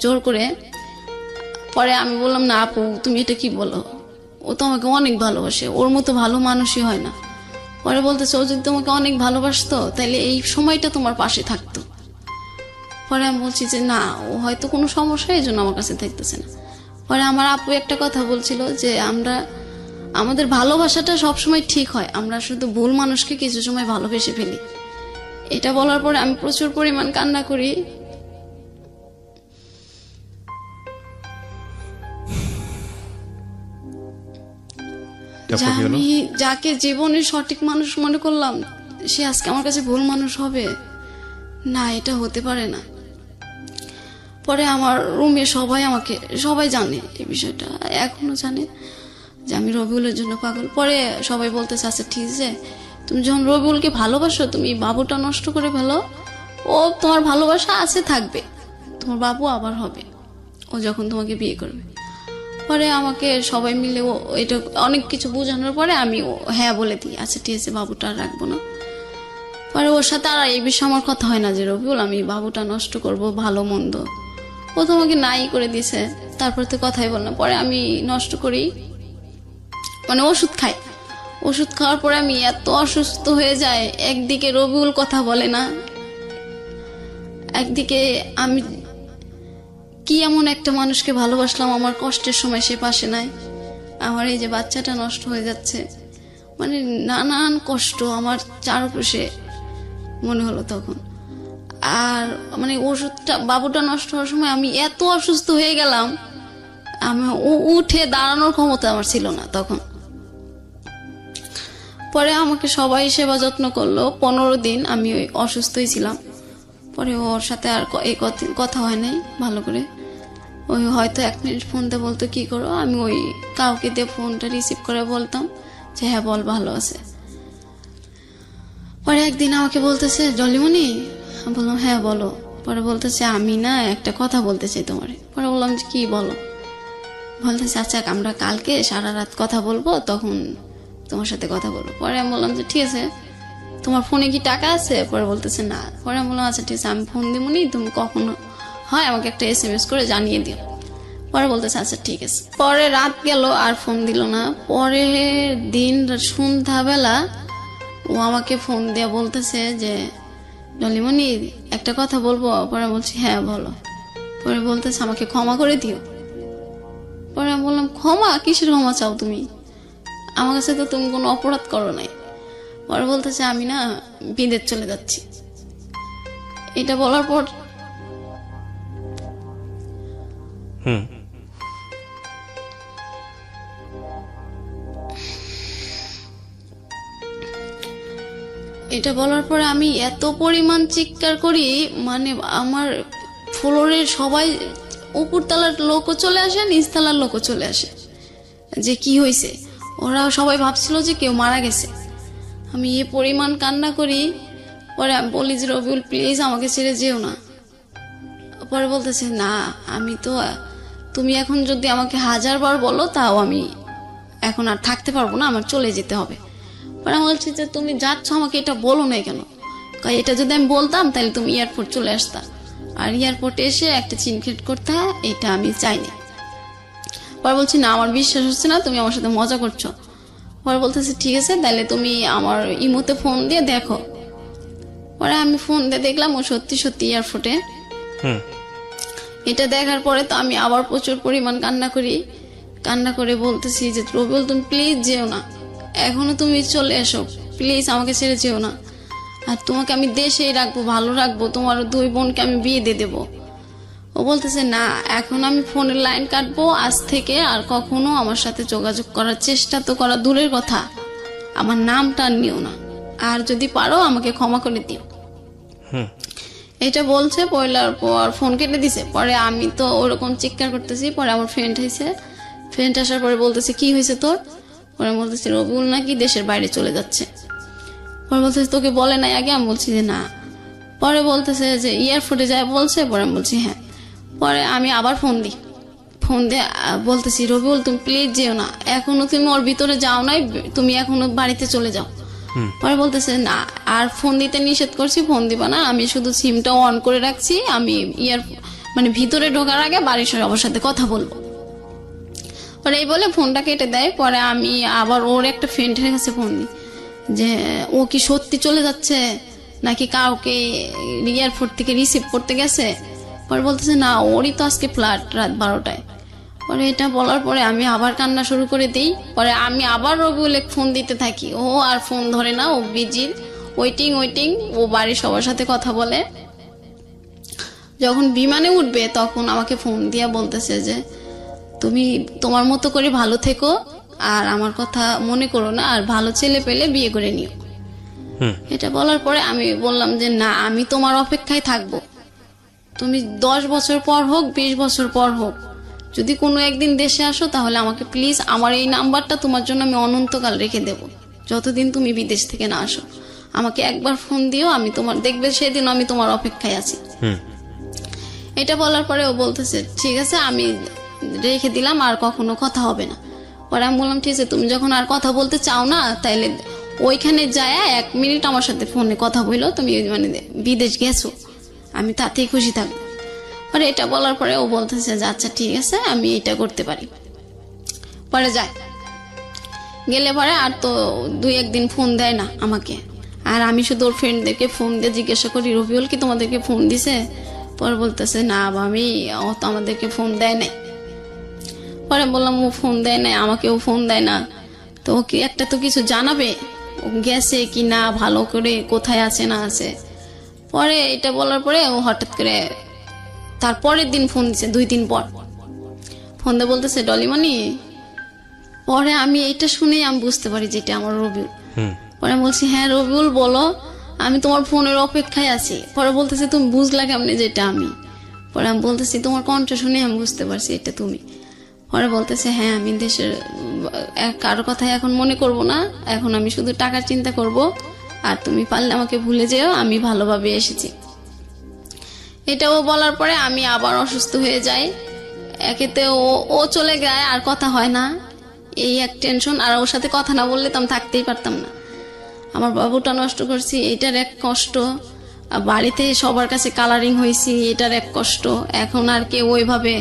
জোর করে। পরে আমি বললাম না আপু তুমি এটা কি বলো, ও তো আমাকে অনেক ভালোবাসে, ওর মতো ভালো মানুষই হয় না। পরে বলতেছে ও যদি তোমাকে অনেক ভালোবাসতো তাহলে এই সময়টা তোমার পাশে থাকতো। পরে আমি বলছি যে না, ও হয়তো কোনো সমস্যা এই জন্য আমার কাছে থাকতেছে না। পরে আমার আপু একটা কথা বলছিল যে আমাদের ভালোবাসাটা সবসময় ঠিক হয়, আমরা শুধু ভুল মানুষকে কিছু সময় ভালোবেসে ফেলি। এটা বলার পরে আমি প্রচুর পরিমাণ কান্না করি। আমি যাকে জীবনের সঠিক মানুষ মনে করলাম সে আজকে আমার কাছে ভুল মানুষ হবে না, এটা হতে পারে না। পরে আমার রুমে সবাই জানে এই বিষয়টা, এখনো জানে যে আমি রবিউলের জন্য পাগল। পরে সবাই বলতেছে আচ্ছা ঠিক আছে, তুমি যখন রবিউলকে ভালোবাসো তুমি বাবুটা নষ্ট করে ফেলো, ও তোমার ভালোবাসা আছে থাকবে, তোমার বাবু আবার হবে ও যখন তোমাকে বিয়ে করবে। পরে আমাকে সবাই মিলে এটা অনেক কিছু বোঝানোর পরে আমি হ্যাঁ বলে দিই, আচ্ছা ঠিক আছে বাবুটা আর রাখবো না। পরে ওর সাথে আর এই বিষয়ে আমার কথা হয় না যে রবিউল আমি বাবুটা নষ্ট করব ভালো মন্দ, ও তোমাকে নাই করে দিছে, তারপর তো কথাই বললাম। পরে আমি নষ্ট করি, মানে ওষুধ খাই, ওষুধ খাওয়ার পরে আমি এত অসুস্থ হয়ে যায়, একদিকে রবিউল কথা বলে না, একদিকে আমি কি এমন একটা মানুষকে ভালোবাসলাম আমার কষ্টের সময় সে পাশে নাই, আমার এই যে বাচ্চাটা নষ্ট হয়ে যাচ্ছে, মানে নানান কষ্ট আমার চারপাশে মনে হলো তখন। আর মানে ওষুধটা বাবুটা নষ্ট হওয়ার সময় আমি এত অসুস্থ হয়ে গেলাম, আমি উঠে দাঁড়ানোর ক্ষমতা আমার ছিল না তখন। পরে আমাকে সবাই সেবা যত্ন করলো, 15 দিন আমি ওই অসুস্থই ছিলাম। পরে ওর সাথে আর এই কথা হয় নাই ভালো করে, ওই হয়তো 1 মিনিট ফোন দিয়ে বলতো কি করো, আমি ওই কাউকে দিয়ে ফোনটা রিসিভ করে বলতাম যে হ্যাঁ বল ভালো আছে। পরে একদিন আমাকে বলতেছে জলিমনি, আমি বললাম হ্যাঁ বলো। পরে বলতেছে আমি না একটা কথা বলতে চাই তোমারে। পরে বললাম যে কি বলো। বলতেছে আচ্ছা আমরা কালকে সারা রাত কথা বলবো, তখন তোমার সাথে কথা বলবো। পরে আমি বললাম যে ঠিক আছে, তোমার ফোনে কি টাকা আছে? পরে বলতেছে না। পরে আমি বললাম আচ্ছা ঠিক আছে আমি ফোন দিব নি, তুমি কখন হয় আমাকে একটা SMS করে জানিয়ে দিও। পরে বলতেছে আচ্ছা ঠিক আছে। পরে রাত গেল আর ফোন দিল না। পরে দিন সন্ধ্যাবেলা ও আমাকে ফোন দিয়ে বলতেছে যে ডলিমনি একটা কথা বলবো। পরে বলছি হ্যাঁ বলো। পরে বলতেছে আমাকে ক্ষমা করে দিও। পরে আমি বললাম ক্ষমা? কিসের ক্ষমা চাও তুমি? আমার কাছে তো তুমি কোনো অপরাধ করো নাই। পরে বলতেছে আমি না বিদেশ চলে যাচ্ছি। এটা বলার পর এটা বলার পরে আমি এত পরিমাণ চিৎকার করি, মানে আমার ফ্লোরের সবাই, উপরতলার লোকও চলে আসে, নিচতলার লোকও চলে আসে যে কি হয়েছে। ওরা সবাই ভাবছিল যে কেউ মারা গেছে। আমি এ পরিমাণ কান্না করি। পরে আমি বলি যে রবিউল প্লিজ আমাকে ছেড়ে যেও না। পরে বলতেছে না আমি তো, তুমি এখন যদি আমাকে 1000 বার বলো তাও আমি এখন আর থাকতে পারবো না, আমার চলে যেতে হবে। পরে আমি বলছি যে তুমি যাচ্ছ আমাকে এটা বলো না কেন? এটা যদি আমি বলতাম তাহলে তুমি এয়ারপোর্ট চলে আসতা, আর এয়ারপোর্টে এসে একটা চিনকেট করতে, এটা আমি চাইনি। পরে বলছি না আমার বিশ্বাস হচ্ছে না, তুমি আমার সাথে মজা করছো। পরে বলতেছে ঠিক আছে তাহলে তুমি আমার ইমোতে ফোন দিয়ে দেখো। পরে আমি ফোন দিয়ে দেখলাম ও সত্যি সত্যি এয়ারপোর্টে। হুম। এটা দেখার পরে তো আমি আবার প্রচুর পরিমাণ কান্না করে বলতেছি যে রবিউল তুমি প্লিজ যেও না, এখনো তুমি চলে এসো, প্লিজ আমাকে ছেড়ে যেও না, আর তোমাকে আমি দেশেই রাখবো, ভালো রাখবো, তোমার 2 বোনকে আমি বিয়ে দিয়ে দেবো। ও বলতেছে না, এখন আমি ফোনের লাইন কাটবো, আজ থেকে আর কখনো আমার সাথে যোগাযোগ করার চেষ্টা তো করা দূরের কথা, আমার নামটা আর নিও না, আর যদি পারো আমাকে ক্ষমা করে দিও। এটা বলছে, পয়লার পর ফোন কেটে দিছে। পরে আমি তো ওরকম চিৎকার করতেছি। পরে আমার ফ্রেন্ড আসার পরে বলতেছে কি হয়েছে তোর? পরে বলতেছে রবিউল নাকি দেশের বাইরে চলে যাচ্ছে। পরে বলতেছে তোকে বলে নাই আগে? আমি বলছি যে না। পরে বলতেছে যে এয়ারপোর্টে যায় বলছে। পরে আমি বলছি হ্যাঁ। পরে আমি আবার ফোন দিয়ে বলতেছি রবিউল তুমি প্লিজ যেও না, এখনো তুমি ওর ভিতরে যাও নাই, তুমি এখনো বাড়িতে চলে যাও। পরে বলতেছে না, আর ফোন দিতে নিষেধ করছি, ফোন দিবা না, আমি শুধু সিমটা অন করে রাখছি, আমি মানে ভিতরে ঢোকার আগে বাড়ির সবার সাথে কথা বলবো। পরে এই বলে ফোনটা কেটে দেয়। পরে আমি আবার ওর একটা ফ্রেন্ডের কাছে ফোন দিই যে ও কি সত্যি চলে যাচ্ছে নাকি কাউকে এয়ারপোর্ট থেকে রিসিভ করতে গেছে। পরে বলতেছে না, ওরই তো আজকে ফ্লাইট রাত 12টায়। পরে এটা বলার পরে আমি আবার কান্না শুরু করে দিই। পরে আমি আবার রবিউল ফোন দিতে থাকি, ও আর ফোন ধরে না, ও বিজি, ওয়েটিং। ও বাড়ির সবার সাথে কথা বলে। যখন বিমানে উঠবে তখন আমাকে ফোন দিয়া বলতেছে যে তুমি তোমার মতো করে ভালো থেকো, আর আমার কথা মনে করো না, আর ভালো ছেলে পেলে বিয়ে করে নিও। এটা বলার পরে আমি বললাম যে না, আমি তোমার অপেক্ষায় থাকবো, তুমি 10 বছর পর হোক, 20 বছর পর হোক, যদি কোনো একদিন দেশে আসো তাহলে আমাকে প্লিজ, আমার এই নাম্বারটা তোমার জন্য আমি অনন্তকাল রেখে দেব, যতদিন তুমি বিদেশ থেকে না আসো আমাকে একবার ফোন দিও, আমি তোমার দেখবে সেদিন আমি তোমার অপেক্ষায় আছি। এটা বলার পরে ও বলতেছে ঠিক আছে, আমি রেখে দিলাম, আর কখনো কথা হবে না। পরে আমি বললাম ঠিক আছে, তুমি যখন আর কথা বলতে চাও না তাইলে ওইখানে যায় 1 মিনিট আমার সাথে ফোনে কথা বললো, তুমি মানে বিদেশ গেছো, আমি তাতেই খুশি থাকবো। পরে এটা বলার পরে ও বলতেছে যে আচ্ছা ঠিক আছে, আমি এটা করতে পারি। পরে যায়, গেলে পরে আর তো 2-1 দিন ফোন দেয় না আমাকে, আর আমি শুধু ওর ফ্রেন্ডদেরকে ফোন দিয়ে জিজ্ঞাসা করি রবিউল কি তোমাদেরকে ফোন দিছে? পরে বলতেছে না, আমি ও তো আমাদেরকে ফোন দেয় নাই। পরে বললাম ও ফোন দেয় নাই, আমাকেও ফোন দেয় না, তো ওকে একটা তো কিছু জানাবে, ও গেছে কি না, ভালো করে কোথায় আছে না আছে। পরে এটা বলার পরে ও হঠাৎ করে তার পরের দিন ফোন দিছে, 2 দিন পর ফোন দিয়ে বলতেছে ডলিমণি। পরে আমি এটা শুনেই আমি বুঝতে পারি যে এটা আমার রবিউল। পরে বলছি হ্যাঁ রবিউল বলো, আমি তোমার ফোনের অপেক্ষায় আছি। পরে বলতেছে তুমি বুঝলা কেমনে যে এটা আমি? পরে আমি বলতেছি তোমার কণ্ঠ শুনে আমি বুঝতে পারছি এটা তুমি। পরে বলতেছে হ্যাঁ, আমি দেশের কারো কথা এখন মনে করব না, এখন আমি শুধু টাকার চিন্তা করব, আর তুমি পারলে আমাকে ভুলে যেও, আমি ভালোভাবে এসেছি। এটাও বলার পরে আমি আবার অসুস্থ হয়ে যাই। একেতে ও চলে যায়, আর কথা হয় না, এই এক টেনশন, আর ওর সাথে কথা না বললে তো আমি থাকতেই পারতাম না। আমার বাবুটা নষ্ট করছি, এটার এক কষ্ট, বাড়িতে সবার কাছে কালারিং হয়েছি, এটার এক কষ্ট। এখন আর কেউ ওইভাবে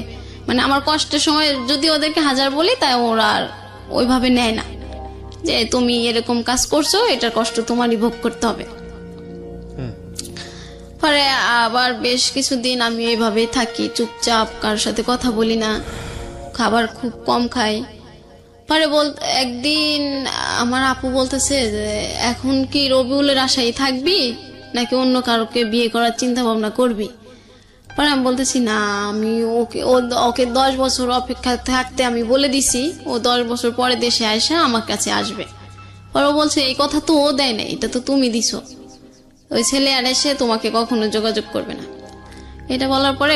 মানে আমার কষ্টের সময় যদি ওদেরকে 1000 বলি তাই ওরা আর ওইভাবে নেয় না, যে তুমি এরকম কাজ করছো, এটার কষ্ট তোমারই ভোগ করতে হবে। পরে আবার বেশ কিছুদিন আমি এইভাবেই থাকি, চুপচাপ, কারোর সাথে কথা বলি না, খাবার খুব কম খাই। পরে একদিন আমার আপু বলতেছে যে এখন কি রবিউলের আশায় থাকবি নাকি অন্য কারোকে বিয়ে করার চিন্তা ভাবনা করবি? পরে আমি বলতেছি না, আমি ওকে 10 বছর অপেক্ষা থাকতে আমি বলে দিছি, ও 10 বছর পরে দেশে আসে আমার কাছে আসবে। পরে ও বলছে এই কথা তো ও দেয় না, এটা তো তুমি দিছো, ওই ছেলে আর এসে তোমাকে কখনো যোগাযোগ করবে না। এটা বলার পরে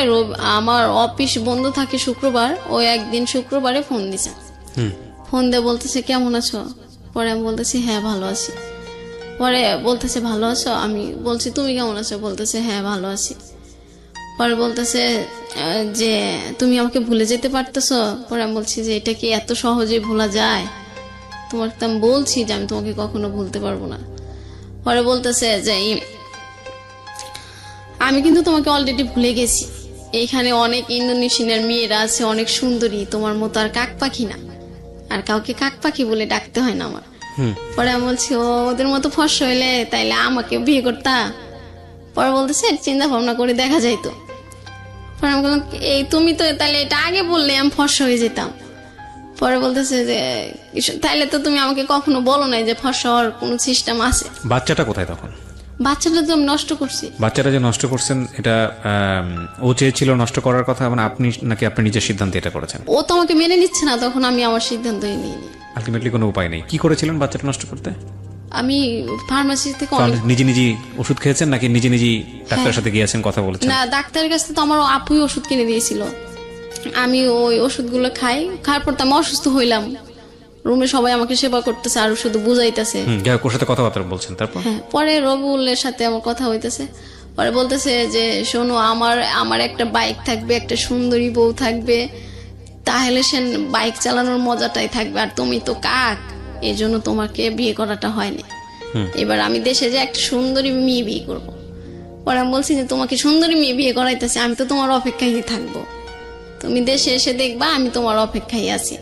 আমার অফিস বন্ধ থাকে শুক্রবার, ও একদিন শুক্রবারে ফোন দিছে। ফোন দিয়ে বলতেছে কেমন আছো? পরে আমি বলতেছি হ্যাঁ ভালো আছি। পরে বলতেছে ভালো আছো? আমি বলছি তুমি কেমন আছো? বলতেছে হ্যাঁ ভালো আছি। পরে বলতেছে যে তুমি আমাকে ভুলে যেতে পারতেছো? পরে আমি বলছি যে এটা কি এত সহজে ভোলা যায়? তোমাকে তো আমি বলছি যে আমি তোমাকে কখনো ভুলতে পারবো না। পরে বলতেছে যে আমি কিন্তু তোমাকে অলরেডি ভুলে গেছি, এইখানে অনেক ইন্দোনেশিয়ার মেয়েরা আছে, অনেক সুন্দরী, তোমার মতো আর কাক পাখি না, আর কাউকে কাক পাখি বলে ডাকতে হয় না আমার। পরে আমি বলছি ওদের মতো ফর্সা হইলে তাইলে আমাকে বিয়ে করতা? পরে বলতেছে চিন্তা ভাবনা করে দেখা যাইতো। পরে আমি বললাম এই তুমি তো তাহলে এটা আগে বললে আমি ফর্সা হয়ে যেতাম। পরে বলতেছে যে তাইলে তো তুমি আমাকে কখনো বলো নাই যে ফর্সা হওয়ার কোনো সিস্টেম আছে। বাচ্চাটা কোথায় তখন? বাচ্চাটা তো আমি নষ্ট করছি। বাচ্চাটা যে নষ্ট করছেন এটা ও চেয়েছিল নষ্ট করার কথা, মানে আপনি নাকি আপনি নিজের সিদ্ধান্তে এটা করেছেন? ও তো আমাকে মেনে নিচ্ছে না, তখন আমি আমার সিদ্ধান্তই নিইনি। আলটিমেটলি কোনো উপায় নেই। কি করেছিলেন বাচ্চাটা নষ্ট করতে? আমি ফার্মাসি থেকে অনেক নিজে নিজে ওষুধ খেয়েছেন নাকি নিজে নিজে ডাক্তারের সাথে গিয়েছেন, কথা বলেছেন? না, ডাক্তারের কাছে তো আমার আপুই ওষুধ কিনে দিয়েছিল। আমি ওই ওষুধগুলো খাওয়ার পর তো আমি অসুস্থ হইলাম। রুমে সবাই আমাকে সেবা করতেছে আর শুধু বুঝাইতেছে। যাই হোক, ওর সাথে কথাবার্তা বলছেন তারপর? হ্যাঁ, পরে রবিউলের সাথে আমার কথা হইতেছে। পরে বলতেছে যে শোনো, আমার একটা বাইক থাকবে, একটা সুন্দরী বউ থাকবে, তাহলে সে বাইক চালানোর মজাটাই থাকবে। আর তুমি তো কাক, এই জন্য তোমাকে বিয়ে করাটা হয়নি। এবার আমি দেশে যে একটা সুন্দরী মেয়ে বিয়ে করবো। পরে আমি বলছি যে তোমাকে সুন্দরী মেয়ে বিয়ে করাইতেছে, আমি তো তোমার অপেক্ষায় থাকবো, তুমি দেশে এসে দেখবা আমি তোমার অপেক্ষায় আছি।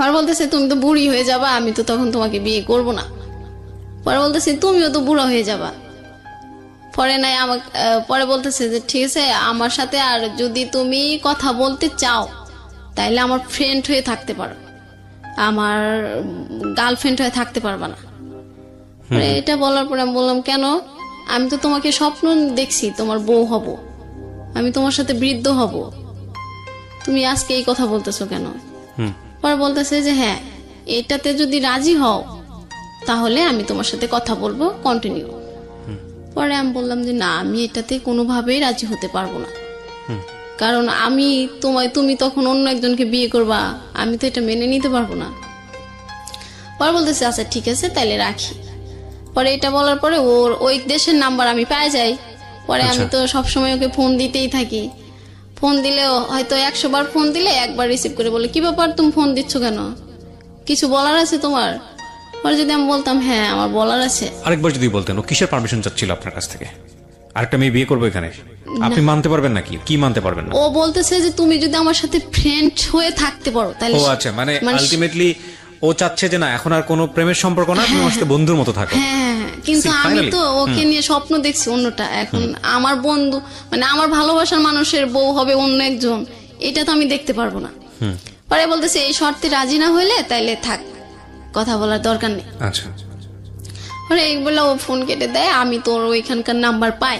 আর বলতেছে তুমি তো বুড়ি হয়ে যাবা, আমি তো তখন তোমাকে বিয়ে করব না। পরে বলতেছে তুমিও তো বুড়া হয়ে যাবা। পরে নাই আমাকে পরে বলতেছে যে ঠিক আছে, আমার সাথে আর যদি তুমি কথা বলতে চাও তাইলে আমার ফ্রেন্ড হয়ে থাকতে পারো, আমার গার্লফ্রেন্ড হয়ে থাকতে পারবা না। এটা বলার পরে আমি বললাম কেন? আমি তো তোমাকে স্বপ্ন দেখছি তোমার বউ হব, আমি তোমার সাথে বৃদ্ধ হব, তুমি আজকে এই কথা বলতেছো কেন? পরে বলতেছে যে হ্যাঁ, এটাতে যদি রাজি হও তাহলে আমি তোমার সাথে কথা বলবো, কন্টিনিউ। পরে আমি বললাম যে না, আমি এটাতে কোনোভাবেই রাজি হতে পারবো না, কারণ তুমি তখন অন্য একজনকে বিয়ে করবা, আমি তো এটা মেনে নিতে পারবো না। পরে বলতেছে আচ্ছা ঠিক আছে তাইলে রাখি। পরে এটা বলার পরে ওর ওই দেশের নাম্বার আমি পেয়ে যাই। পরে আমি তো সবসময় ওকে ফোন দিতেই থাকি। ফোন দিলেও হয়তো 100 বার ফোন দিলে একবার রিসিভ করে বলে কি ব্যাপার, তুমি ফোন দিচ্ছ কেন, কিছু বলার আছে তোমার? পরে যদি আমি বলতাম হ্যাঁ আমার বলার আছে। আরেকবার যদি বলতেন ও কিসের পারমিশন চাচ্ছিল আপনার কাছ থেকে? আরেকটা মেয়ে বিয়ে করবো এখানে, আপনি মানতে পারবেন নাকি? কি মানতে পারবেন না? ও বলতেছে যে তুমি যদি আমার সাথে ফ্রেন্ড হয়ে থাকতে পারো তাহলে। ও আচ্ছা, মানে আলটিমেটলি ও চাচ্ছে যে না, এখন আর কোনো প্রেমের সম্পর্ক না, তুমি আমার সাথে বন্ধুর মতো থাকো। হ্যাঁ, কিন্তু আমি তো ওকে নিয়ে স্বপ্ন দেখছি অন্যটা। এখন আমার বন্ধু মানে আমার ভালোবাসার মানুষের বউ হবে অন্য একজন, এটা তো আমি দেখতে পারবো না। পরে বলতেছে এই শর্তে রাজি না হইলে তাইলে থাক, কথা বলার দরকার নেই। আচ্ছা, পরে এই বলে ও ফোন কেটে দেয়। আমি তোর ওইখানকার নাম্বার পাই।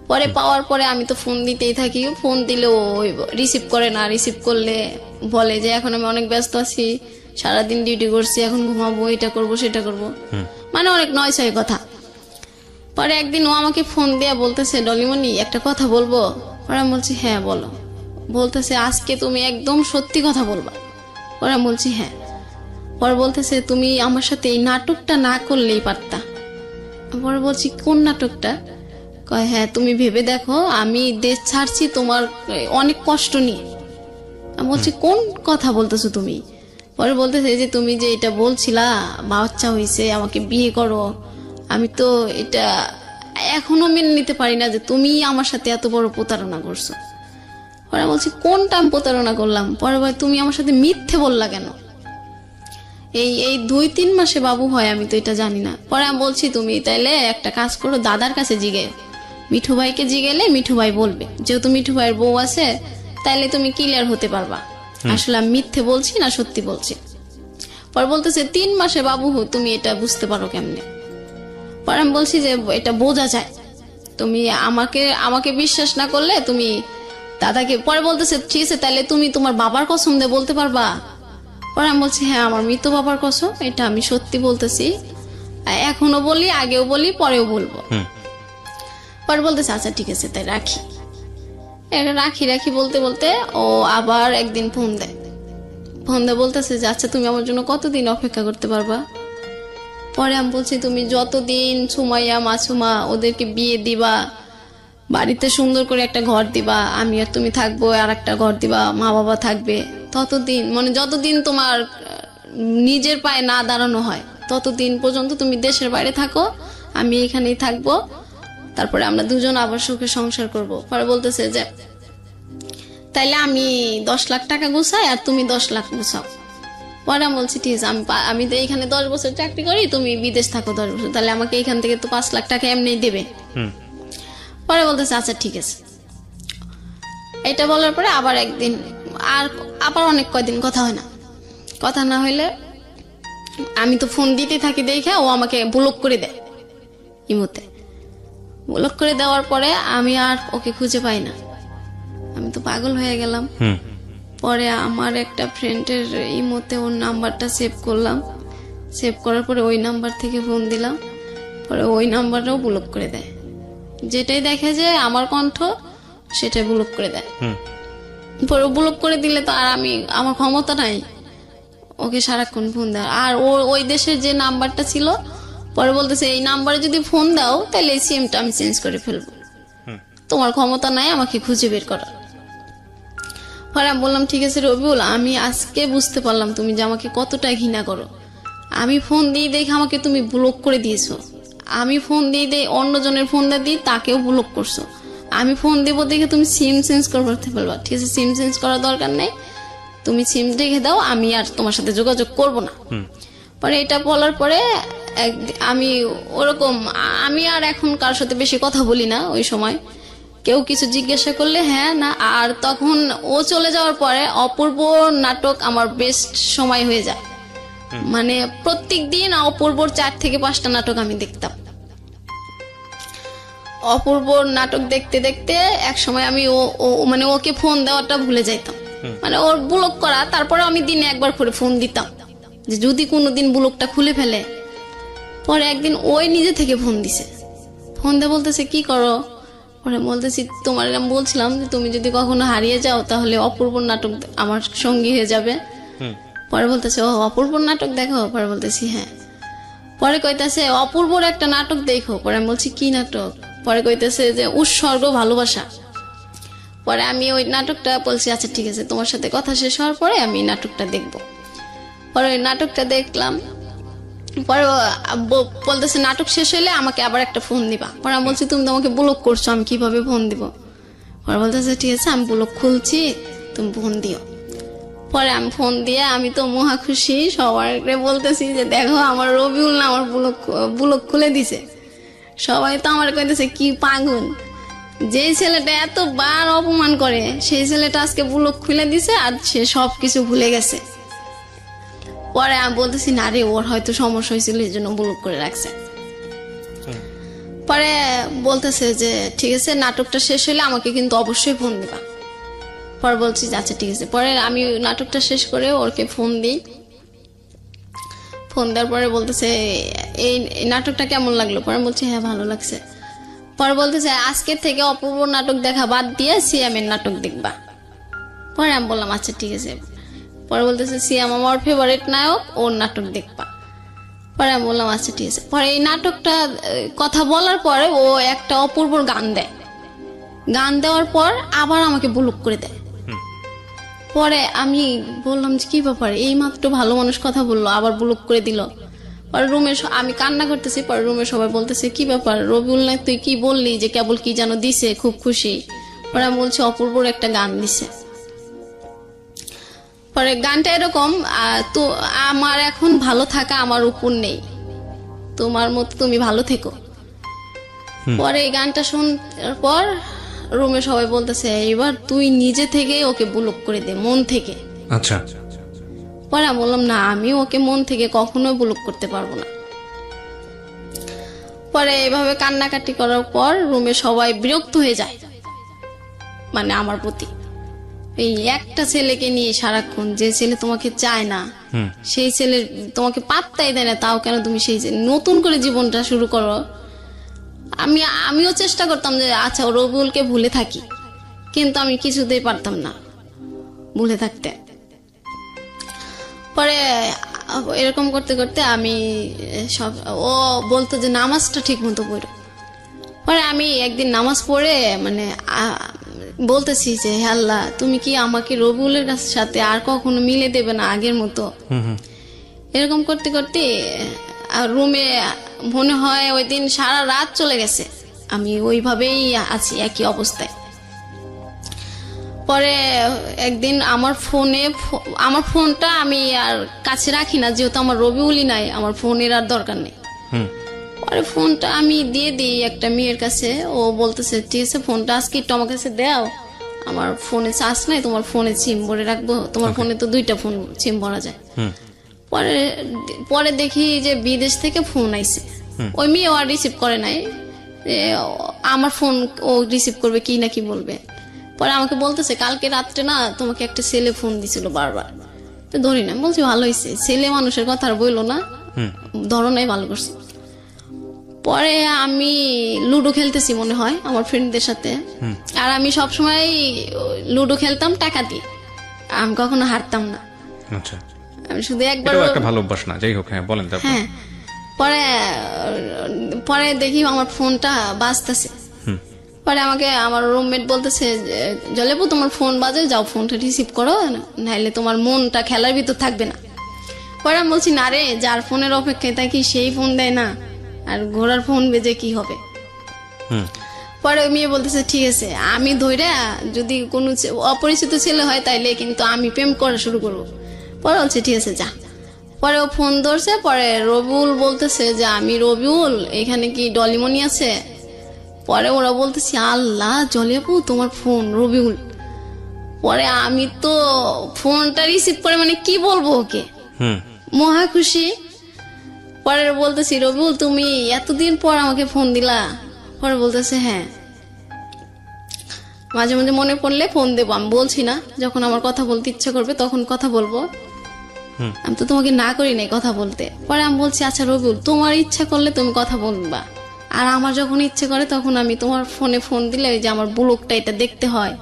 পরে পাওয়ার পরে আমি তো ফোন দিতেই থাকি। ফোন দিলে ও রিসিভ করে না, রিসিভ করলে বলে যে এখন আমি অনেক ব্যস্ত আছি, সারাদিন ডিউটি করছি, এখন ঘুমাবো, এটা করবো সেটা করবো, মানে অনেক নয়ছয় কথা। পরে একদিন ও আমাকে ফোন দিয়ে বলতেছে ডলিমনি একটা কথা বলবো? পরে আমি বলছি হ্যাঁ বলো। বলতেছে আজকে তুমি একদম সত্যি কথা বলবা। পরে আমি বলছি হ্যাঁ। পরে বলতেছে তুমি আমার সাথে এই নাটকটা না করলেই পারতা। পরে বলছি কোন নাটকটা? কয় হ্যাঁ, তুমি ভেবে দেখো আমি দেশ ছাড়ছি তোমার অনেক কষ্ট নিয়ে। আমি বলছি কোন কথা বলতেছো তুমি? পরে বলতেছে যে তুমি যে এটা বলছিলা বাচ্চা হয়েছে আমাকে বিয়ে করো, আমি তো এটা এখনো মেনে নিতে পারি না যে তুমি আমার সাথে এত বড় প্রতারণা করছো। পরে বলছি কোনটা আমি প্রতারণা করলাম? পরে বলে তুমি আমার সাথে মিথ্যে বললা কেন? এই 2-3 মাসে বাবু হয়, আমি তো এটা জানি না। পরে আমি বলছি তুমি তাইলে একটা কাজ করো, দাদার কাছে জিগে, মিঠু ভাইকে জিগেলে মিঠু ভাই বলবে, যেহেতু মিঠু ভাইয়ের বউ আছে তাইলে তুমি ক্লিয়ার হতে পারবা আসলে আমি মিথ্যে বলছি না সত্যি বলছি। পরে বলতেছে 3 মাসে বাবু তুমি এটা বুঝতে পারো কেমনে? পরে আমি বলছি যে এটা বোঝা যায়, তুমি আমাকে বিশ্বাস না করলে তুমি দাদাকে। পরে বলতেছে ঠিক আছে তাহলে তুমি তোমার বাবার কসম দিয়ে বলতে পারবা? পরে আমি বলছি হ্যাঁ আমার মৃত বাবার কসম, এটা আমি সত্যি বলতেছি, এখনো বলি, আগেও বলি, পরেও বলবো। পরে বলতেছে আচ্ছা ঠিক আছে তাই রাখি। এটা রাখি বলতে বলতে ও আবার একদিন ফোন দেয়। ফোন দিয়ে বলতেছে যে আচ্ছা তুমি আমার জন্য কতদিন অপেক্ষা করতে পারবা? পরে আমি বলছি তুমি যতদিন সুমাইয়া মাসুমা ওদেরকে বিয়ে দিবা, বাড়িতে সুন্দর করে একটা ঘর দিবা, আমি আর তুমি থাকবো, আর একটা ঘর দিবা, মা বাবা থাকবে, ততদিন মানে যতদিন তোমার নিজের পায়ে না দাঁড়ানো হয় ততদিন পর্যন্ত তুমি দেশের বাইরে থাকো, আমি এখানেই থাকবো, তারপরে আমরা দুজন আবার সুখে সংসার করব। পরে বলতেছে যে তাইলে আমি 10 লাখ টাকা গুছাই আর তুমি 10 লাখ গুছাও। পরে আমি বলছি ঠিক আছে, আমি তো এখানে 10 বছর চাকরি করি, তুমি বিদেশ থাকো 10 বছর, তাহলে আমাকে এখান থেকে তো 5 লাখ টাকা এমনি দেবে। পরে বলতেছে আচ্ছা ঠিক আছে। এটা বলার পরে আবার একদিন আবার অনেক কয়দিন কথা হয় না। কথা না হইলে আমি তো ফোন দিতে থাকি, দেখে ও আমাকে ব্লক করে দেয় ইমোতে। ব্লক করে দেওয়ার পরে আমি আর ওকে খুঁজে পাই না, আমি তো পাগল হয়ে গেলাম। পরে আমার একটা ফ্রেন্ডের ইমোতে ওর নাম্বারটা সেভ করলাম, সেভ করার পরে ওই নাম্বার থেকে ফোন দিলাম, পরে ওই নাম্বারটাও ব্লক করে দেয়। যেটাই দেখে যে আমার কণ্ঠ সেটাই ব্লক করে দেয়। পরে ব্লক করে দিলে তো আর আমার ক্ষমতা নাই ওকে সারাক্ষণ ফোন দেওয়ার। আর ওই দেশের যে নাম্বারটা ছিল, পরে বলতেছে এই নাম্বারে যদি ফোন দাও তাহলে এই সিমটা আমি চেঞ্জ করে ফেলবো, তোমার ক্ষমতা নাই আমাকে খুঁজে বের করার। পরে আমি বললাম ঠিক আছে রবিউল, আমি আজকে বুঝতে পারলাম তুমি যে আমাকে কতটা ঘৃণা করো। আমি ফোন দিয়ে দেখে আমাকে তুমি ব্লক করে দিয়েছো, আমি ফোন দিয়ে অন্যজনের ফোন দিই তাকেও ব্লক করছো, আমি ফোন দেবো দেখে তুমি সিম চেঞ্জ করতে পারবা। ঠিক আছে, সিম চেঞ্জ করার দরকার নেই, তুমি সিম রেখে দাও, আমি আর তোমার সাথে যোগাযোগ করব না। পরে এটা বলার পরে আমি ওরকম আমি আর এখন কার সাথে বেশি কথা বলি না। ওই সময় কেউ কিছু জিজ্ঞাসা করলে হ্যাঁ না। আর তখন ও চলে যাওয়ার পরে অপূর্ব নাটক আমার বেস্ট সময় হয়ে যায়। মানে প্রত্যেক দিন অপূর্বর 4 থেকে 5টা নাটক আমি দেখতাম। অপূর্বর নাটক দেখতে দেখতে এক সময় আমি মানে ওকে ফোন দেওয়াটা ভুলে যাইতাম, মানে ওর ব্লক করা। তারপরে আমি দিনে একবার করে ফোন দিতাম যে যদি কোনোদিন ব্লকটা খুলে ফেলে। পরে একদিন ওই নিজে থেকে ফোন দিছে, ফোন দিয়ে বলতেছে কি করো। পরে বলতেছি তোমার আমি বলছিলাম যে তুমি যদি কখনো হারিয়ে যাও তাহলে অপূর্বর নাটক আমার সঙ্গী হয়ে যাবে। পরে বলতেছে ও অপূর্বর নাটক দেখো। পরে বলতেছি হ্যাঁ। পরে কইতেছে অপূর্বর একটা নাটক দেখো। পরে আমি বলছি কি নাটক। পরে কইতেছে যে উৎসর্গ ভালোবাসা। পরে আমি ওই নাটকটা বলছি আচ্ছা ঠিক আছে, তোমার সাথে কথা শেষ হওয়ার পরে আমি নাটকটা দেখব। পরে ওই নাটকটা দেখলাম। পরে বলতেছে নাটক শেষ হলে আমাকে আবার একটা ফোন দিবা। পরে আমি বলছি তুমি তো আমাকে ব্লক করছো, আমি কিভাবে ফোন দিব। পরে বলতেছে ঠিক আছে আমি ব্লক খুলছি, তুমি ফোন দিও। পরে আমি ফোন দিয়ে আমি তো মহা খুশি, সবাইকে বলতেছি যে দেখো আমার রবিউল না আমার ব্লক খুলে দিছে। সবাই তো আমার কইতেছে কি পাগল, যে ছেলেটা এতবার অপমান করে সেই ছেলেটা আজকে ব্লক খুলে দিছে আর সে সবকিছু ভুলে গেছে। পরে আমি বলতেছি না রে, ওর হয়তো সমস্যা হয়েছিল এই জন্য ব্লক করে রাখছে। পরে বলতেছে যে ঠিক আছে নাটকটা শেষ হলে আমাকে কিন্তু অবশ্যই ফোন দিবা। পরে বলছি আচ্ছা ঠিক আছে। পরে আমি নাটকটা শেষ করে ওকে ফোন দিই। ফোন দেওয়ার পরে বলতেছে এই নাটকটা কেমন লাগলো। পরে বলছি হ্যাঁ ভালো লাগছে। পরে বলতেছে আজকে থেকে অপূর্ব নাটক দেখা বাদ দিয়ে সিয়ামের নাটক দেখবা। পরে আমি বললাম আচ্ছা ঠিক আছে। পরে বলতেছে সিয়াম আমার ফেভারিট নায়ক, ওর নাটক দেখবা। পরে আমি বললাম আচ্ছা ঠিক আছে। পরে এই নাটকটা কথা বলার পরে ও একটা অপূর্বর গান দেয়, গান দেওয়ার পর আবার আমাকে ব্লক করে দেয়। পরে আমি বললাম যে কি ব্যাপার, এই মাত্র ভালো মানুষ কথা বললো আবার ব্লক করে দিল। পরে রুমে আমি কান্না করতেছি। পরে রুমে সবাই বলতেছে কি ব্যাপার রবিউল না, তুই কি বললি যে কেবল কি যেন দিছে, খুব খুশি। পরে আমি বলছি অপূর্বর একটা গান দিছে। পরে গানটা এরকম তো আমার এখন ভালো থাকা আমার উপর নেই, তোমার মতো তুমি ভালো থেকো। পরে এই গানটা শোনার পর রুমে সবাই বলতেছে এবার তুই নিজে থেকে ওকে ব্লক করে দে মন থেকে। আচ্ছা। পরে আমি বললাম না, আমি ওকে মন থেকে কখনোই ব্লক করতে পারবো না। পরে এভাবে কান্নাকাটি করার পর রুমে সবাই বিরক্ত হয়ে যায় মানে আমার প্রতি। এই একটা ছেলেকে নিয়ে সারাক্ষণ, যে ছেলে তোমাকে চায় না, সেই ছেলে তোমাকে পাত্তাই দেয় না, তাও কেন তুমি সেই নতুন করে জীবনটা শুরু করো। আমিও চেষ্টা করতাম যে আচ্ছা রবিউলকে ভুলে থাকি, কিন্তু আমি কিছুতেই পারতাম না ভুলে থাকতে। পরে এরকম করতে করতে আমি সব, ও বলতো যে নামাজটা ঠিক মতো পড়ো। পরে আমি একদিন নামাজ পড়ে মানে বলতেছি যে হে আল্লাহ, তুমি কি আমাকে রবিউলের সাথে আর কখনো মিলে দেবে না আগের মতো। এরকম করতে করতে রুমে মনে হয় ওই দিন সারা রাত চলে গেছে, আমি ওইভাবেই আছি একই অবস্থায়। পরে একদিন আমার ফোনটা আমি আর কাছে রাখি না, যেহেতু আমার রবিউলই নাই, আমার ফোনের আর দরকার নেই। হুম পরে ফোনটা আমি দিয়ে দিই একটা মেয়ের কাছে। ও বলতেছে ঠিক আছে ফোনটা আজকে একটু আমার কাছে দাও, আমার ফোনে চার্জ নাই, তোমার ফোনে সিম ভরে রাখবো, তোমার ফোনে তো 2টা ফোন সিম ভরা যায়। হুম পরে পরে দেখি যে বিদেশ থেকে ফোন আইছে। ওই মেয়ে আর রিসিভ করে নাই, আমার ফোন ও রিসিভ করবে কি না কি বলবে। পরে আমাকে বলতেছে কালকে রাত্রে না তোমাকে একটা ছেলে ফোন দিছিল বারবার, তো ধরি না। বলছি ভালো হয়েছে, ছেলে মানুষের কথা আর বইলো না, ধরো নাই, ভালো করছে। পরে আমি লুডো খেলতেছি মনে হয় আমার ফ্রেন্ডদের সাথে, আর আমি সবসময় লুডো খেলতাম টাকা দিয়ে, আমি কখনো হারতাম না। আচ্ছা, আমি শুধু একবার এটাও একটা ভালো অভ্যাস না, যাই হোক। হ্যাঁ বলেন তারপর। হ্যাঁ, পরে পরে দেখি আমার ফোনটা বাজতেছে। পরে আমাকে আমার রুমমেট বলতেছে জলেপু তোমার ফোন বাজে, যাও ফোনটা রিসিভ করো, নাহলে তোমার মনটা খেলার ভিতর থাকবে না। পরে আমি বলছি না রে, যার ফোনের অপেক্ষায় থাকি সেই ফোন দেয় না, আর ঘোড়ার ফোন বেজে কি হবে। পরে ওই মেয়ে বলতেছে ঠিক আছে, আমি ধইরা যদি কোনো অপরিচিত ছেলে হয় তাইলে কিন্তু আমি প্রেম করা শুরু করবো। পরে বলছে ঠিক আছে যা। পরে ও ফোন ধরছে, পরে রবিউল বলতেছে যে আমি রবিউল, এখানে কি ডলিমনি আছে? পরে ওরা বলতেছি আল্লাহ জলিয়াপু তোমার ফোন রবিউল। পরে আমি তো ফোনটা রিসিভ করে মানে কি বলবো ওকে, মহা খুশি। পরে বলতেছি রবিউল তুমি এতদিন পর আমাকে ফোন দিলা? পরে বলতেছে হ্যাঁ, মাঝে মাঝে মনে পড়লে ফোন দেবো, আমি বলছি না, যখন আমার কথা বলতে ইচ্ছা করবে তখন কথা বলবো, আমি তো তোমাকে না করি নাই কথা বলতে। পরে আমি বলছি আচ্ছা রবিউল তোমার ইচ্ছা করলে তুমি কথা বলবা, আর আমার যখন ইচ্ছে করে তখন আমি তোমার ফোনে ফোন দিলে ওই যে আমার ব্লগটা এটা দেখতে হয়,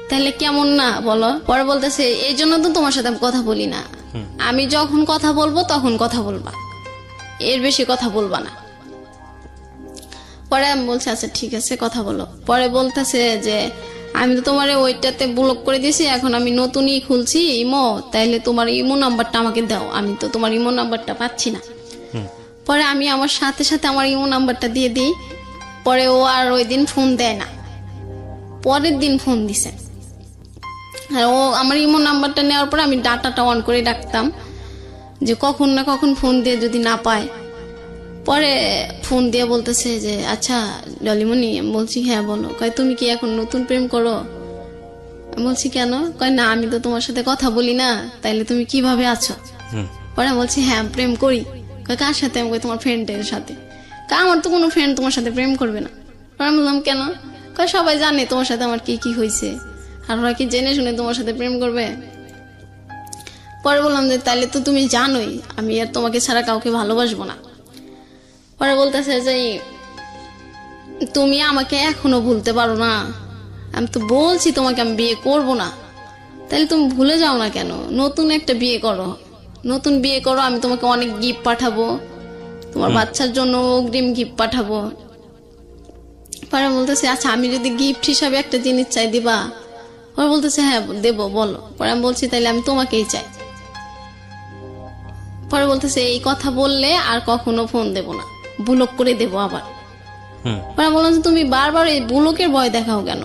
তাহলে কেমন না বলো? পরে বলতেছে এই জন্য তো তোমার সাথে আমি কথা বলি না, আমি যখন কথা বলবো তখন কথা বলবা, এর বেশি কথা বলবা না। পরে আমি বলছি আচ্ছা ঠিক আছে কথা বলো। পরে বলতেছে যে আমি তো তোমার ওইটাতে ব্লক করে দিয়েছি, এখন আমি নতুনই খুলছি ইমো, তাইলে তোমার ইমো নাম্বারটা আমাকে দাও, আমি তো তোমার ইমো নাম্বারটা পাচ্ছি না। পরে আমি আমার সাথে সাথে আমার ইমো নাম্বারটা দিয়ে দিই। পরে ও আর ওই দিন ফোন দেয় না, পরের দিন ফোন দিছে। আর ও আমার ইমো নাম্বারটা নেওয়ার পরে আমি ডাটাটা অন করে রাখতাম, যে কখন না কখন ফোন দিয়ে যদি না পায়। পরে ফোন দিয়ে বলতেছে যে আচ্ছা ডলিমনি, আমি বলছি হ্যাঁ বলো। কয় তুমি কি এখন নতুন প্রেম করো? আমি বলছি কেন? কয় না আমি তো তোমার সাথে কথা বলি না, তাইলে তুমি কিভাবে আছো? পরে বলছি হ্যাঁ প্রেম করি। কয় কার সাথে? আমি কই তোমার ফ্রেন্ডের সাথে। কয় আমার তো কোনো ফ্রেন্ড তোমার সাথে প্রেম করবে না। পরে আমি বললাম কেন? কয় সবাই জানে তোমার সাথে আমার কি কি হয়েছে, আর ওরা কি জেনে শুনে তোমার সাথে প্রেম করবে? পরে বললাম যে তাইলে তো তুমি জানোই আমি আর তোমাকে ছাড়া কাউকে ভালোবাসবো না। পরে বলতেছে যে তুমি আমাকে এখনো ভুলতে পারো না, আমি তো বলছি তোমাকে আমি বিয়ে করব না, তাহলে তুমি ভুলে যাও না কেন? নতুন একটা বিয়ে করো, নতুন বিয়ে করো, আমি তোমাকে অনেক গিফট পাঠাবো, তোমার বাচ্চার জন্য অগ্রিম গিফট পাঠাবো। পরে বলতেছে আচ্ছা আমি যদি গিফট হিসাবে একটা জিনিস চাই দিবা? পরে বলতেছে হ্যাঁ দেবো, বলো। পরে আমি বলছি তাইলে আমি তোমাকেই চাই। পরে বলতেছে এই কথা বললে আর কখনো ফোন দেব না, ব্লক করে দেবো আবার। পরে বললাম যে তুমি বারবার এই ব্লকের ভয় দেখাও কেন?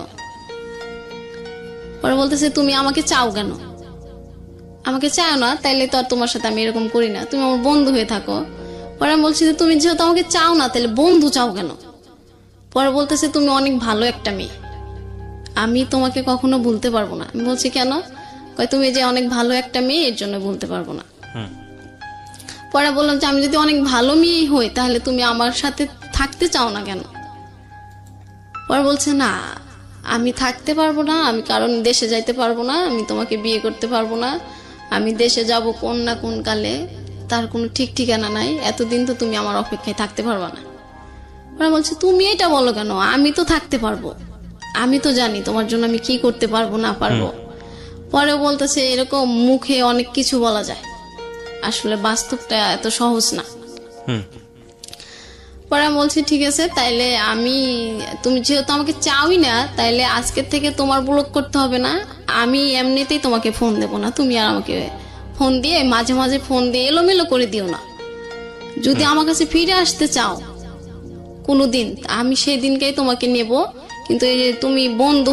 পরে বলতেছে তুমি আমাকে চাও কেন? আমাকে চাও না তাইলে তো আর তোমার সাথে আমি এরকম করি না, তুমি আমার বন্ধু হয়ে থাকো। পরে আমি বলছি যে তুমি যেহেতু আমাকে চাও না তাহলে বন্ধু চাও কেন? পরে বলতেছে তুমি অনেক ভালো একটা মেয়ে, আমি তোমাকে কখনো ভুলতে পারবো না। আমি বলছি কেন? কয় তুমি যে অনেক ভালো একটা মেয়ে এর জন্য ভুলতে পারবো না। পরে বললাম যে আমি যদি অনেক ভালো মেয়ে হই তাহলে তুমি আমার সাথে থাকতে চাও না কেন? পরে বলছে না আমি থাকতে পারবো না, আমি কারণ দেশে যাইতে পারবো না, আমি তোমাকে বিয়ে করতে পারবো না, আমি দেশে যাব কোন না কোন কালে, তার কোনো ঠিক ঠিকানা নাই, এতদিন তো তুমি আমার অপেক্ষায় থাকতে পারবা না। পরে বলছে তুমি এটা বলো কেন? আমি তো থাকতে পারবো, আমি তো জানি তোমার জন্য আমি কি করতে পারবো না পারবো। পরে বলতেছে এরকম মুখে অনেক কিছু বলা যায়, আসলে বাস্তবটা এত সহজ না। পরে আমি বলছি ঠিক আছে তাইলে আমি, তুমি যেহেতু আমাকে চাওই না তাইলে আজকের থেকে তোমার ব্লক করতে হবে না, আমি এমনিতেই তোমাকে ফোন দেব না, তুমি আর আমাকে ফোন দিয়ে মাঝে মাঝে ফোন দিয়ে এলোমেলো করে দিও না। যদি আমার কাছে ফিরে আসতে চাও কোনোদিন, আমি সেই দিনকেই তোমাকে নেব, কিন্তু এই যে তুমি বন্ধু